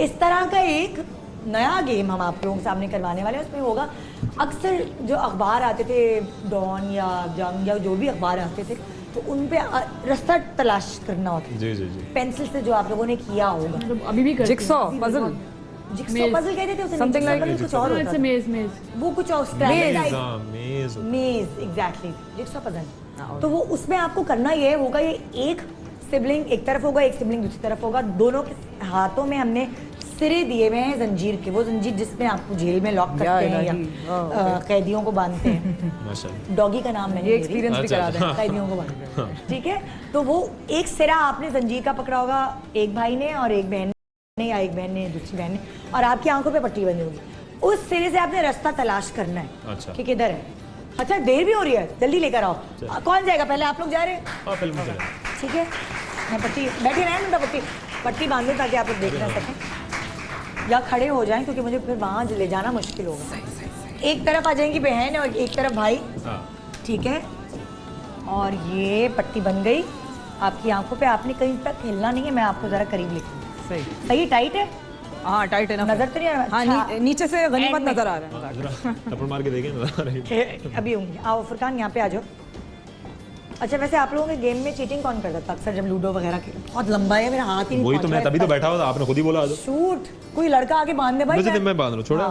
इस तरह का एक नया गेम हम आप लोगों के सामने करवाने वाले हैं। उसमें होगा, अक्सर जो अखबार आते थे, डॉन या जंग या जो भी अखबार आते थे, तो उन पे रास्ता तलाश करना होता है। जी जी जी। पेंसिल से, जो आप लोगों ने किया होगा। मतलब अभी भी करते हैं। जिक्सॉ पजल, जिक्सॉ पजल कहते थे उसे, Something like कुछ और होता था। मेज वो कुछ और मेज, एग्जैक्टली, जिक्सॉ पजल। तो वो उसमें आपको करना ये होगा, ये एक सिबलिंग एक तरफ होगा, एक सिबलिंग दूसरी तरफ होगा, दोनों के हाथों में हमने सिरे दिए हुए हैं जंजीर के, वो जंजीर जिसमें आपको जेल में लॉक करते हैं या कैदियों को बांधते हैं। डॉगी का नाम मैंने ये एक्सपीरियंस भी करा दें। कैदियों को बांधते हैं, ठीक है। तो वो एक सिरा आपने जंजीर का पकड़ा होगा, एक भाई ने और एक बहन ने, या एक बहन ने दूसरी बहन ने, और आपकी आंखों पे पट्टी बंधी होगी। उस सिरे से आपने रास्ता तलाश करना है। अच्छा। कि किधर है। अच्छा देर भी हो रही है, जल्दी लेकर आओ। कौन जाएगा पहले, आप लोग जा रहे हैं? फिल्म चले। ठीक है, मैं पट्टी बैठे रहें ना, पट्टी बांध दो ताकि आप लोग देख ना सकें, या खड़े हो जाएं क्योंकि मुझे फिर वहाँ ले जाना मुश्किल होगा। एक तरफ आ जाएंगी बहन और एक तरफ भाई, ठीक है। और ये पट्टी बन गई आपकी आंखों पे, आपने कहीं तक हिलना नहीं है। मैं आपको जरा करीब लिखूंगी। सही टाइट है? हाँ टाइट है ना, नजर तो नहीं आ रहा? हाँ नीचे से गनीमत End में। नजर आ रहा है। थप्पड़ मार के देखें। अभी होंगी। आओ फुरकान यहाँ पे आ जाओ। अच्छा वैसे आप लोगों के गेम में चीटिंग कौन करता था अक्सर, जब लूडो वगैरह के? बहुत लंबा है, मेरा हाथ ही नहीं वही तो मैं तभी तो बैठा हुआ था, आपने खुद ही बोला आ जाओ। शूट, कोई लड़का आके बांध दे भाई। मुझे मैं बांध रहा हूँ, छोड़ा।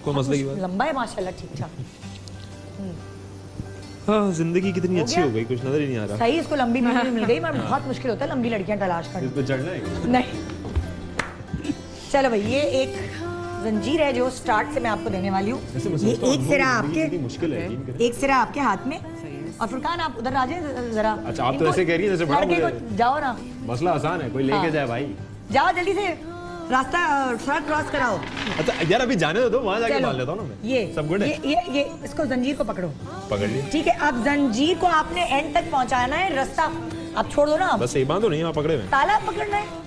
कोई मसले की बात। लंबा है माशाल्लाह, ठीक ठाक। हाँ, जिंदगी कितनी अच्छी हो गई, कुछ नजर ही नहीं आ रहा। सही, इसको लंबी बीवी मिल गई, मगर बहुत मुश्किल होता है लंबी लड़कियां तलाश करना। इस पे चढ़ना है? नहीं। चलो भाई, ये एक जंजीर है जो स्टार्ट से मैं आपको देने वाली हूँ। ये एक सिरा आपके, मुश्किल है। एक सिरा आपके हाथ में, और फुरकान आप उधर आ जाए जरा। अच्छा, आप तो ऐसे कह रही हैं जैसे बड़ा लड़के मुझे। को जाओ ना, मसला आसान है, कोई लेके जाए भाई। जाओ जल्दी से, रास्ता सड़क क्रॉस कराओ। अच्छा यार, अभी जाने दो, वहाँ जाके बांध लेता हूँ ना मैं। ये सब गुड है। ये इसको जंजीर को पकड़ो। पकड़ लिया। ठीक है, अब जंजीर को आपने एंड तक पहुंचाना है, रास्ता आप छोड़ दो ना। बस यही बांधो, नहीं यहाँ पकड़े हुए। ताला पकड़ना है,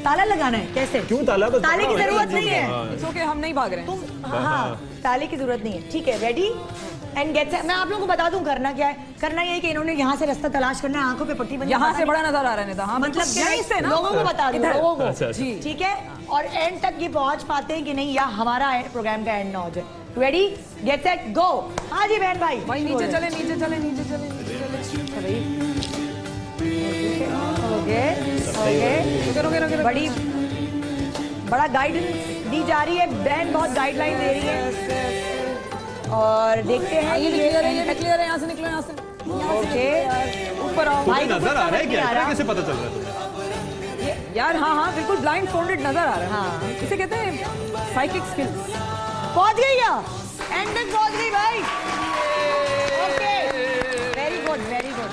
ताला लगाना है। कैसे? क्यों ताला? तो ताले की जरूरत नहीं है। It's okay, हम नहीं भाग रहे हैं। तुम हाँ, ताले की जरूरत नहीं है। ठीक है, रेडी एंड गेट सेट। मैं आप लोगों को बता दूं करना क्या है। करना ये है कि इन्होंने यहाँ से रास्ता तलाश करना है, आंखों पे पट्टी बंधी। यहाँ से बड़ा नजर आ रहा है नेता। हाँ मतलब क्या है, यहीं से ना, लोगों को बता दो, लोगों को। अच्छा, अच्छा। ठीक है, और एंड तक ये पहुंच पाते हैं कि नहीं, या हमारा प्रोग्राम का एंड ना हो जाए। Ready get set go. हाँ जी बहन भाई, भाई नीचे चले, नीचे चले, नीचे चले, नीचे चले। ओके बड़ी बड़ा गाइडेंस दी जा रही है, बहन बहुत गाइडलाइन दे रही है और देखते हैं ये क्लियर है, ये क्लियर है, यहाँ से निकलो, यहाँ से ओके ऊपर आओ। तुम्हें को नजर कुछ आ रहा है समझ क्या? नहीं आ रहा। कैसे पता चल रहा है तुम्हें? यार हाँ हाँ बिल्कुल ब्लाइंड फोल्डेड नजर आ रहा है। हाँ। इसे कहते हैं साइकिक स्किल्स। पहुंच गई या एंड तक पहुंच गई भाई। Okay very good very good,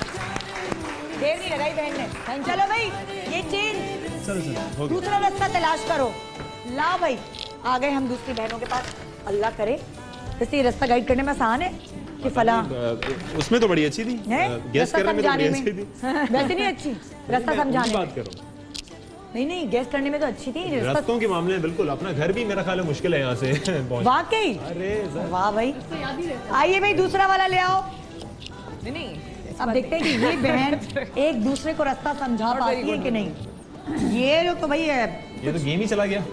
देर नहीं लगाई बहन ने। चलो भाई ये चेंज चलो हो गया। दूसरा रास्ता तलाश करो। ला भाई आ गए हम दूसरी बहनों के पास। अल्लाह करे जैसे ये रास्ता गाइड करने में आसान है कि फला उसमें तो बड़ी अच्छी थी, है गेस रास्ता करने में तो बड़ी समझाने अच्छी में थी। वैसे नहीं अच्छी रास्ता समझाने में। बात करो, नहीं नहीं गेस करने में तो अच्छी थी रास्ता। रास्तों के मामले में बिल्कुल। अपना घर भी मेरा ख्याल है मुश्किल है यहाँ से पहुंचना। वाकई अरे वाह भाई, आइए भाई दूसरा वाला ले आओ। नहीं अब देखते हैं कि ये बहन एक दूसरे को रास्ता समझा पाती है कि नहीं। ये लोग तो भाई ये तो गेम ही चला गया।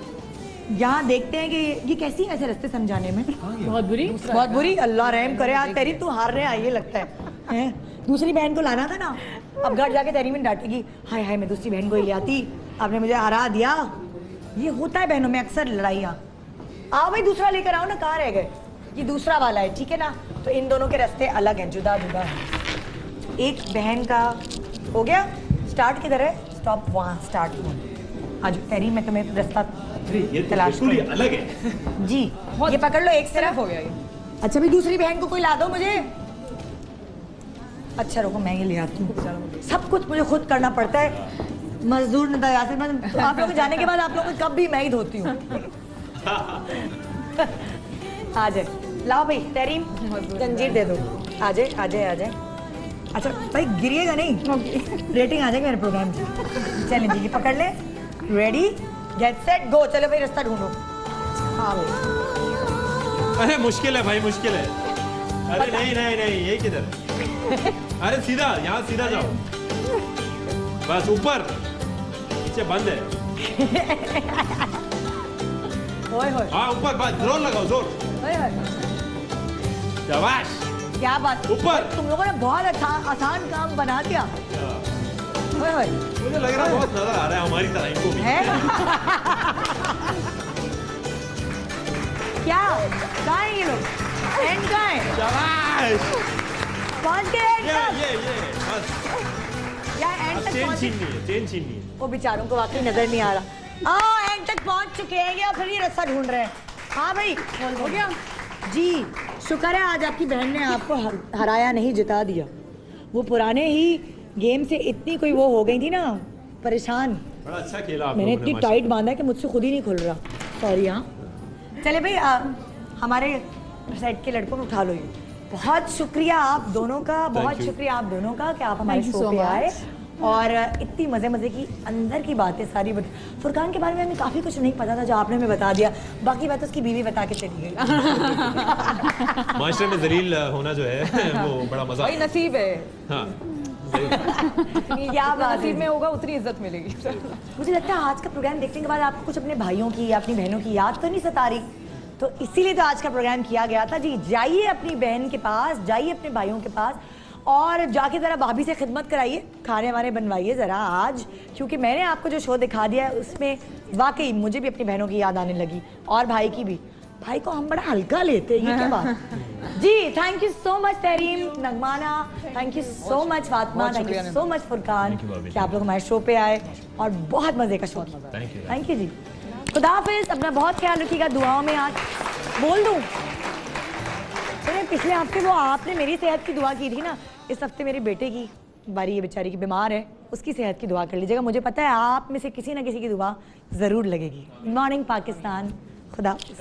यहाँ देखते हैं कि ये कैसी है ऐसे रास्ते समझाने में। बहुत बुरी। बहुत बुरी, अल्लाह रहम करे। आज तेरी तू हार रहे आई ये लगता है। दूसरी बहन को लाना था ना, अब घर जाके तेरी में डांटेगी, हाय हाय मैं दूसरी बहन को ही ले आती, आपने मुझे हरा दिया। ये होता है बहनों में अक्सर लड़ाइयाँ। आओ भाई दूसरा लेकर आओ ना, कहाँ रह गए? ये दूसरा वाला है ठीक है ना, तो इन दोनों के रास्ते अलग हैं, जुदा जुदा हैं। एक बहन का हो गया, स्टार्ट किधर है? स्टॉप वहाँ, स्टार्ट आज तेरी में तुम्हें रास्ता ये तो तलाश बिल्कुल ही करो। अलग है। जी ये पकड़ लो एक सिर्फ तरफ। हो गया ये। अच्छा भाई दूसरी बहन को कोई ला दो मुझे। अच्छा रुको मैं ये ले आती हूँ। सब कुछ मुझे खुद करना पड़ता है, मजदूर न यासिर। मैं आप लोग के जाने के बाद आप लोगों को कब भी मैं ही धोती हूँ। आ जाए, लाओ भाई तहरीम जंजीर दे दो। आ जाए आ जाए आ जाए। अच्छा भाई गिरिएगा नहीं, रेटिंग आ जाएगी मेरे प्रोग्राम की। चलें जी ये पकड़ ले, रेडी गेट सेट गो। चलो भाई रास्ता ढूंढो। हाँ भाई अरे मुश्किल है भाई, मुश्किल है। अरे नहीं नहीं नहीं, ये किधर? अरे सीधा, यहाँ सीधा जाओ, बस ऊपर नीचे बंद है। ओए होए हाँ ऊपर, बस जोर लगाओ, जोर। ओए होए, शाबाश। क्या बात, ऊपर। तुम लोगों ने बहुत आसान काम बना दिया। ओए होए मुझे लग रहा है बहुत नजर आ रहा है हमारी तरह इनको भी। है क्या कहाँ है ये लोग? एंड कहाँ है? शाबाश। पहुंच गए एंड तक? ये बस। यार एंड अब तक चेन पहुंचे? छीननी है, चेन छीननी है। वो बेचारों को वाकई नजर नहीं आ रहा। एंड तक पहुंच चुके हैं या फिर ये रास्ता ढूंढ रहे हैं? हाँ भाई हो गया जी। शुक्र है आज आपकी बहन ने आपको हराया नहीं, जिता दिया। वो पुराने ही गेम से इतनी कोई वो हो गई थी ना परेशान। बड़ा अच्छा खेला आप मैंने लोगों ने, इतनी टाइट बांधा कि मुझसे खुद ही नहीं खुल रहा। सॉरी। हाँ चले भाई हमारे सेट के लड़कों को उठा लो। ये बहुत शुक्रिया आप दोनों का, बहुत you. शुक्रिया आप दोनों का कि आप हमारे Thank you शो so पे much. आए और इतनी मज़े मज़े की अंदर की बातें सारी फुरकान के बारे में हमें काफ़ी कुछ नहीं पता था जो आपने हमें बता दिया। बाकी बात उसकी बीवी बता के चली गई। माशरे में जलील होना जो है वो बड़ा मजा भाई नसीब है, हाँ। क्या बात नसीब में है। होगा उतनी इज्जत मिलेगी। मुझे लगता है आज का प्रोग्राम देखने के बाद आपको कुछ अपने भाइयों की या अपनी बहनों की याद तो नहीं सता रही, तो इसीलिए तो आज का प्रोग्राम किया गया था। जी जाइए अपनी बहन के पास, जाइए अपने भाइयों के पास और जाके ज़रा भाभी से खिदमत कराइए, खाने वाने बनवाइए ज़रा आज, क्योंकि मैंने आपको जो शो दिखा दिया है उसमें वाकई मुझे भी अपनी बहनों की याद आने लगी और भाई की भी। भाई को हम बड़ा हल्का लेते हैं, ये क्या बात। जी thank you so much Tehreem, नगमाना, thank you so much Fatima, thank you so much Furqan कि आप लोग हमारे शो पे आए और बहुत मज़े का शो किया। थैंक यू जी। खुदा हाफिज़, अपना बहुत ख्याल रखिएगा, दुआओं में आज बोल दूँ। तो पिछले हफ्ते वो आपने मेरी सेहत की दुआ की थी ना, इस हफ्ते मेरे बेटे की बारी है, बेचारी की बीमार है, उसकी सेहत की दुआ कर लीजिएगा। मुझे पता है आप में से किसी ना किसी की दुआ ज़रूर लगेगी। गुड मॉर्निंग पाकिस्तान, खुदा हाफिज़।